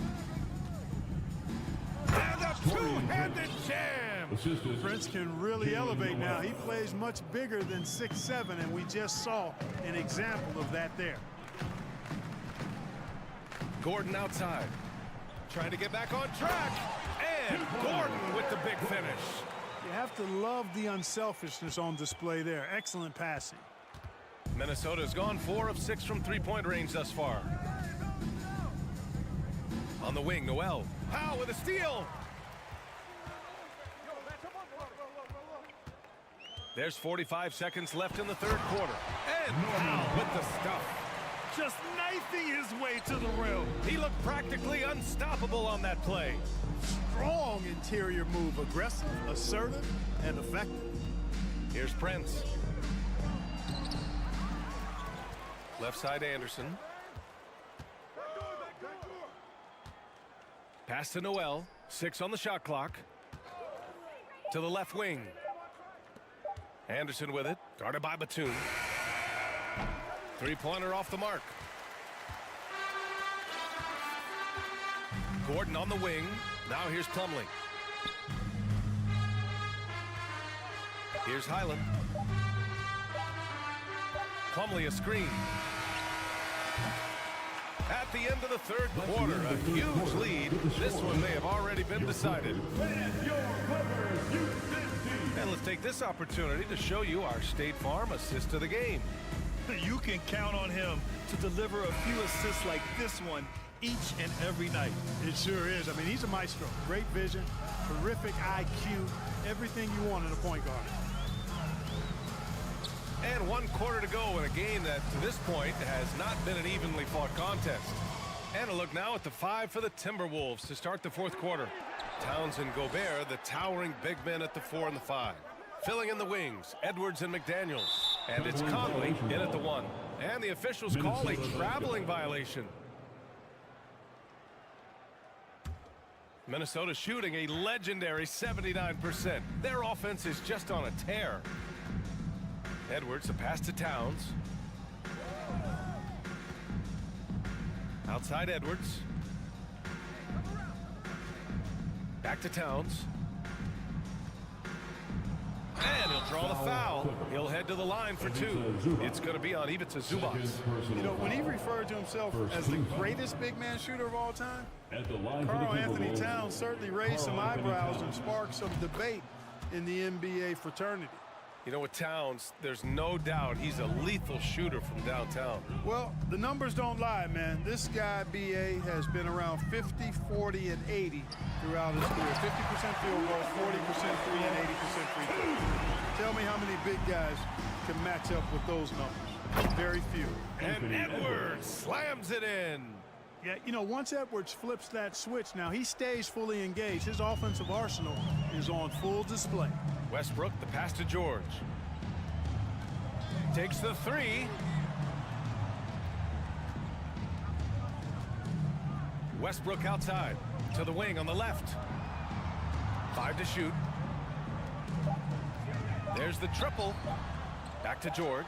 G: And a two-handed jam!
N: Prince can really elevate now. He plays much bigger than 6'7", and we just saw an example of that there.
G: Gordon outside. Trying to get back on track. And Gordon with the big finish.
N: You have to love the unselfishness on display there. Excellent passing.
G: Minnesota's gone 4 of 6 from three-point range thus far. On the wing, Noel. Powell with a steal. There's 45 seconds left in the third quarter. And Powell with the stuff.
H: Just knifing his way to the rim.
G: He looked practically unstoppable on that play.
N: Strong interior move. Aggressive, assertive, and effective.
G: Here's Prince. Left side Anderson. Pass to Noel. 6 on the shot clock. To the left wing. Anderson with it. Guarded by Batum. Three-pointer off the mark. Gordon on the wing. Now here's Plumlee. Here's Highland. Plumlee a screen. At the end of the third quarter, a huge lead. This one may have already been decided. And let's take this opportunity to show you our State Farm assist to the game.
H: You can count on him to deliver a few assists like this one each and every night.
N: It sure is. I mean, he's a maestro. Great vision, terrific IQ, everything you want in a point guard.
G: And 1 quarter to go in a game that, to this point, has not been an evenly fought contest. And a look now at the 5 for the Timberwolves to start the 4th quarter. Towns and Gobert, the towering big men at the 4 and the 5. Filling in the wings, Edwards and McDaniels. And it's Conley in at the 1. And the officials call a traveling violation. Minnesota shooting a legendary 79%. Their offense is just on a tear. Edwards, a pass to Towns. Outside Edwards. Back to Towns. And he'll draw the foul. He'll head to the line for 2. It's going to be on Ivica Zubac.
N: You know, when he referred to himself as the greatest big man shooter of all time, Karl Anthony Towns certainly raised some eyebrows and sparked some debate in the NBA fraternity.
G: You know, with Towns, there's no doubt he's a lethal shooter from downtown.
N: Well, the numbers don't lie, man. This guy, B.A., has been around 50, 40, and 80 throughout his career. 50% field goal, 40% 3, and 80% free throw. Tell me how many big guys can match up with those numbers. Very few.
G: And Edwards slams it in.
N: Yeah, you know, once Edwards flips that switch, now he stays fully engaged. His offensive arsenal is on full display.
G: Westbrook, the pass to George. Takes the 3. Westbrook outside to the wing on the left. 5 to shoot. There's the triple. Back to George.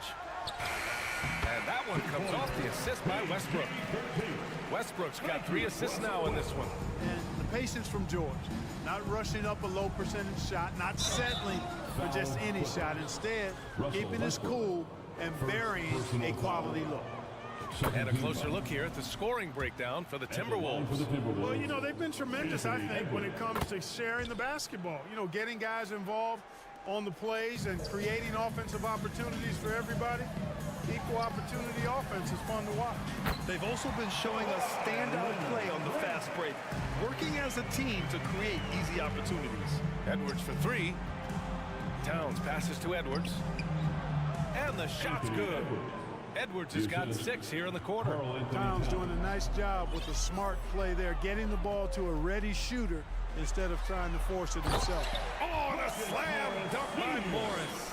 G: And that one comes off the assist by Westbrook. Westbrook's got 3 assists now in this one.
N: And the patience from George. Not rushing up a low percentage shot, not settling for just any shot. Instead, keeping his cool and burying a quality look.
G: And a closer look here at the scoring breakdown for the Timberwolves.
N: Well, you know, they've been tremendous, I think, when it comes to sharing the basketball. You know, getting guys involved on the plays and creating offensive opportunities for everybody. Equal opportunity offense is fun to watch.
H: They've also been showing us standout play on the fast break, working as a team to create easy opportunities.
G: Edwards for 3. Towns passes to Edwards. And the shot's good. Edwards has got 6 here in the quarter.
N: Towns doing a nice job with the smart play there, getting the ball to a ready shooter instead of trying to force it himself.
G: Oh, and a slam dunk by Morris.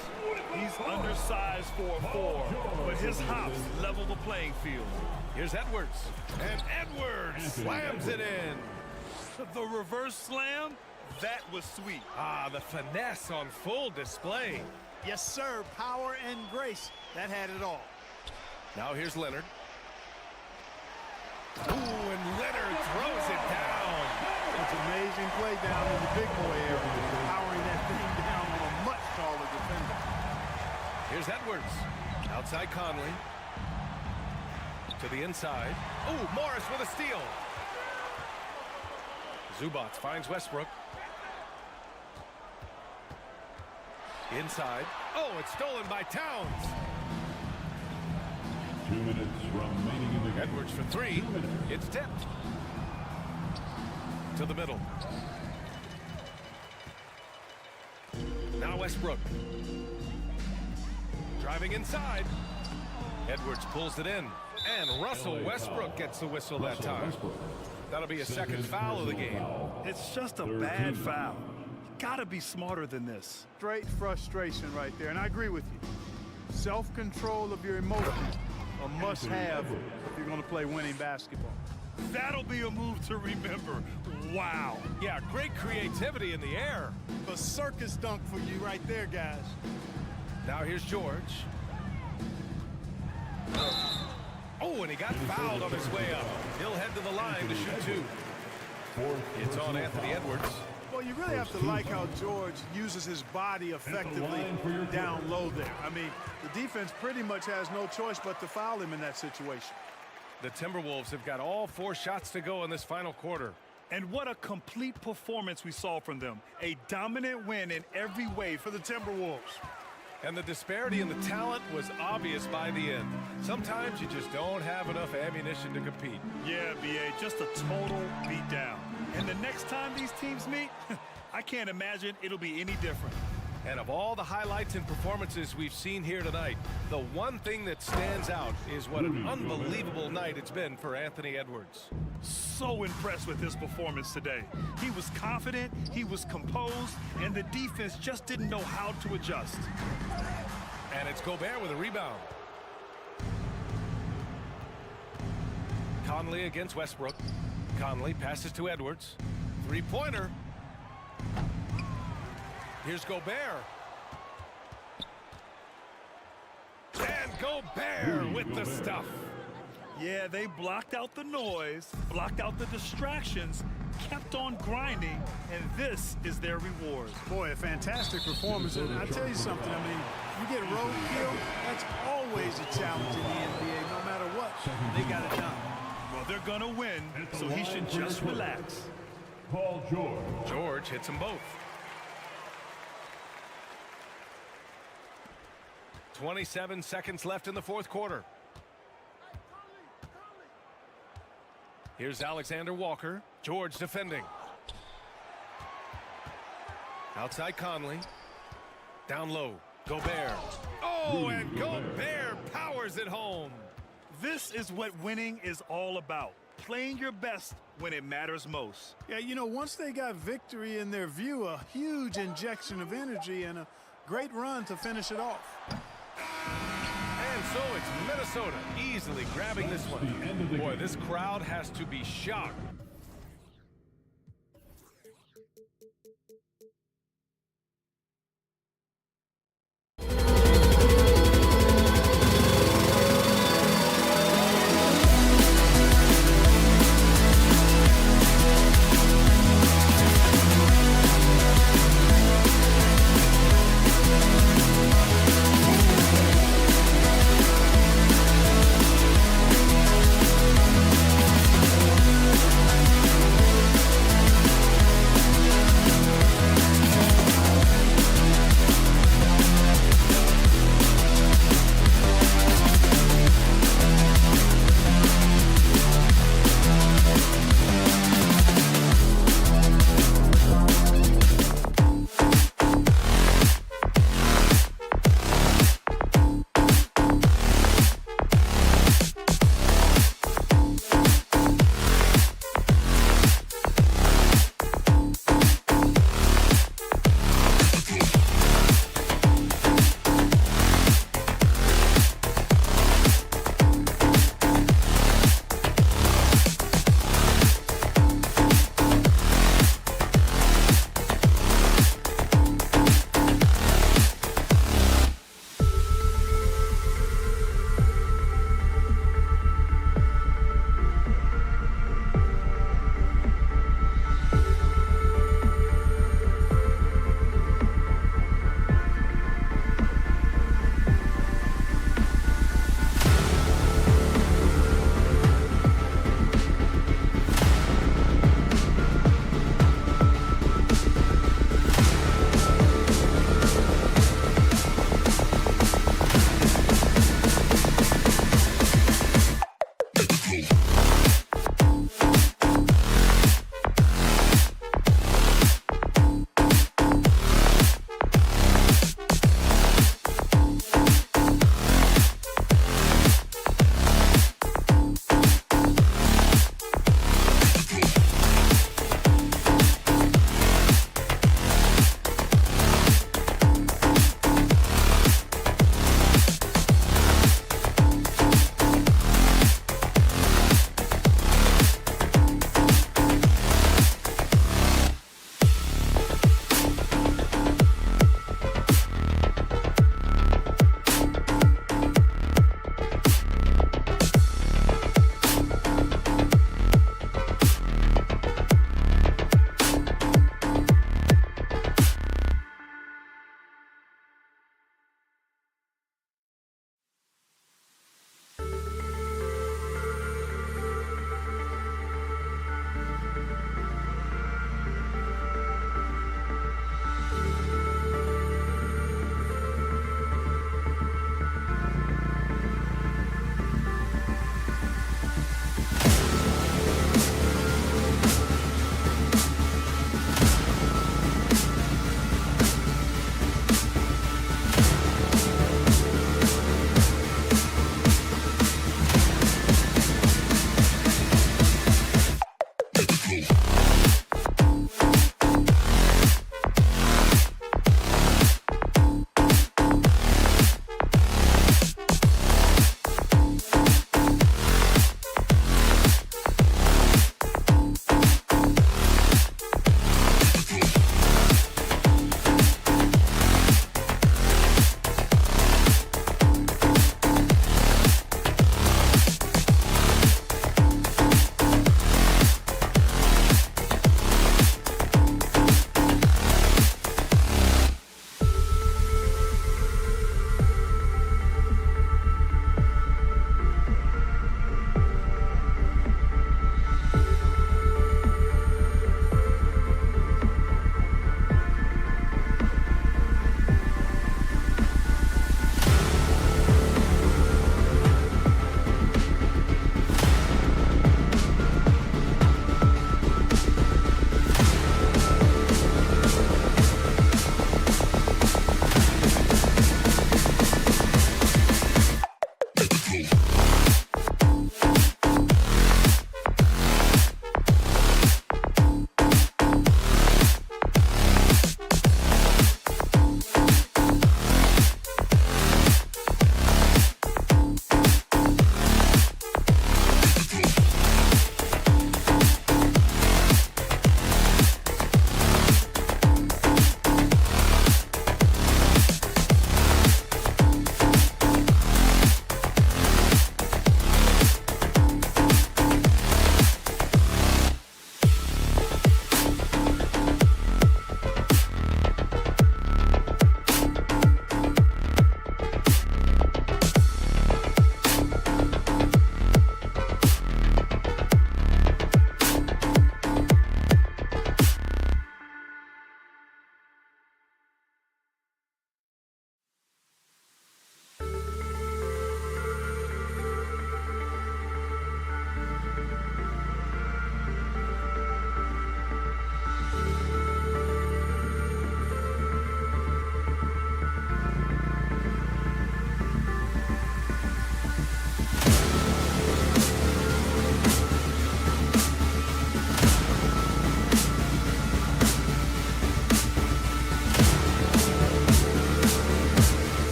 H: He's undersized for a 4, but his hops level the playing field.
G: Here's Edwards. And Edwards slams it in.
H: The reverse slam, that was sweet.
G: Ah, the finesse on full display.
N: Yes, sir. Power and grace. That had it all.
G: Now here's Leonard. Ooh, and Leonard throws it down.
N: It's amazing play down in the big boy area, powering that thing down on a much taller defender.
G: Here's Edwards. Outside Conley. To the inside. Ooh, Morris with a steal. Zubac finds Westbrook. Inside. Oh, it's stolen by Towns.
M: 2 minutes remaining in the game.
G: Edwards for 3. It's tipped. To the middle. Now Westbrook. Driving inside. Edwards pulls it in. And Russell Westbrook gets the whistle that time. That'll be a second foul of the game.
H: It's just a bad foul. Gotta be smarter than this.
N: Straight frustration right there, and I agree with you. Self-control of your emotions, a must-have if you're going to play winning basketball.
H: That'll be a move to remember. Wow.
G: Yeah, great creativity in the air.
N: A circus dunk for you right there, guys.
G: Now here's George. Oh, and he got fouled on his way up. He'll head to the line to shoot 2. It's on Anthony Edwards.
N: Well, you really have to like how George uses his body effectively down low there. I mean, the defense pretty much has no choice but to foul him in that situation.
G: The Timberwolves have got all 4 shots to go in this final quarter.
H: And what a complete performance we saw from them. A dominant win in every way for the Timberwolves.
G: And the disparity in the talent was obvious by the end. Sometimes you just don't have enough ammunition to compete.
H: Yeah, BA, just a total beatdown. And the next time these teams meet, I can't imagine it'll be any different.
G: And of all the highlights and performances we've seen here tonight, the one thing that stands out is what an unbelievable night it's been for Anthony Edwards.
H: So impressed with his performance today. He was confident, he was composed, and the defense just didn't know how to adjust.
G: And it's Gobert with a rebound. Conley against Westbrook. Conley passes to Edwards. Three-pointer. Here's Gobert. And Gobert with the stuff.
H: Yeah, they blocked out the noise, blocked out the distractions, kept on grinding, and this is their reward.
N: Boy, a fantastic performance. And I tell you something, I mean, you get roadkill, that's always a challenge in the NBA. No matter what, they got it done.
H: Well, they're going to win, so he should just relax.
M: Paul George.
G: George hits them both. 27 seconds left in the fourth quarter. Here's Alexander Walker. George defending. Outside Conley. Down low. Gobert. Oh, and Gobert powers it home.
H: This is what winning is all about. Playing your best when it matters most.
N: Yeah, you know, once they got victory in their view, a huge injection of energy and a great run to finish it off.
G: And so it's Minnesota easily grabbing this one. Boy, this crowd has to be shocked.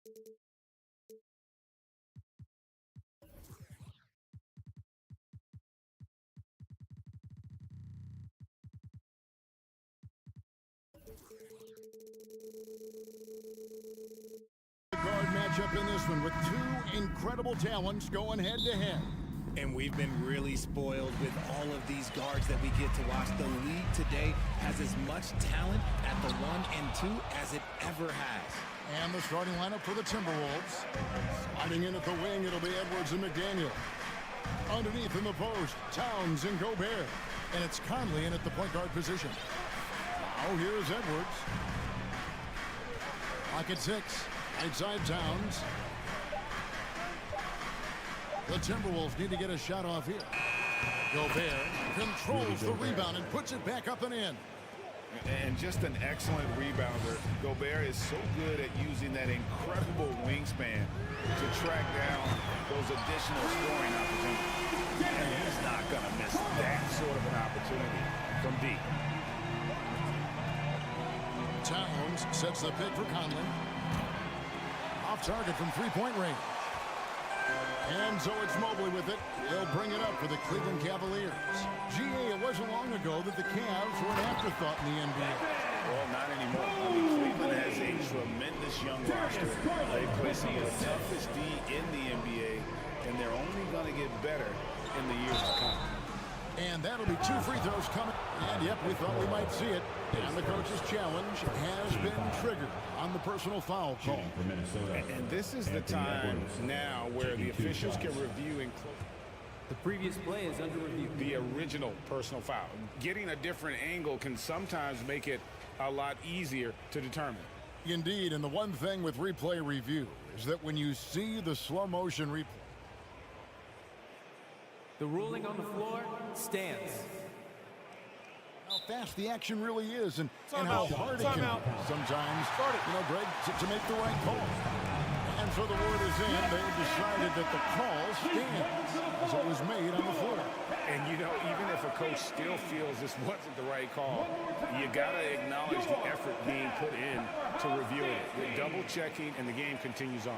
B: Guard matchup in this one with two incredible talents going head-to-head.
I: And we've been really spoiled with all of these guards that we get to watch. The league today has as much talent at the 1 and 2 as it ever has.
B: And the starting lineup for the Timberwolves. Sliding in at the wing, it'll be Edwards and McDaniel. Underneath in the post, Towns and Gobert. And it's Conley in at the point guard position. Now here's Edwards. Lock at 6. Outside Towns. The Timberwolves need to get a shot off here. Gobert controls the rebound and puts it back up and in.
A: And just an excellent rebounder. Gobert is so good at using that incredible wingspan to track down those additional scoring opportunities. And he's not going to miss that sort of an opportunity from deep.
B: Towns sets the pick for Conley. Off target from three-point range. And so it's Mobley with it. They'll bring it up for the Cleveland Cavaliers. G.A., it wasn't long ago that the Cavs were an afterthought in the NBA.
A: Well, not anymore. I mean, Cleveland has a tremendous young roster. They play some of the toughest D in the NBA, and they're only going to get better in the years to come.
B: And that'll be 2 free throws coming. And, yep, we thought we might see it. And the coach's challenge has been triggered on the personal foul call.
A: And this is the time now where the officials can review and
F: The previous play is under review.
A: the original personal foul. Getting a different angle can sometimes make it a lot easier to determine.
B: Indeed, and the one thing with replay review is that when you see the slow motion replay,
F: The ruling on the floor stands.
B: how fast the action really is and how hard it can be sometimes, Greg, to make the right call. And so the word is in. They've decided that the call stands as it was made on the floor.
A: And, even if a coach still feels this wasn't the right call, you got to acknowledge the effort being put in to review it. They're double-checking, and the game continues on.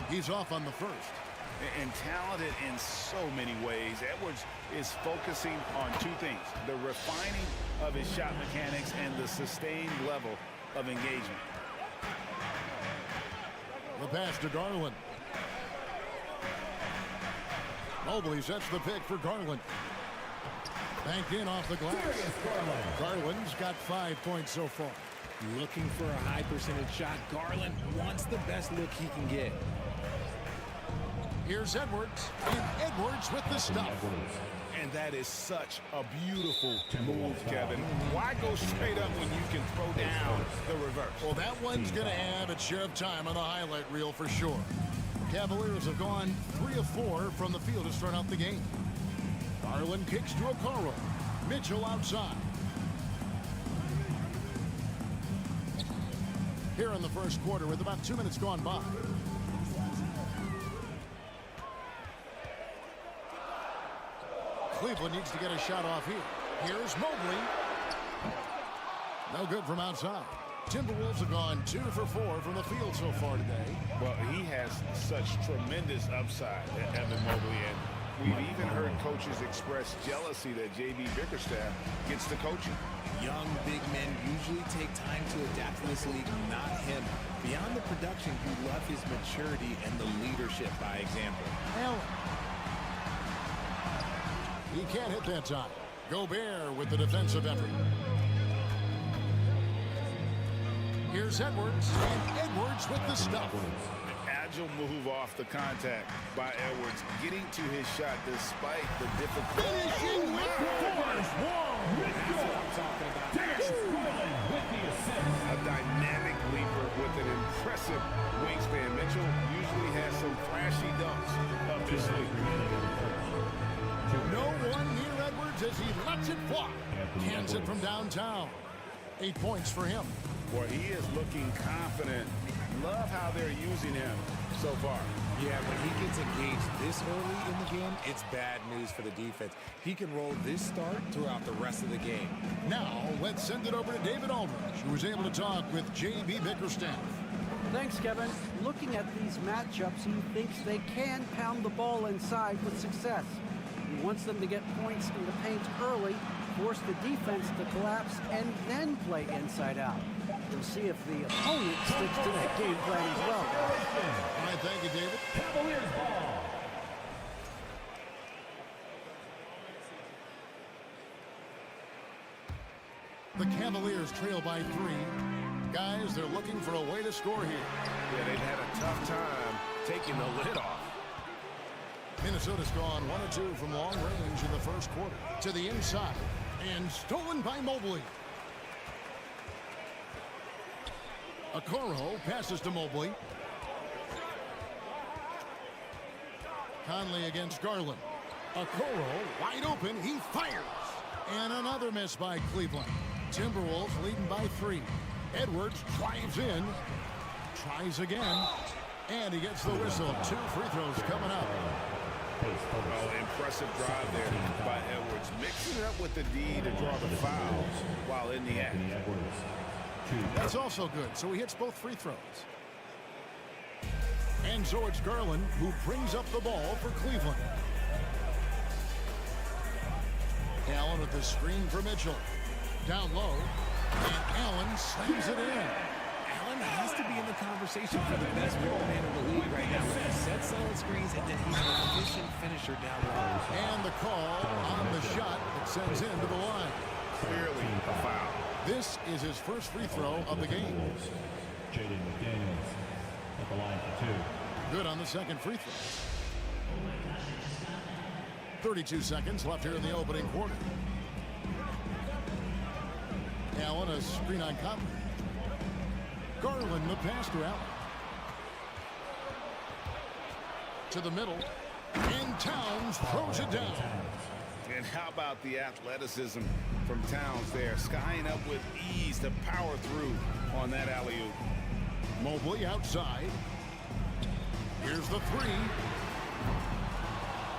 B: He's off on the first.
A: And talented in so many ways. Edwards is focusing on two things: the refining of his shot mechanics and the sustained level of engagement.
B: The pass to Garland. Mobley sets the pick for Garland. Banked in off the glass. Garland's got 5 points so far.
I: Looking for a high percentage shot. Garland wants the best look he can get.
B: Here's Edwards, and Edwards with the stuff.
A: And that is such a beautiful move, Kevin. Why go straight up when you can throw down the reverse?
B: Well, that one's going to have its share of time on the highlight reel for sure. Cavaliers have gone 3 of 4 from the field to start out the game. Garland kicks to Okoro. Mitchell outside. Here in the first quarter with about 2 minutes gone by. Cleveland needs to get a shot off here. Here's Mobley. No good from outside. Timberwolves have gone 2 for 4 from the field so far today.
A: Well, he has such tremendous upside, Evan Mobley, and we've even heard coaches express jealousy that J.B. Bickerstaff gets the coaching.
I: Young big men usually take time to adapt to this league, not him. Beyond the production, you love his maturity and the leadership by example.
B: Allen. He can't hit that time. Gobert with the defensive effort. Here's Edwards, and Edwards with the stuff.
A: Agile move off the contact by Edwards, getting to his shot despite the difficulty.
B: Finishing with force.
A: A dynamic leaper with an impressive wingspan. Mitchell usually has some flashy dunks up this league.
B: No one near Edwards as he lets it fly. Cans it from downtown. 8 points for him.
A: Boy, he is looking confident. Love how they're using him so far.
I: Yeah, when he gets engaged this early in the game, it's bad news for the defense. He can roll this start throughout the rest of the game.
B: Now, let's send it over to David Aldridge, who was able to talk with J.B. Bickerstaff.
D: Thanks, Kevin. Looking at these matchups, he thinks they can pound the ball inside with success. He wants them to get points in the paint early, force the defense to collapse, and then play inside out. We'll see if the opponent sticks to that game plan as well.
B: All right, thank you, David.
M: Cavaliers ball.
B: The Cavaliers trail by 3. Guys, they're looking for a way to score here.
G: Yeah, they've had a tough time taking the lid off.
B: Minnesota's gone 1 of 2 from long range in the first quarter. To the inside, and stolen by Mobley. Okoro passes to Mobley. Conley against Garland. Okoro wide open, he fires. And another miss by Cleveland. Timberwolves leading by 3. Edwards drives in, tries again, and he gets the whistle. 2 free throws coming up.
A: Oh, impressive drive there by Edwards. Mixing it up with the D to draw the foul while in the act.
B: That's also good, so he hits both free throws. And so it's Garland who brings up the ball for Cleveland. Allen with the screen for Mitchell. Down low, and Allen slams it in.
I: Allen has to be in the conversation for the best ball man in the league right now. He sets solid screens, and then he's an efficient finisher down low.
B: And the call on the shot that sends him to the line.
A: Clearly a foul.
B: This is his first free throw of the game.
M: Jaden McDaniels at the line for 2.
B: Good on the second free throw. 32 seconds left here in the opening quarter. Allen, a screen on Conley. Garland, the pass to Allen. To the middle. And Towns throws it down.
A: And how about the athleticism from Towns there? Skying up with ease to power through on that alley-oop.
B: Mobley outside. Here's the 3.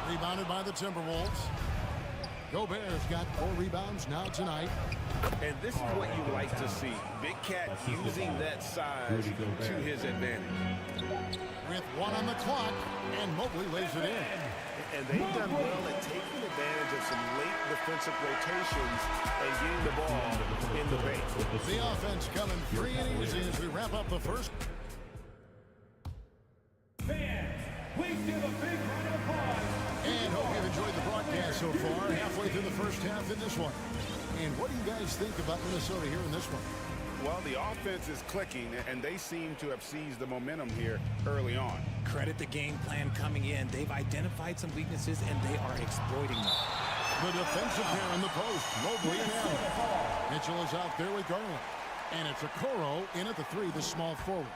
B: Rebounded by the Timberwolves. Gobert's got 4 rebounds now tonight.
A: And this is what you like to see. Big Cat using that size to his advantage.
B: With 1 on the clock, and Mobley lays it in.
G: And they've done well at taking advantage of some late defensive rotations and getting the ball in the paint.
B: The offense coming free and easy as we wrap up the first.
M: Fans, please give a big round of applause.
B: And hope you've enjoyed the broadcast so far. Halfway through the first half in this one. And what do you guys think about Minnesota here in this one?
A: Well, the offense is clicking, and they seem to have seized the momentum here early on.
I: Credit the game plan coming in. They've identified some weaknesses, and they are exploiting them.
B: The defensive pair in the post, Mobley and Allen. Mitchell is out there with Garland. And it's Okoro in at the 3, the small forward.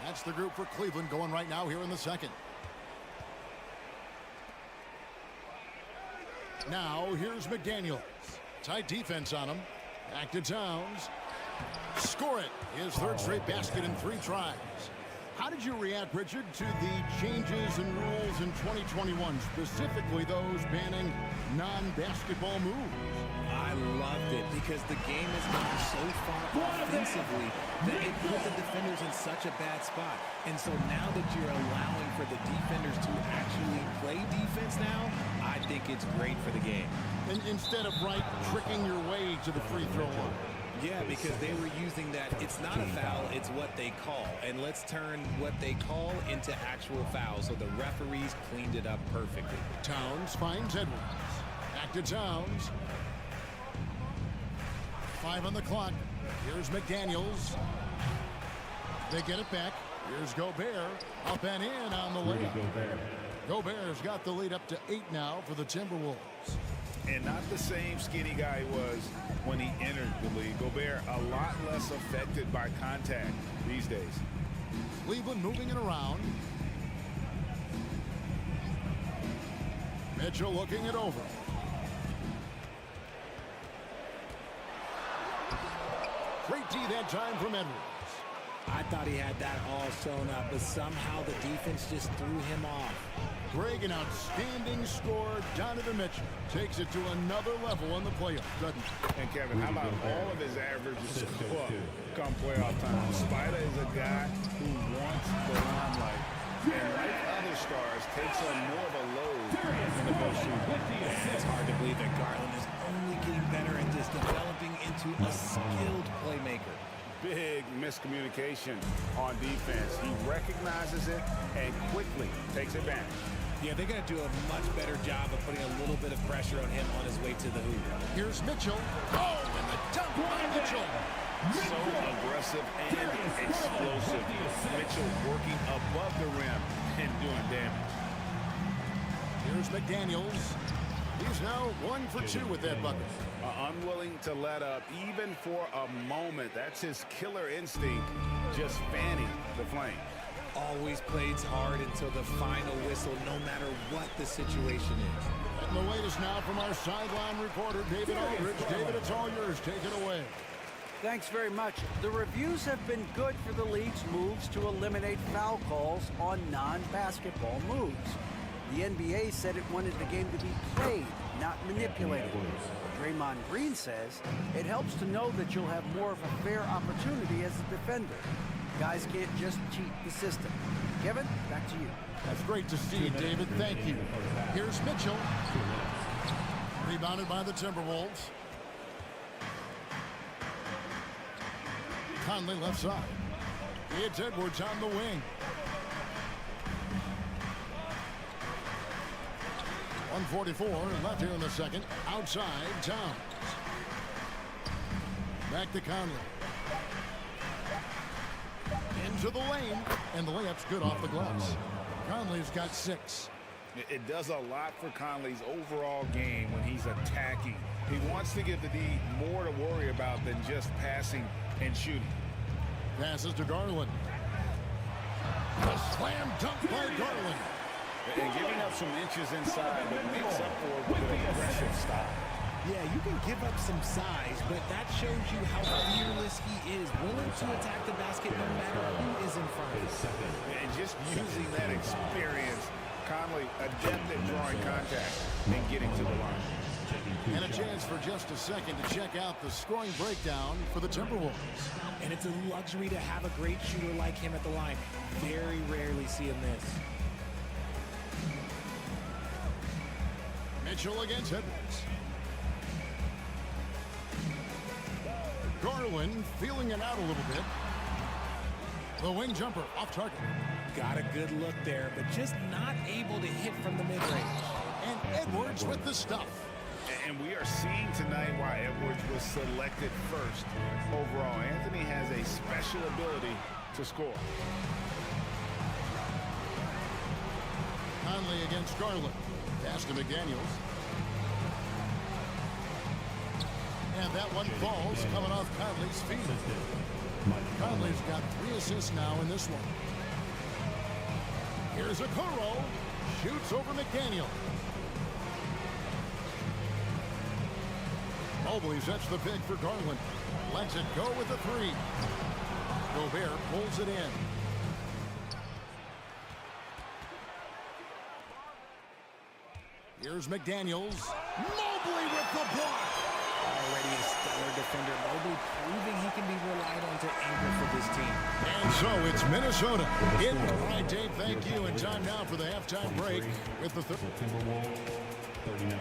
B: That's the group for Cleveland going right now here in the second. Now, here's McDaniels. Tight defense on him. Back to Towns. Score it. His 3rd straight basket in 3 tries. How did you react, Richard, to the changes in rules in 2021, specifically those banning non-basketball moves?
I: I loved it because the game has gone so far offensively that it put the defenders in such a bad spot. And so now that you're allowing for the defenders to actually play defense now, I think it's great for the game.
B: And instead of tricking your way to the free throw line.
I: Yeah, because they were using that, it's not a foul, it's what they call. And let's turn what they call into actual fouls. So the referees cleaned it up perfectly.
B: Towns finds Edwards. Back to Towns. 5 on the clock. Here's McDaniels. They get it back. Here's Gobert. Up and in on the layup. Gobert's got the lead up to 8 now for the Timberwolves.
A: And not the same skinny guy he was when he entered the league. Gobert a lot less affected by contact these days.
B: Cleveland moving it around. Mitchell looking it over. Great empty that time from Edwards.
I: I thought he had that all sewn up, but somehow the defense just threw him off.
B: Greg, an outstanding scorer. Donovan Mitchell takes it to another level on the playoffs, doesn't he?
A: And Kevin, how about all of his averages come playoff time? Spider is a guy who wants the limelight, and like other stars, takes on more of a load in the postseason.
I: It's hard to believe that Garland is only getting better at this, developing into a skilled playmaker.
A: Big miscommunication on defense. He recognizes it and quickly takes advantage.
I: Yeah, they're going to do a much better job of putting a little bit of pressure on him on his way to the hoop.
B: Here's Mitchell. Oh, and the dunk by Mitchell.
A: So aggressive and explosive. Mitchell working above the rim and doing damage.
B: Here's McDaniels. He's now 1 for 2 with that bucket.
A: Unwilling to let up even for a moment. That's his killer instinct, just fanning the flame.
I: Always plays hard until the final whistle, no matter what the situation is.
B: And the latest now from our sideline reporter, David Aldridge. David, it's all yours. Take it away.
D: Thanks very much. The reviews have been good for the league's moves to eliminate foul calls on non-basketball moves. The NBA said it wanted the game to be played, not manipulated. Draymond Green says it helps to know that you'll have more of a fair opportunity as a defender. Guys can't just cheat the system. Kevin, back to you.
B: That's great to see, David. Thank you. Here's Mitchell. Rebounded by the Timberwolves. Conley left side. It's Edwards on the wing. 1:44 left here in the second. Outside, Towns. Back to Conley. Into the lane, and the layup's good off the glass. Conley's got 6.
A: It does a lot for Conley's overall game when he's attacking. He wants to give the D more to worry about than just passing and shooting.
B: Passes to Garland. A slam dunk by Garland.
A: And giving up some inches inside, but makes up for it with an aggressive stop.
I: Yeah, you can give up some size, but that shows you how fearless he is, willing to attack the basket no matter who is in front of him.
A: And just using that experience, Conley adept at drawing contact and getting to the line.
B: And a chance for just a second to check out the scoring breakdown for the Timberwolves.
I: And it's a luxury to have a great shooter like him at the line. Very rarely see him miss.
B: Mitchell against Edwards. Garland feeling it out a little bit. The wing jumper off target.
I: Got a good look there, but just not able to hit from the mid-range.
B: And Edwards with the stuff.
A: And we are seeing tonight why Edwards was selected first overall. Anthony has a special ability to score.
B: Conley against Garland. Pass to McDaniels. And that one falls coming off Conley's feet. Conley's got 3 assists now in this one. Here's Okoro. Shoots over McDaniel. Mobley sets the pick for Garland. Lets it go with the 3. Gobert pulls it in. Here's McDaniels. Mobley with the block.
I: Already a stellar defender. Mobley proving he can be relied on to anchor for this team.
B: And so it's Minnesota. All right, Dave, thank you. And time now for the halftime break with the
M: Timberwolves 39.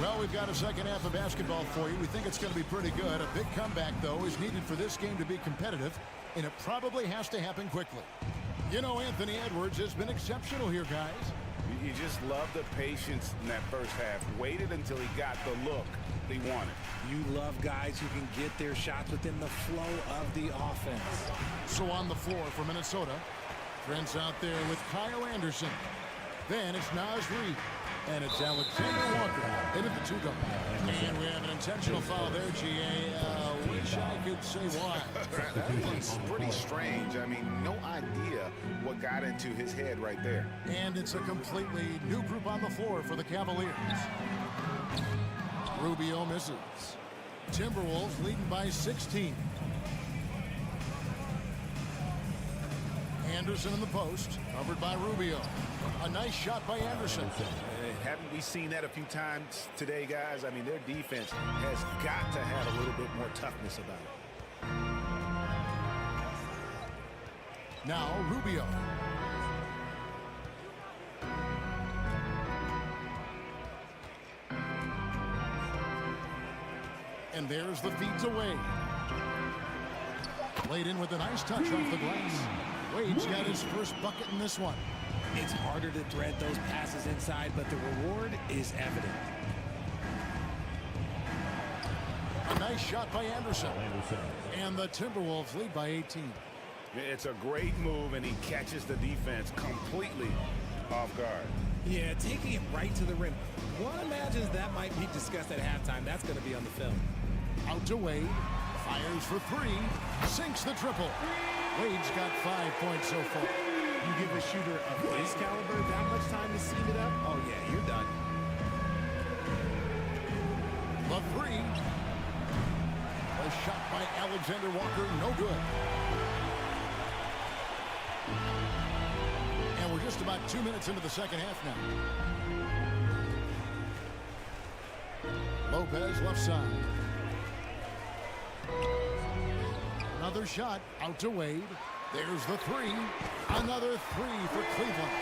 B: Well, we've got a second half of basketball for you. We think it's going to be pretty good. A big comeback, though, is needed for this game to be competitive, and it probably has to happen quickly. You know, Anthony Edwards has been exceptional here, guys.
A: You just love the patience in that first half. Waited until he got the look he wanted.
I: You love guys who can get their shots within the flow of the offense.
B: So on the floor for Minnesota, Trent's out there with Kyle Anderson. Then it's Naz Reid. And it's Alexander Walker into the 2-guard. And we have an intentional foul there, GA. Wish I could say why.
L: That was pretty strange. I mean, no idea what got into his head right there.
B: And it's a completely new group on the floor for the Cavaliers. Rubio misses. Timberwolves leading by 16. Anderson in the post, covered by Rubio. A nice shot by Anderson.
L: Haven't we seen that a few times today, guys? I mean, their defense has got to have a little bit more toughness about it.
B: Now Rubio. And there's the feeds away. Played in with a nice touch off the glass. Wade's got his first bucket in this one.
I: It's harder to thread those passes inside, but the reward is evident.
B: A nice shot by Anderson. And the Timberwolves lead by 18.
L: It's a great move, and he catches the defense completely off guard.
I: Yeah, taking it right to the rim. One imagines that might be discussed at halftime. That's going to be on the film.
B: Out to Wade. Fires for 3. Sinks the triple. Wade's got 5 points so far.
I: You give a shooter of his caliber that much time to seam it up? Oh, yeah, you're done.
B: The 3. A shot by Alexander Walker, no good. And we're just about 2 minutes into the second half now. Lopez left side. Another shot out to Wade. There's the 3. Another 3 for Cleveland.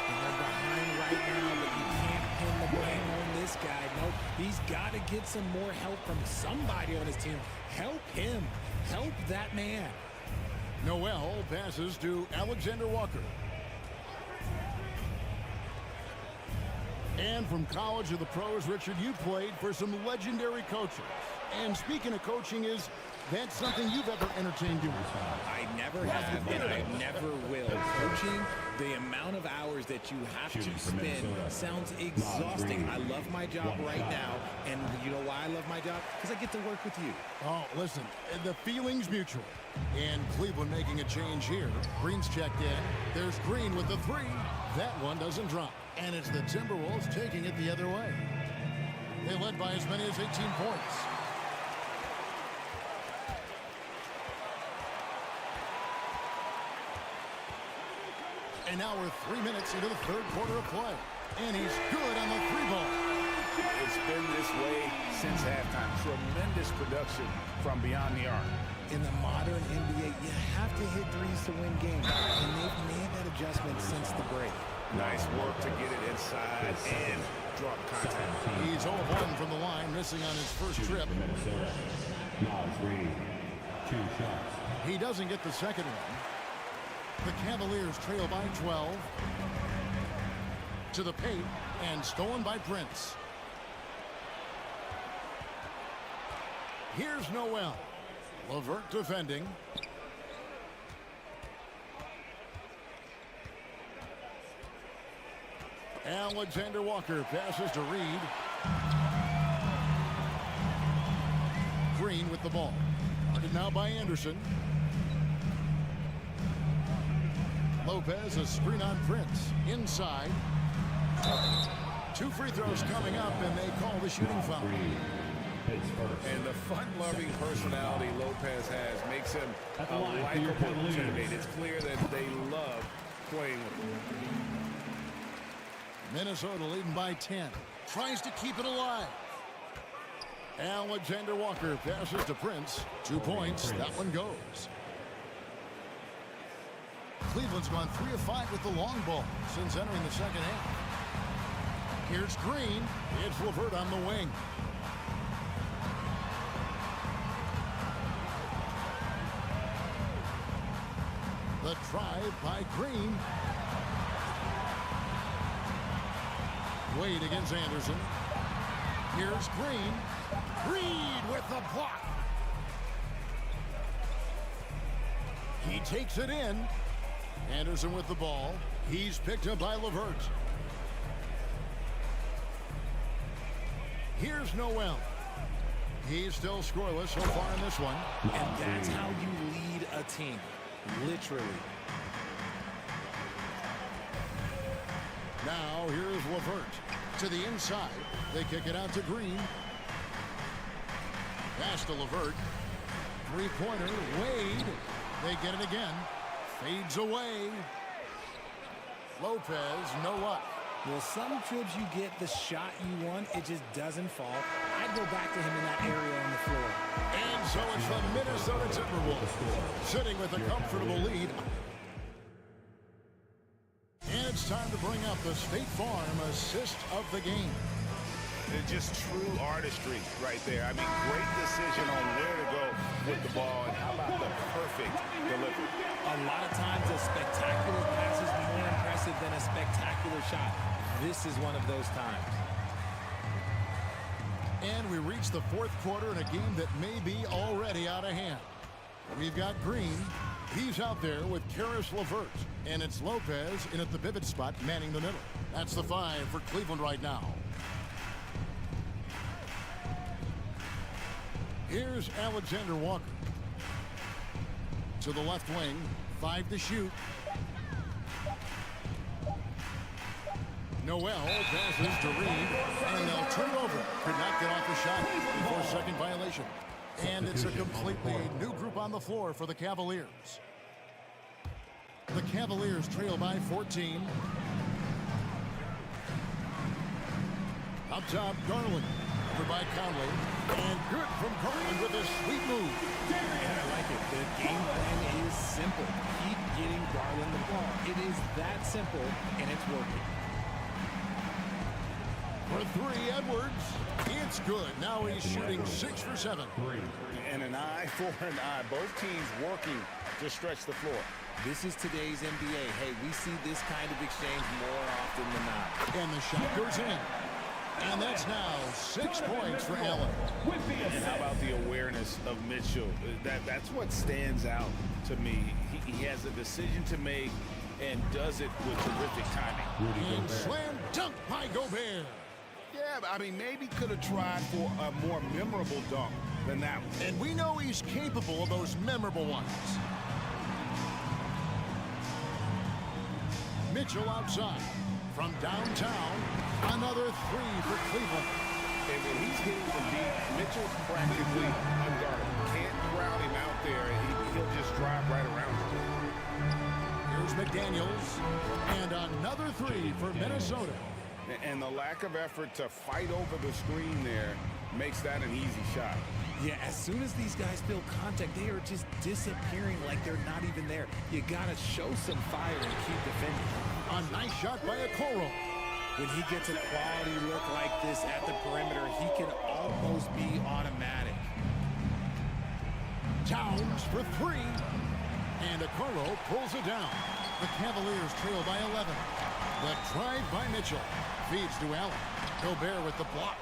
I: They're behind right now, but you can't pin the blame on this guy. Nope, he's got to get some more help from somebody on his team. Help him. Help that man.
B: Noel passes to Alexander Walker. And from college to the pros, Richard, you played for some legendary coaches. And speaking of coaching, is that something you've ever entertained doing?
I: I never have, and I never will. Coaching, the amount of hours that you have to spend sounds exhausting. I love my job right now, and you know why I love my job? Because I get to work with you.
B: Oh, listen, the feeling's mutual. And Cleveland making a change here. Green's checked in. There's Green with the 3. That one doesn't drop. And it's the Timberwolves taking it the other way. They led by as many as 18 points. And now we're 3 minutes into the third quarter of play. And he's good on the 3-ball.
L: It's been this way since halftime. Tremendous production from beyond the arc.
I: In the modern NBA, you have to hit threes to win games. And they've made that adjustment since the break.
L: Nice work to get it inside and drop contact.
B: He's 0-1 from the line, missing on his first trip. He doesn't get the second one. The Cavaliers trail by 12. To the paint, and stolen by Prince. Here's Noel. LeVert defending. Alexander Walker passes to Reed. Green with the ball. Guarded now by Anderson. Lopez, a screen on Prince. Inside. 2 free throws coming up, and they call the shooting foul.
A: And the fun-loving personality Lopez has makes him a likable teammate. It's clear that they love playing with him.
B: Minnesota leading by 10. Tries to keep it alive. Alexander Walker passes to Prince. 2 points. That one goes. Cleveland's gone 3 of 5 with the long ball since entering the second half. Here's Green. It's LeVert on the wing. The drive by Green. Wade against Anderson. Here's Green. Reed with the block. He takes it in. Anderson with the ball. He's picked up by LeVert. Here's Noel. He's still scoreless so far in this one.
I: And that's how you lead a team, literally.
B: Now here's Levert to the inside. They kick it out to Green. Pass to Levert. Three-pointer, Wade. They get it again. Fades away. Lopez, no luck.
I: Well, some trips you get the shot you want, it just doesn't fall. I'd go back to him in that area on the floor.
B: And so it's the Minnesota Timberwolves sitting with a comfortable lead. And it's time to bring up the State Farm assist of the game.
L: It's just true artistry right there. I mean, great decision on where to go with the ball, and how about the perfect delivery.
I: A lot of times a spectacular pass is more impressive than a spectacular shot. This is one of those times.
B: And we reach the fourth quarter in a game that may be already out of hand. We've got Green. He's out there with Caris LeVert. And it's Lopez in at the pivot spot manning the middle. That's the 5 for Cleveland right now. Here's Alexander Walker. To the left wing. 5 to shoot. Noel passes to Reed, and they'll turn over. Could not get off the shot before second violation. And it's a completely new group on the floor for the Cavaliers. The Cavaliers trail by 14. Up top, Garland. Over by Conley. And good from Garland with a sweet move.
I: And I like it. The game plan is simple. Keep getting Garland the ball. It is that simple, and it's working.
B: For 3, Edwards. It's good. Now he's shooting 6 for 7.
L: And an eye for an eye. Both teams working to stretch the floor.
I: This is today's NBA. Hey, we see this kind of exchange more often than not.
B: And the shot goes in. And that's now 6 points for Allen.
L: And how about the awareness of Mitchell? That's what stands out to me. He has a decision to make and does it with terrific timing.
B: And slam dunk by Gobert.
L: Yeah, I mean, maybe could have tried for a more memorable dunk than that one.
B: And we know he's capable of those memorable ones. Mitchell outside. From downtown, another 3 for Cleveland.
L: And when he's hitting from deep, Mitchell's practically unguardable. Can't crowd him out there. He'll just drive right around him.
B: Here's McDaniels. And another 3 for Minnesota.
L: And the lack of effort to fight over the screen there makes that an easy shot.
I: Yeah, as soon as these guys feel contact, they are just disappearing like they're not even there. You gotta show some fire and keep defending.
B: A nice shot by Okoro.
I: When he gets a quality look like this at the perimeter, he can almost be automatic.
B: Towns for 3. And Okoro pulls it down. The Cavaliers trail by 11. The drive by Mitchell. Feeds to Allen. Gobert with the block.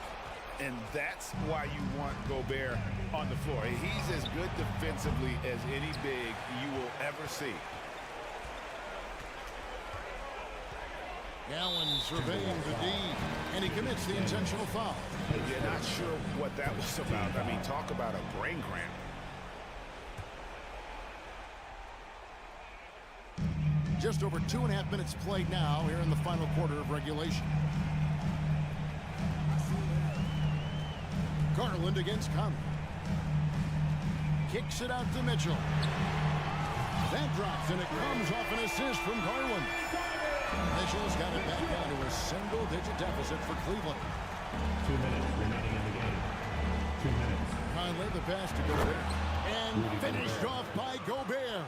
L: And that's why you want Gobert on the floor. He's as good defensively as any big you will ever see.
B: Allen surveying the D, and he commits the intentional foul.
L: You're not sure what that was about. I mean, talk about a brain cramp.
B: Just over 2.5 minutes played now here in the final quarter of regulation. Garland against Conley. Kicks it out to Mitchell. That drops, and it comes off an assist from Garland. Mitchell's got it back down to a single-digit deficit for Cleveland.
M: 2 minutes remaining in the game. 2 minutes.
B: Conley, the pass to Gobert. And finished off by Gobert.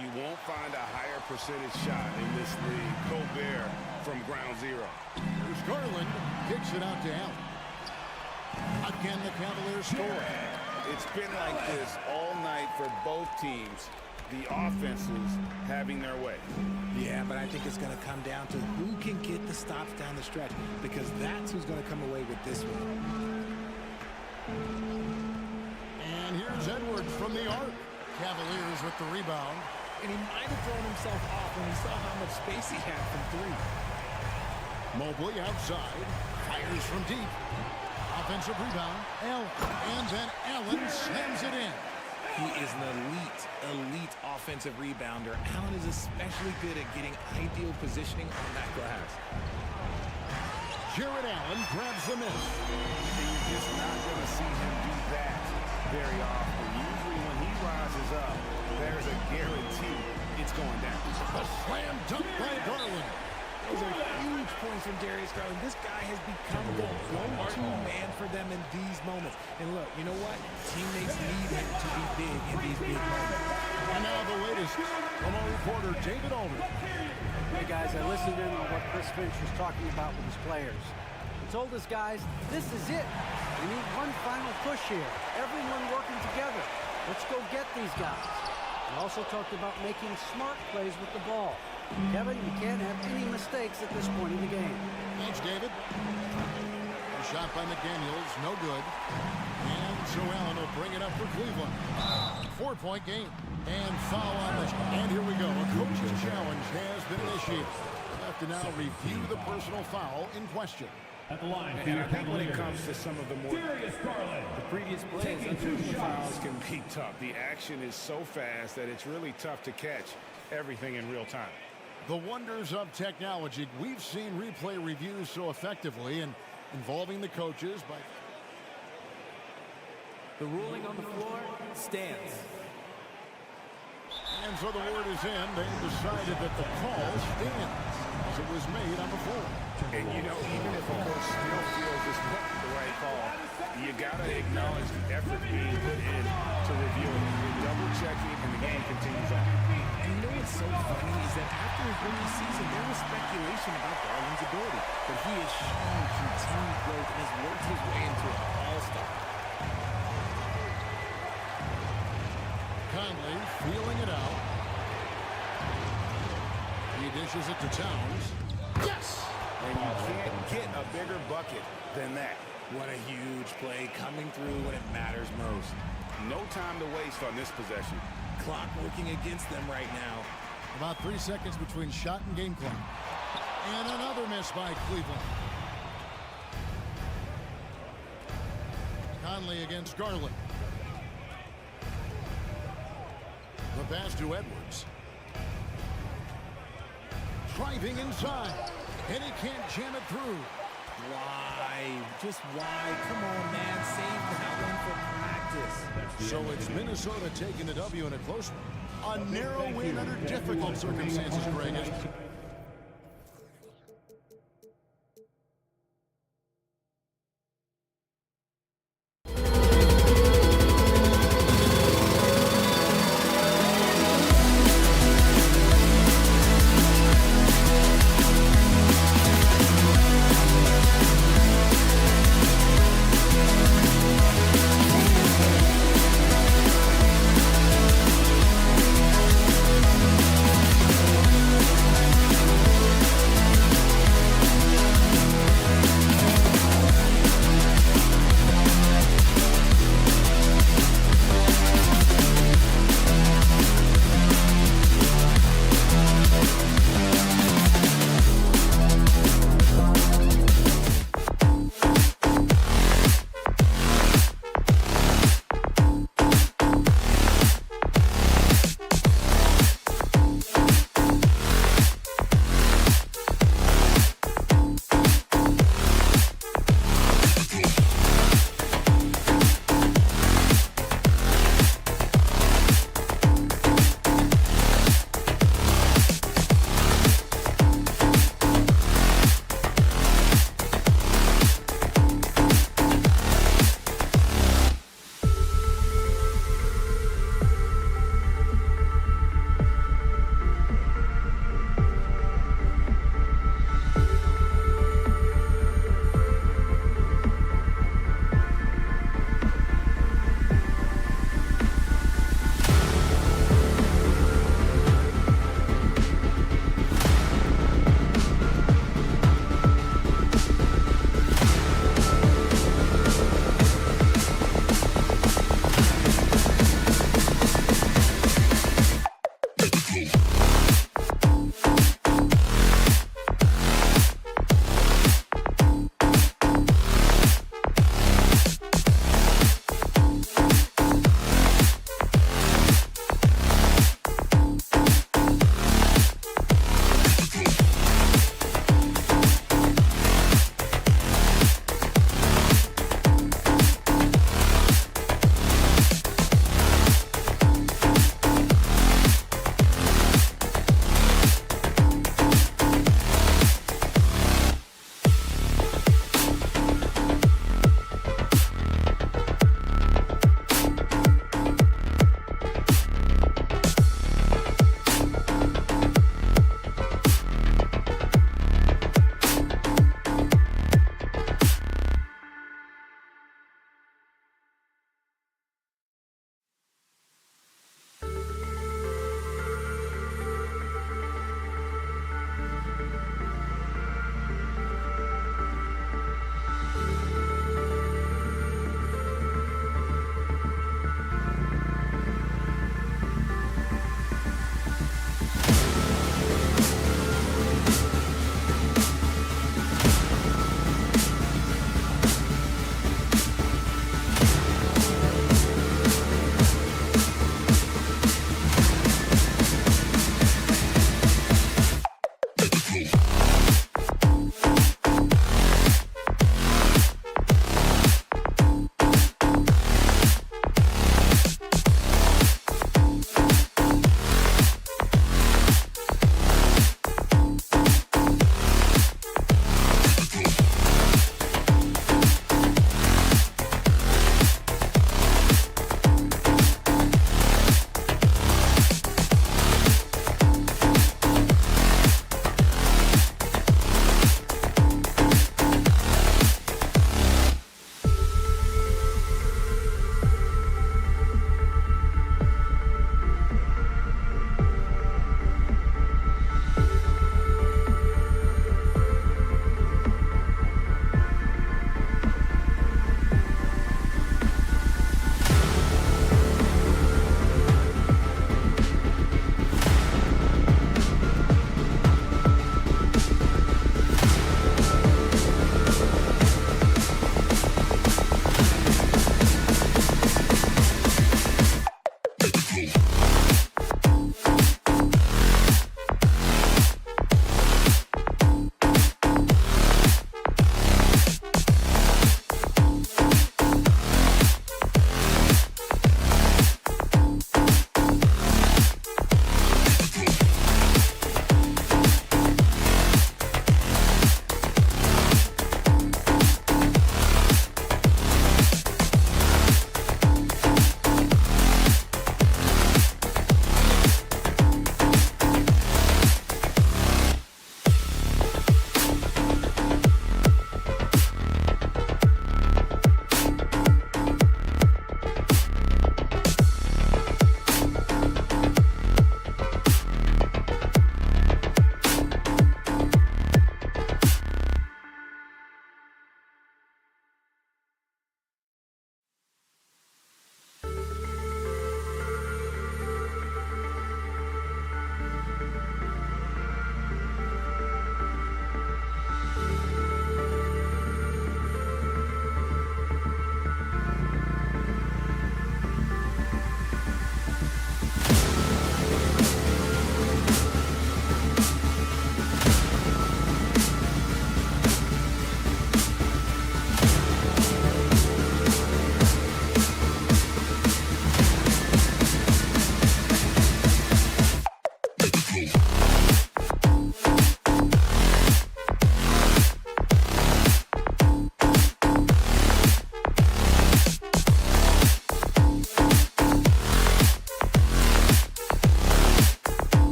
L: You won't find a higher percentage shot in this league. Gobert from ground zero.
B: Here's Garland. Kicks it out to Allen. Again, the Cavaliers score.
L: It's been like this all night for both teams. The offenses having their way.
I: Yeah, but I think it's going to come down to who can get the stops down the stretch, because that's who's going to come away with this one.
B: And here's Edwards from the arc. Cavaliers with the rebound.
I: And he might have thrown himself off when he saw how much space he had from 3.
B: Mobley outside. Fires from deep. offensive rebound. Allen. And then Allen slams it in.
I: He is an elite offensive rebounder. Allen is especially good at getting ideal positioning on that glass.
B: Jared Allen grabs the miss.
L: You're just not going to see him do that very often. Usually when he rises up, there's a guarantee it's going down.
B: A slam dunk by Garland.
I: Those are huge points from Darius Garland. This guy has become the go-to man for them in these moments. And look, you know what? Teammates need him to be big in these big moments.
B: And now the latest from our reporter, David Aldridge.
D: Hey guys, I listened in on what Chris Finch was talking about with his players. He told his guys, this is it. We need one final push here. Everyone working together. Let's go get these guys. He also talked about making smart plays with the ball. Kevin, you can't have any mistakes at this point in the game.
B: Thanks, David. A shot by McDaniels, no good. And so Allen will bring it up for Cleveland. 4-point game. And foul on this. And here we go. A coach's challenge has been initiated. We'll have to now review the personal foul in question.
M: At the line,
L: And I think when it comes to some of the more
F: The previous plays
L: fouls can be tough. The action is so fast that it's really tough to catch everything in real time.
B: The wonders of technology. We've seen replay reviews so effectively and involving the coaches by...
F: The ruling on the floor stands.
B: And so the word is in. They decided that the call stands as it was made on the floor.
L: And you know, even if a coach still feels this wasn't the right call, you gotta acknowledge the effort being put in to review it. You're double checking and the game continues on.
I: And you know what's so funny is that after his rookie season, there was speculation about Garland's ability. But he has shown continued growth and has worked his way into an all-star.
B: Conley feeling it out. He dishes it to Towns. Yes!
L: And you can't get a bigger bucket than that.
I: What a huge play coming through when it matters most.
L: No time to waste on this possession.
I: Clock working against them right now.
B: About 3 seconds between shot and game clock. And another miss by Cleveland. Conley against Garland. The pass to Edwards. Driving inside. And he can't jam it through.
I: Why? Just why? Come on, man. Save that one for practice.
B: So it's Minnesota taking the W in a close one. A narrow win under difficult circumstances, Greg.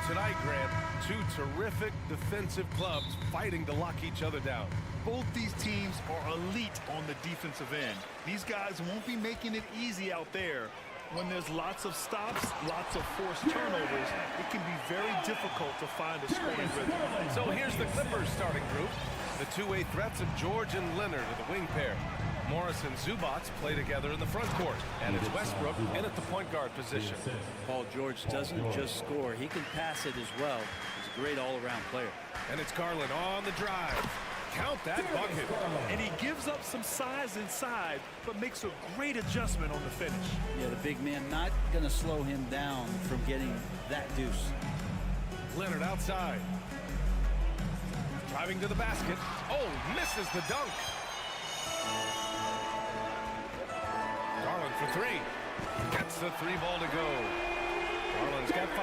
G: tonight, Grant, two terrific defensive clubs fighting to lock each other down.
H: Both these teams are elite on the defensive end. These guys won't be making it easy out there. When there's lots of stops, lots of forced turnovers, it can be very difficult to find a scoring rhythm.
G: So here's the Clippers starting group. The two-way threats of George and Leonard are the wing pair. Morris and Zubac play together in the front court. And it's Westbrook in at the point guard position.
O: Paul George doesn't just score. He can pass it as well. He's a great all-around player.
G: And it's Garland on the drive. Count that bucket.
H: And he gives up some size inside, but makes a great adjustment on the finish.
O: Yeah, the big man not going to slow him down from getting that deuce.
G: Leonard outside. Driving to the basket. Oh, misses the dunk. Garland for three. Gets the three ball to go. Garland's got 5.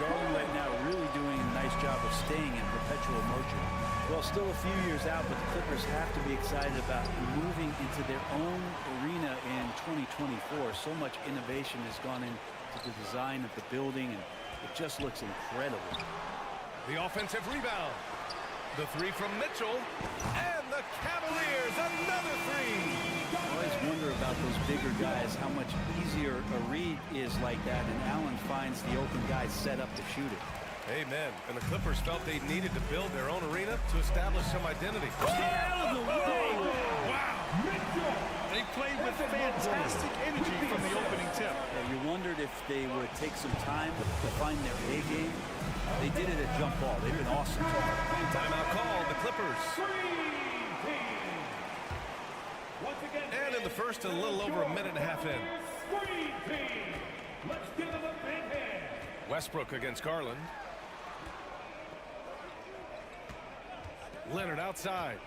O: Garland right now really doing a nice job of staying in perpetual motion. Well, still a few years out, but the Clippers have to be excited about moving into their own arena in 2024. So much innovation has gone into the design of the building, and it just looks incredible.
G: The offensive rebound. The three from Mitchell. And the Cavaliers, another three.
O: I always wonder about those bigger guys, how much easier a read is like that, and Allen finds the open guy set up to shoot it.
G: Amen. And the Clippers felt they needed to build their own arena to establish some identity.
H: Out of the way! Wow! They played with fantastic energy from the opening tip.
O: You wondered if they would take some time to find their A game. They did it at jump ball. They've been awesome.
G: Timeout called, the Clippers. And in the first, a little over a minute and a half in.
E: Let's give them a big hand.
G: Westbrook against Garland. Leonard outside.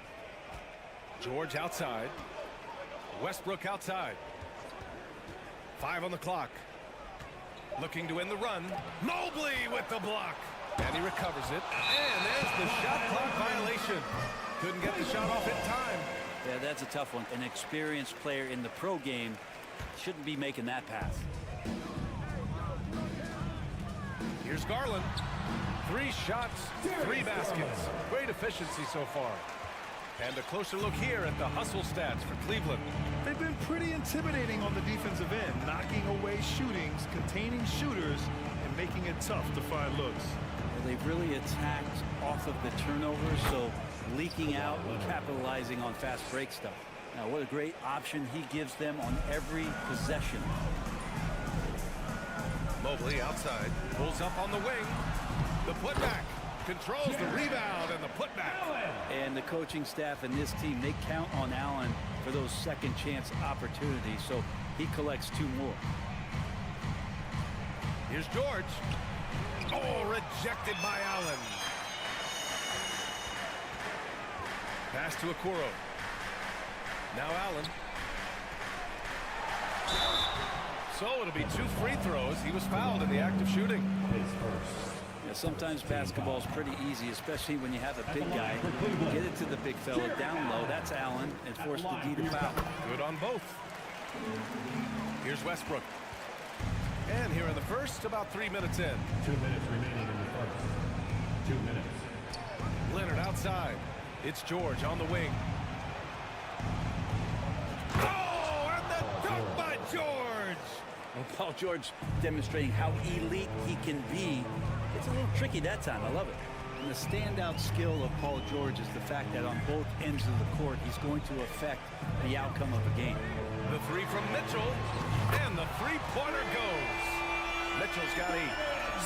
G: George outside. Westbrook outside. 5 on the clock. Looking to end the run. Mobley with the block. And he recovers it. And there's the shot clock violation. Couldn't get the shot off in time.
O: Yeah, that's a tough one. An experienced player in the pro game shouldn't be making that pass.
G: Here's Garland. 3 shots, 3 baskets. Great efficiency so far. And a closer look here at the hustle stats for Cleveland.
H: They've been pretty intimidating on the defensive end, knocking away shootings, containing shooters, and making it tough to find looks.
O: Well, they've really attacked off of the turnovers, so leaking out and capitalizing on fast break stuff. Now, what a great option he gives them on every possession.
G: Mobley outside, pulls up on the wing. The putback, controls the rebound and the putback.
O: And the coaching staff and this team, they count on Allen for those second chance opportunities, so he collects 2 more.
G: Here's George. Oh, rejected by Allen. Pass to Okoro. Now Allen. So it'll be 2 free throws. He was fouled in the act of shooting.
O: Yeah, sometimes basketball is pretty easy, especially when you have a big guy. Get it to the big fella down low. That's Allen, and force the D to foul.
G: Good on both. Here's Westbrook. And here in the first, about 3 minutes in.
M: 2 minutes remaining in the first. 2 minutes.
G: Leonard outside. It's George on the wing. Oh, and the dunk by George!
O: Well, Paul George demonstrating how elite he can be. It's a little tricky that time. I love it. And the standout skill of Paul George is the fact that on both ends of the court, he's going to affect the outcome of a game.
G: The 3 from Mitchell, and the 3-pointer goes. Mitchell's got 8.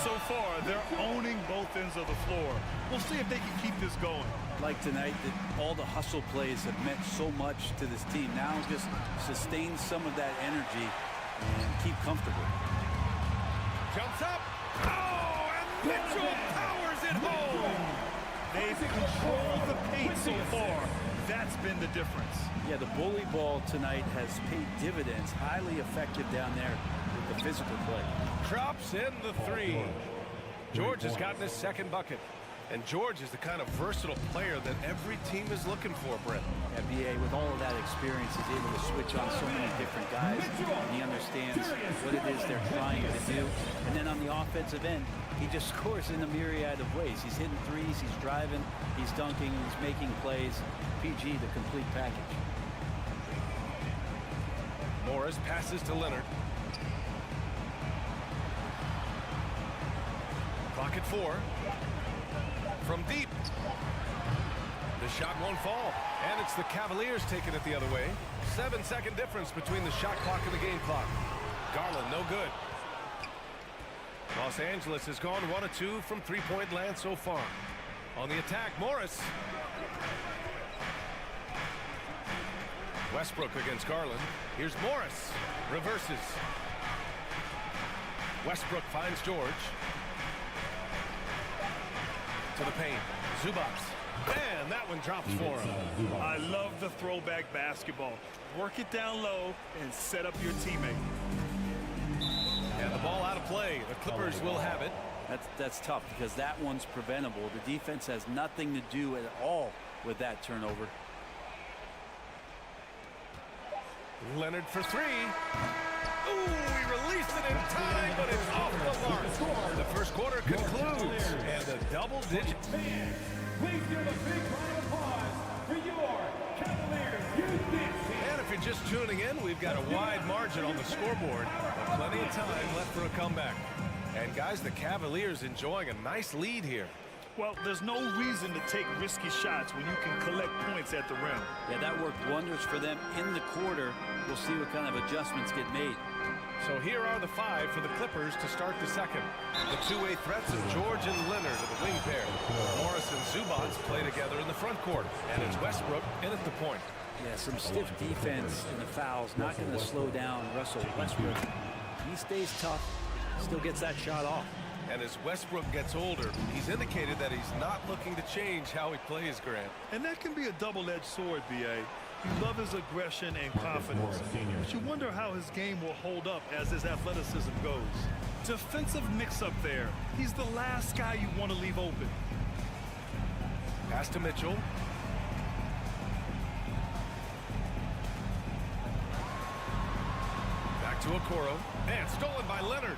H: So far, they're owning both ends of the floor. We'll see if they can keep this going.
O: Like tonight, that all the hustle plays have meant so much to this team. Now just sustain some of that energy and keep comfortable.
G: Jumps up. Oh, and Mitchell powers it home.
H: They've controlled the paint so far. That's been the difference.
O: Yeah, the bully ball tonight has paid dividends. Highly effective down there with the physical play.
G: Drops in the 3. George has gotten his second bucket. And George is the kind of versatile player that every team is looking for, Brett.
O: NBA, with all of that experience, is able to switch on so many different guys. And he understands what it is they're trying to do. And then on the offensive end, He just scores in a myriad of ways. He's hitting threes, he's driving, he's dunking, he's making plays. PG, the complete package.
G: Morris passes to Leonard. Clock at 4. From deep. The shot won't fall. And it's the Cavaliers taking it the other way. 7-second difference between the shot clock and the game clock. Garland, no good. Los Angeles has gone 1 of 2 from three-point land so far. On the attack, Morris. Westbrook against Garland. Here's Morris. Reverses. Westbrook finds George. To the paint. Zubats. And that one drops for him.
H: I love the throwback basketball. Work it down low and set up your teammate.
G: And the ball out of play. The Clippers will have it.
O: That's tough because that one's preventable. The defense has nothing to do at all with that turnover.
G: Leonard for 3. Ooh, he released it in time, but it's off the mark. The first quarter concludes, and the double digits.
M: Please give a big round of applause for your Cavaliers.
G: And if you're just tuning in, we've got a wide margin on the scoreboard, but plenty of time left for a comeback. And guys, the Cavaliers enjoying a nice lead here.
H: Well, there's no reason to take risky shots when you can collect points at the rim.
O: Yeah, that worked wonders for them in the quarter. We'll see what kind of adjustments get made.
G: So here are the 5 for the Clippers to start the second. The two-way threats of George and Leonard are the wing pair. Morris and Zubats play together in the front court, and it's Westbrook in at the point.
O: Yeah, some stiff defense and the fouls not going to slow down Russell Westbrook. He stays tough, still gets that shot off.
G: And as Westbrook gets older, he's indicated that he's not looking to change how he plays, Grant.
H: And that can be a double-edged sword, B.A. You love his aggression and confidence, but you wonder how his game will hold up as his athleticism goes. Defensive mix-up there. He's the last guy you want to leave open.
G: Pass to Mitchell. Back to Okoro. And stolen by Leonard.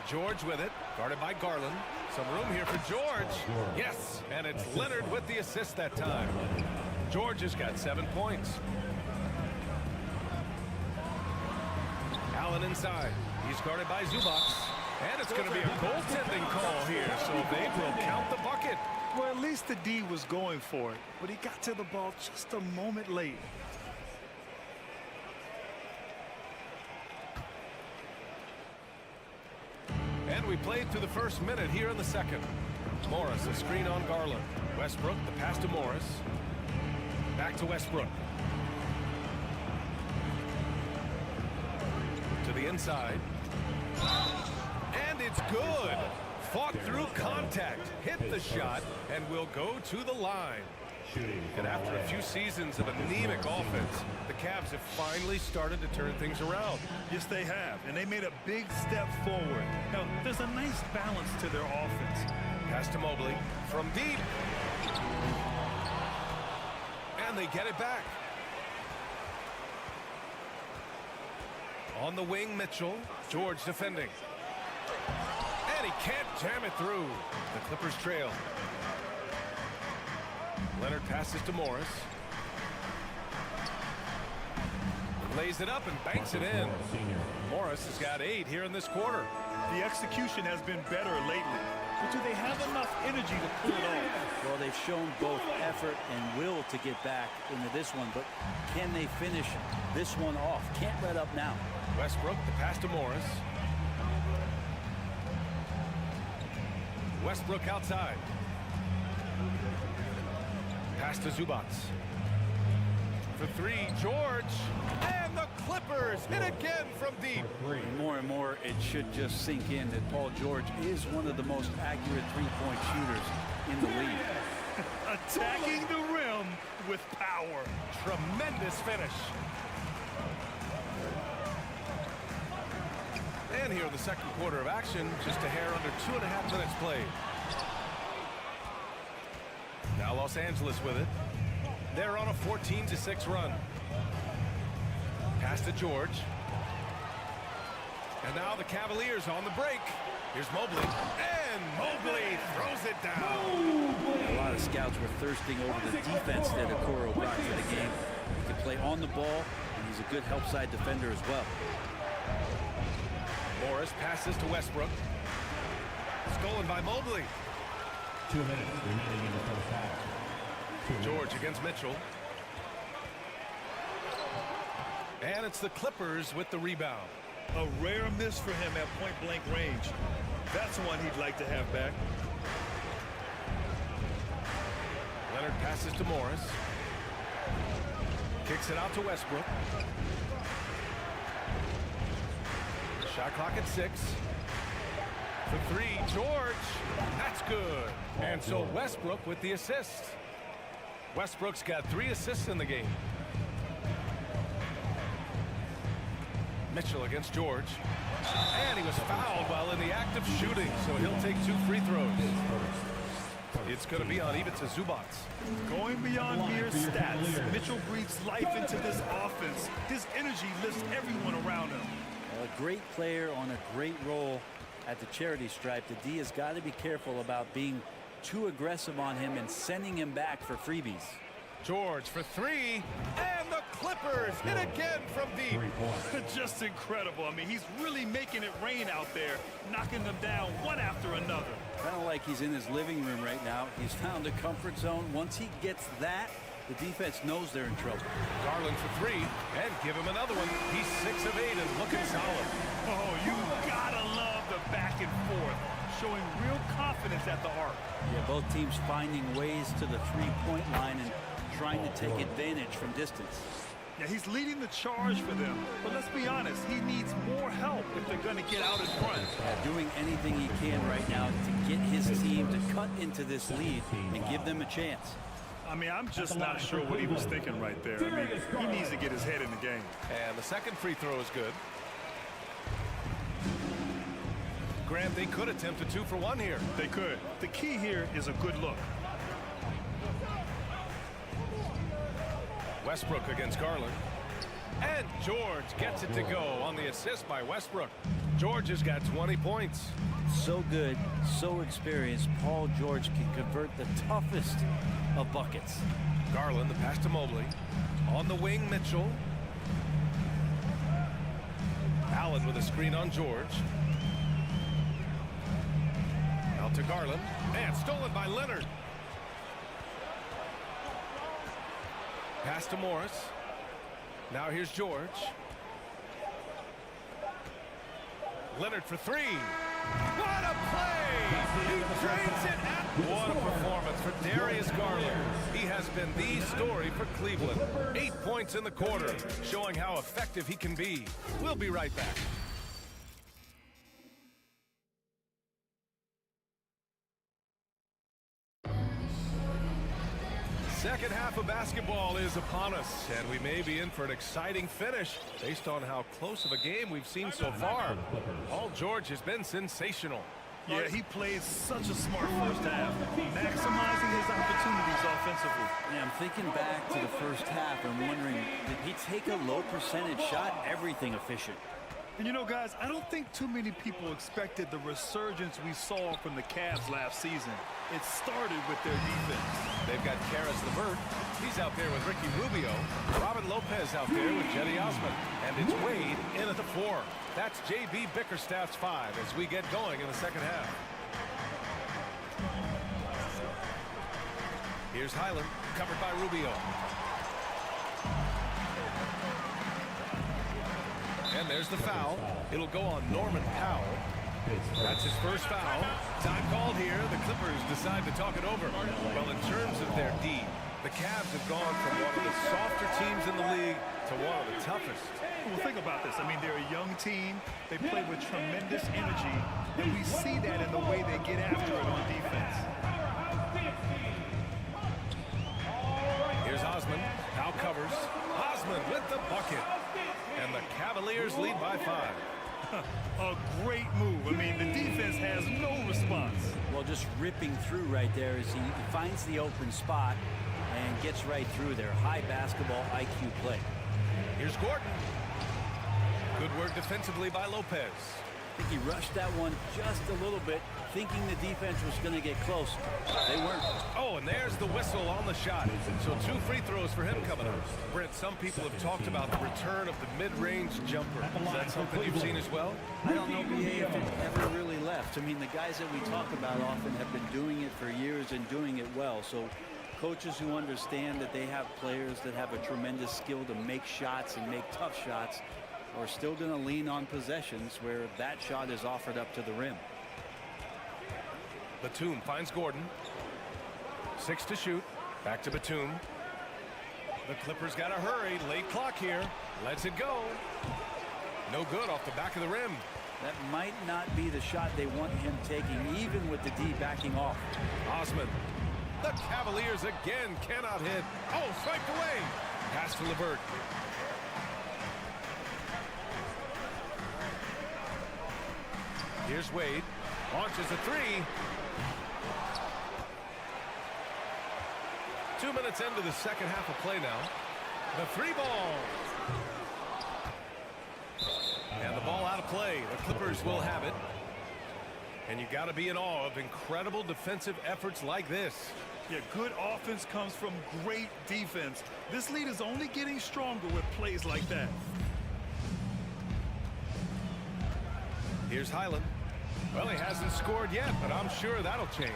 G: George with it, guarded by Garland. Some room here for George. Yes, and it's Leonard with the assist that time. George has got 7 points. Allen inside. He's guarded by Zubats. And it's going to be a goaltending call here, so they will count the bucket.
H: Well, at least the D was going for it, but he got to the ball just a moment late.
G: And we played through the first minute here in the second. Morris, a screen on Garland. Westbrook, the pass to Morris. Back to Westbrook. To the inside. And it's good. Fought through contact, hit the shot, and will go to the line. And after a few seasons of anemic offense, the Cavs have finally started to turn things around.
H: Yes, they have, and they made a big step forward. Now, there's a nice balance to their offense.
G: Pass to Mobley from deep. And they get it back. On the wing, Mitchell. George defending. And he can't jam it through. The Clippers trail. Leonard passes to Morris. Lays it up and banks it in. Morris has got 8 here in this quarter.
H: The execution has been better lately. But do they have enough energy to pull it off?
O: Well, they've shown both effort and will to get back into this one, but can they finish this one off? Can't let up now.
G: Westbrook, the pass to Morris. Westbrook outside. Pass to Zubats. For 3, George. And the Clippers hit again from deep.
O: More and more, it should just sink in that Paul George is one of the most accurate three-point shooters in the league.
H: Attacking the rim with power.
G: Tremendous finish. And here in the second quarter of action, just a hair under 2.5 minutes played. Now Los Angeles with it. They're on a 14-6 run. Pass to George. And now the Cavaliers on the break. Here's Mobley, and Mobley throws it down.
O: A lot of scouts were thirsting over the defense that Okoro brought to the game. He can play on the ball, and he's a good help side defender as well.
G: Morris passes to Westbrook. Stolen by Mobley.
M: 2 minutes remaining in the first half.
G: George against Mitchell. And it's the Clippers with the rebound.
H: A rare miss for him at point-blank range. That's one he'd like to have back.
G: Leonard passes to Morris. Kicks it out to Westbrook. Shot clock at 6. For 3, George. That's good. And so Westbrook with the assist. Westbrook's got 3 assists in the game. Mitchell against George. And he was fouled while in the act of shooting, so he'll take 2 free throws. It's going to be on Ivica Zubac.
H: Going beyond mere stats, Mitchell breathes life into this offense. His energy lifts everyone around him.
O: A great player on a great role at the charity stripe. The D has got to be careful about being too aggressive on him and sending him back for freebies.
G: George for 3, and the Clippers hit again from deep.
H: Just incredible. I mean, he's really making it rain out there, knocking them down one after another.
O: Kind of like he's in his living room right now. He's found a comfort zone. Once he gets that, the defense knows they're in trouble.
G: Garland for 3, and give him another one. He's 6 of 8 and looking solid.
H: Oh, you gotta love the back and forth, showing real confidence at the arc.
O: Yeah, both teams finding ways to the three-point line and trying to take advantage from distance.
H: Yeah, he's leading the charge for them, but let's be honest, he needs more help if they're going to get out in front.
O: Doing anything he can right now to get his team to cut into this lead and give them a chance.
H: I mean, I'm just not sure what he was thinking right there. I mean, he needs to get his head in the game.
G: And the second free throw is good. Grant, they could attempt a 2 for 1 here.
H: They could. The key here is a good look.
G: Westbrook against Garland. And George gets it to go on the assist by Westbrook. George has got 20 points.
O: So good, so experienced. Paul George can convert the toughest of buckets.
G: Garland, the pass to Mobley. On the wing, Mitchell. Allen with a screen on George. Out to Garland. And stolen by Leonard. Pass to Morris. Now here's George. Leonard for 3. What a play! He drains it out. What a performance for Darius Garland. He has been the story for Cleveland. 8 points in the quarter, showing how effective he can be. We'll be right back. Second half of basketball is upon us, and we may be in for an exciting finish based on how close of a game we've seen so far. Paul George has been sensational.
H: Yeah, he played such a smart first half, maximizing his opportunities offensively.
O: Yeah, I'm thinking back to the first half and wondering, did he take a low percentage shot? Everything efficient.
H: And you know, guys, I don't think too many people expected the resurgence we saw from the Cavs last season. It started with their defense.
G: They've got Caris LeVert. He's out there with Ricky Rubio. Robin Lopez out there with Jetty Osman. And it's Wade in at the 4. That's J.B. Bickerstaff's 5 as we get going in the second half. Here's Highland, covered by Rubio. And there's the foul. It'll go on Norman Powell. That's his first foul. Time called here. The Clippers decide to talk it over. Well, in terms of their D, the Cavs have gone from one of the softer teams in the league to one of the toughest.
H: Well, think about this. I mean, they're a young team. They play with tremendous energy, and we see that in the way they get after it on defense.
G: Here's Osman. Now covers. Osman with the bucket. And the Cavaliers lead by 5.
H: A great move. I mean, the defense has no response.
O: Well, just ripping through right there as he finds the open spot and gets right through there. High basketball IQ play.
G: Here's Gordon. Good work defensively by Lopez.
O: I think he rushed that one just a little bit, thinking the defense was going to get close. They weren't.
G: Oh, and there's the whistle on the shot. So 2 free throws for him coming up. Brent, some people have talked about the return of the mid-range jumper. Is that something you've seen as well?
O: I don't know, BA, if it ever really left. I mean, the guys that we talk about often have been doing it for years and doing it well. So coaches who understand that they have players that have a tremendous skill to make shots and make tough shots are still going to lean on possessions where that shot is offered up to the rim.
G: Batum finds Gordon. 6 to shoot. Back to Batum. The Clippers got to hurry. Late clock here. Lets it go. No good off the back of the rim.
O: That might not be the shot they want him taking, even with the D backing off.
G: Osman. The Cavaliers again cannot hit. Oh, swiped away. Pass to LeVert. Here's Wade. Launches a 3. 2 minutes into the second half of play now. The 3 ball. And the ball out of play. The Clippers will have it. And you got to be in awe of incredible defensive efforts like this.
H: Yeah, good offense comes from great defense. This lead is only getting stronger with plays like that.
G: Here's Highland. Well, he hasn't scored yet, but I'm sure that'll change.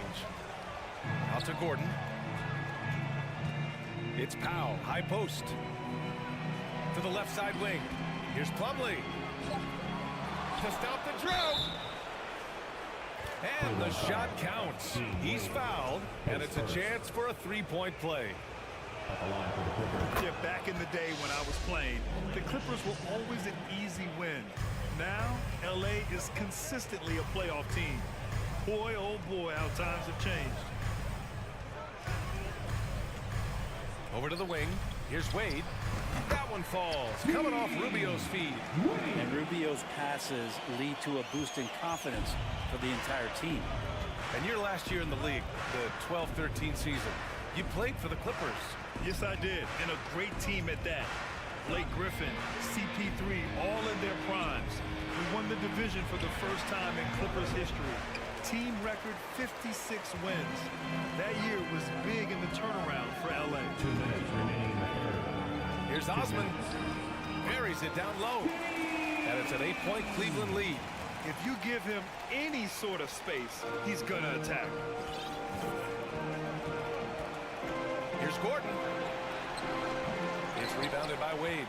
G: Out to Gordon. It's Powell, high post. To the left side wing. Here's Plumlee. To stop the drought. And the shot counts. He's fouled, and it's a chance for a 3-point play.
H: Yeah, back in the day when I was playing, the Clippers were always an easy win. Now, LA is consistently a playoff team. Boy, oh boy, how times have changed.
G: Over to the wing. Here's Wade. That one falls. Coming off Rubio's feed.
O: And Rubio's passes lead to a boost in confidence for the entire team.
G: And your last year in the league, the 12-13 season, you played for the Clippers.
H: Yes, I did, and a great team at that. Blake Griffin, CP3, all in their primes. We won the division for the first time in Clippers history. Team record 56 wins. That year was big in the turnaround for LA.
M: 2 minutes remaining in the third.
G: Here's Osman. Buries it down low. And it's an 8-point Cleveland lead.
H: If you give him any sort of space, he's going to attack.
G: Here's Gordon. It's rebounded by Wade.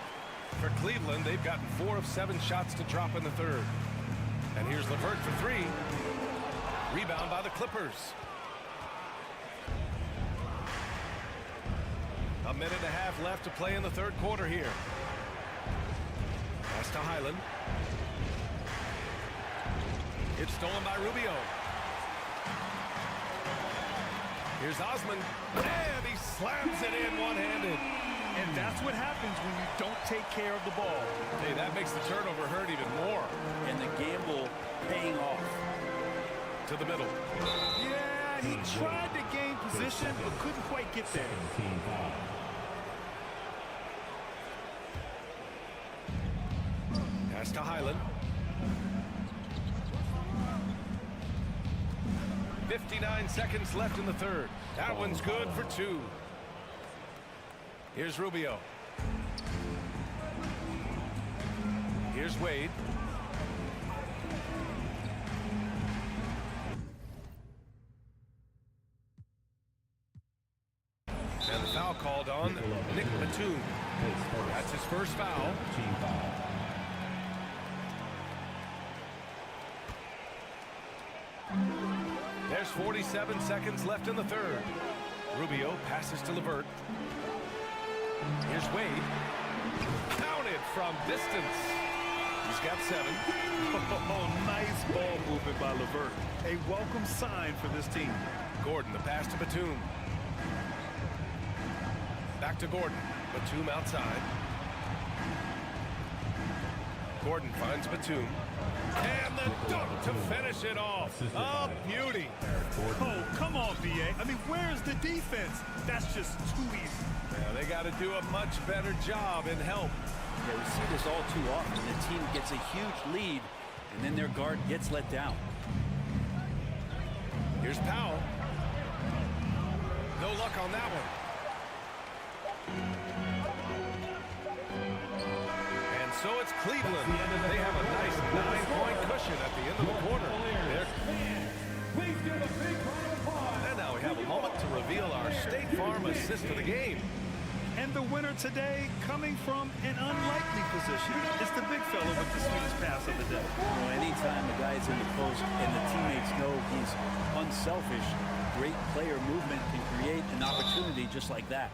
G: For Cleveland, they've gotten 4 of 7 shots to drop in the third. And here's LeVert for 3. Rebound by the Clippers. A minute and a half left to play in the third quarter here. Pass to Highland. It's stolen by Rubio. Here's Osman. And he slams it in one-handed.
H: And that's what happens when you don't take care of the ball.
G: Hey, that makes the turnover hurt even more.
O: And the gamble paying off.
G: To the middle.
H: Yeah, he tried to gain position, but couldn't quite get there.
G: Pass to Highland. 59 seconds left in the third. That one's good for 2. Here's Rubio. Here's Wade. And the foul called on Nick Batum. That's his first foul. There's 47 seconds left in the third. Rubio passes to LeVert. Here's Wade. Counted from distance. He's got 7.
H: Oh, nice ball movement by LeVert. A welcome sign for this team.
G: Gordon, the pass to Batum. Back to Gordon. Batum outside. Gordon finds Batum. And the dunk to finish it off. A beauty.
H: Oh, come on, BA. I mean, where's the defense? That's just too easy.
G: Yeah, they got to do a much better job in help.
O: Yeah, we see this all too often. The team gets a huge lead, and then their guard gets let down.
G: Here's Powell. No luck on that one. And so it's Cleveland. They have a nice 9-point cushion at the end of the quarter. And now we have a moment to reveal our State Farm assist of the game.
H: And the winner today coming from an unlikely position. It's the big fella with the sweetest pass of the day.
O: Well, anytime the guy's in the post and the teammates know he's unselfish, great player movement can create an opportunity just like that.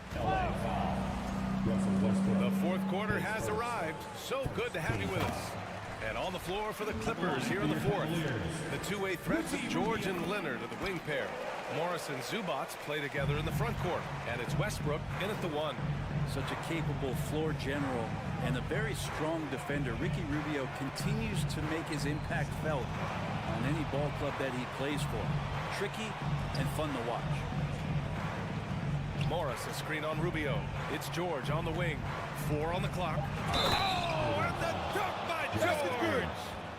G: The fourth quarter has arrived. So good to have you with us. And on the floor for the Clippers here in the fourth. The two-way threats of George and Leonard are the wing pair. Morris and Zubac play together in the front court. And it's Westbrook in at the one.
O: Such a capable floor general and a very strong defender. Ricky Rubio continues to make his impact felt on any ball club that he plays for. Tricky and fun to watch.
G: Morris, a screen on Rubio. It's George on the wing. 4 on the clock. Oh, and the dunk by George!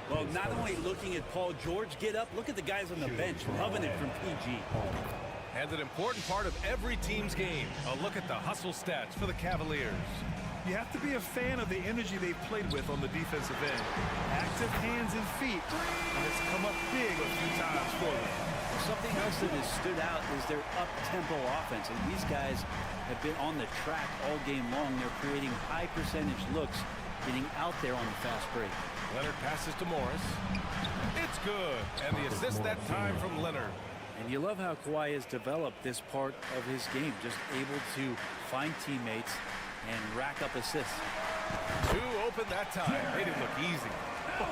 O: Well, not only looking at Paul George get up, look at the guys on the bench loving it from PG.
G: And an important part of every team's game. A look at the hustle stats for the Cavaliers.
H: You have to be a fan of the energy they've played with on the defensive end. Active hands and feet. And it's come up big a few times for them.
O: Something else that has stood out is their up-tempo offense. And these guys have been on the track all game long. They're creating high percentage looks, getting out there on the fast break.
G: Leonard passes to Morris. It's good. And the assist that time from Leonard.
O: And you love how Kawhi has developed this part of his game, just able to find teammates and rack up assists.
G: 2 open that time. Made it look easy.
H: Oh,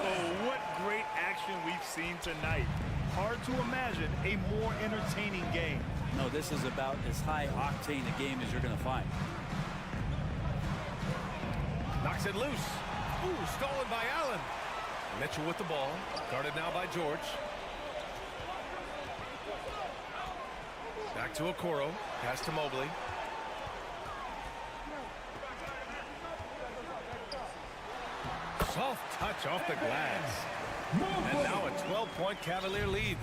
H: what great action we've seen tonight. Hard to imagine a more entertaining game.
O: No, this is about as high octane a game as you're going to find.
G: Knocks it loose. Ooh, stolen by Allen. Mitchell with the ball. Guarded now by George. Back to Okoro. Pass to Mobley. Soft touch off the glass. And now a 12-point Cavalier lead.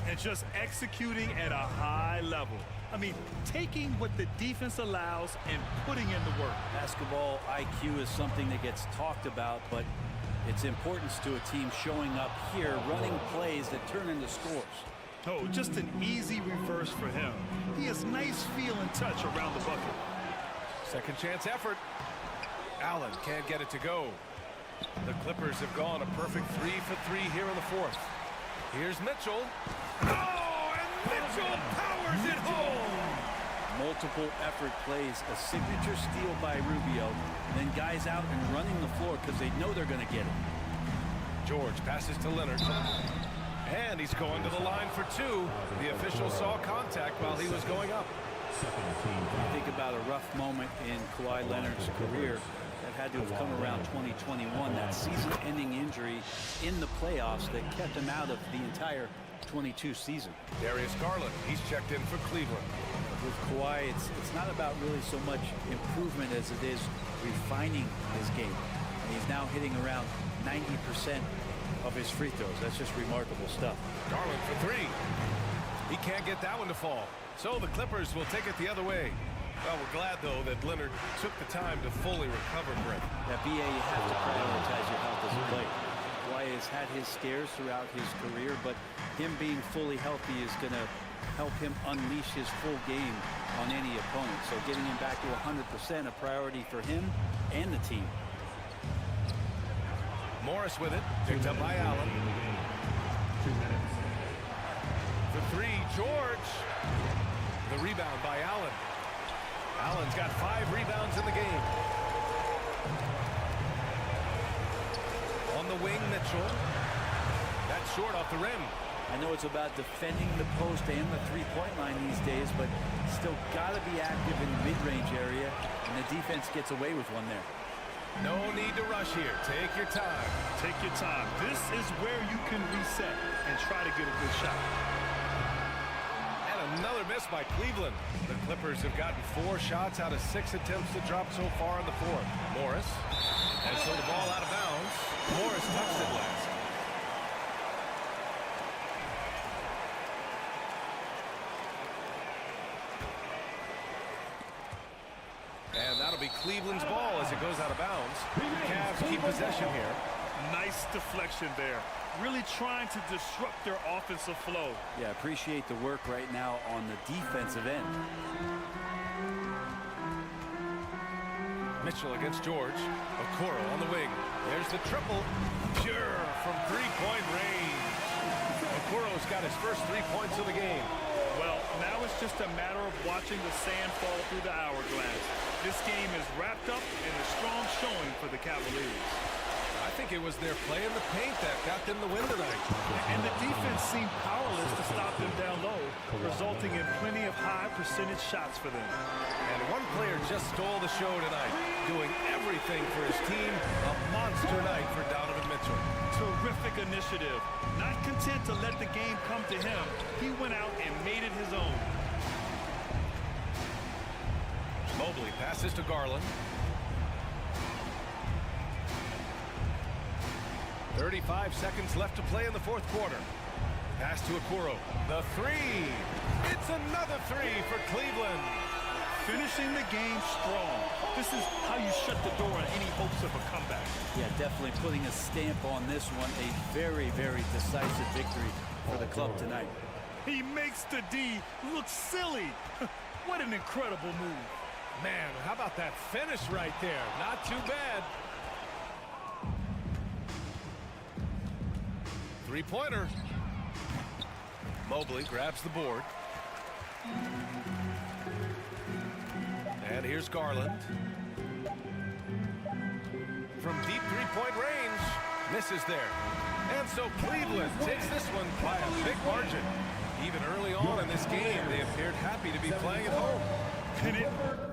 H: And just executing at a high level. I mean, taking what the defense allows and putting in the work.
O: Basketball IQ is something that gets talked about, but its importance to a team showing up here, running plays that turn into scores.
H: Oh, just an easy reverse for him. He has nice feel and touch around the bucket.
G: Second chance effort. Allen can't get it to go. The Clippers have gone a perfect 3 for 3 here in the fourth. Here's Mitchell. Oh, and Mitchell powers it home.
O: Multiple effort plays, a signature steal by Rubio, and then guys out and running the floor because they know they're going to get it.
G: George passes to Leonard. And he's going to the line for 2. The official saw contact while he was going up.
O: Think about a rough moment in Kawhi Leonard's career that had to have come around 2021, that season-ending injury in the playoffs that kept him out of the entire 22 season.
G: Darius Garland, he's checked in for Cleveland.
O: With Kawhi, it's not about really so much improvement as it is refining his game. And he's now hitting around 90% of his free throws. That's just remarkable stuff.
G: Garland for 3. He can't get that one to fall. So the Clippers will take it the other way. Well, we're glad, though, that Leonard took the time to fully recover, Brett.
O: That BA, you have to prioritize your health as a player. Kawhi has had his scares throughout his career, but him being fully healthy is going to help him unleash his full game on any opponent. So getting him back to 100%, a priority for him and the team.
G: Morris with it, picked up by Allen.
M: 2 minutes.
G: For 3, George. The rebound by Allen. Allen's got 5 rebounds in the game. On the wing, Mitchell. That's short off the rim.
O: I know it's about defending the post and the three-point line these days, but still got to be active in the mid-range area, and the defense gets away with one there.
G: No need to rush here. Take your time.
H: Take your time. This is where you can reset and try to get a good shot.
G: And another miss by Cleveland. The Clippers have gotten 4 shots out of 6 attempts to drop so far in the fourth. Morris. And so the ball out of bounds. Morris touched it last. That'll be Cleveland's ball as it goes out of bounds. Cavs keep possession here.
H: Nice deflection there. Really trying to disrupt their offensive flow.
O: Yeah, appreciate the work right now on the defensive end.
G: Mitchell against George. Okoro on the wing. There's the triple. Pure from three-point range. Okoro's got his first 3 points of the game.
H: Well, now it's just a matter of watching the sand fall through the hourglass. This game is wrapped up in a strong showing for the Cavaliers.
G: I think it was their play in the paint that got them the win tonight.
H: And the defense seemed powerless to stop them down low, resulting in plenty of high percentage shots for them.
G: And one player just stole the show tonight, doing everything for his team. A monster night for Donovan Mitchell.
H: Terrific initiative. Not content to let the game come to him, he went out and made it his own.
G: Mobley passes to Garland. 35 seconds left to play in the fourth quarter. Pass to Okoro. The three. It's another three for Cleveland.
H: Finishing the game strong. This is how you shut the door on any hopes of a comeback.
O: Yeah, definitely putting a stamp on this one. A very, very decisive victory for the club tonight.
H: He makes the D look silly. What an incredible move.
G: Man, how about that finish right there? Not too bad. Three-pointer. Mobley grabs the board. And here's Garland. From deep three-point range. Misses there. And so Cleveland takes this one by a big margin. Even early on in this game, they appeared happy to be playing at home.
H: And it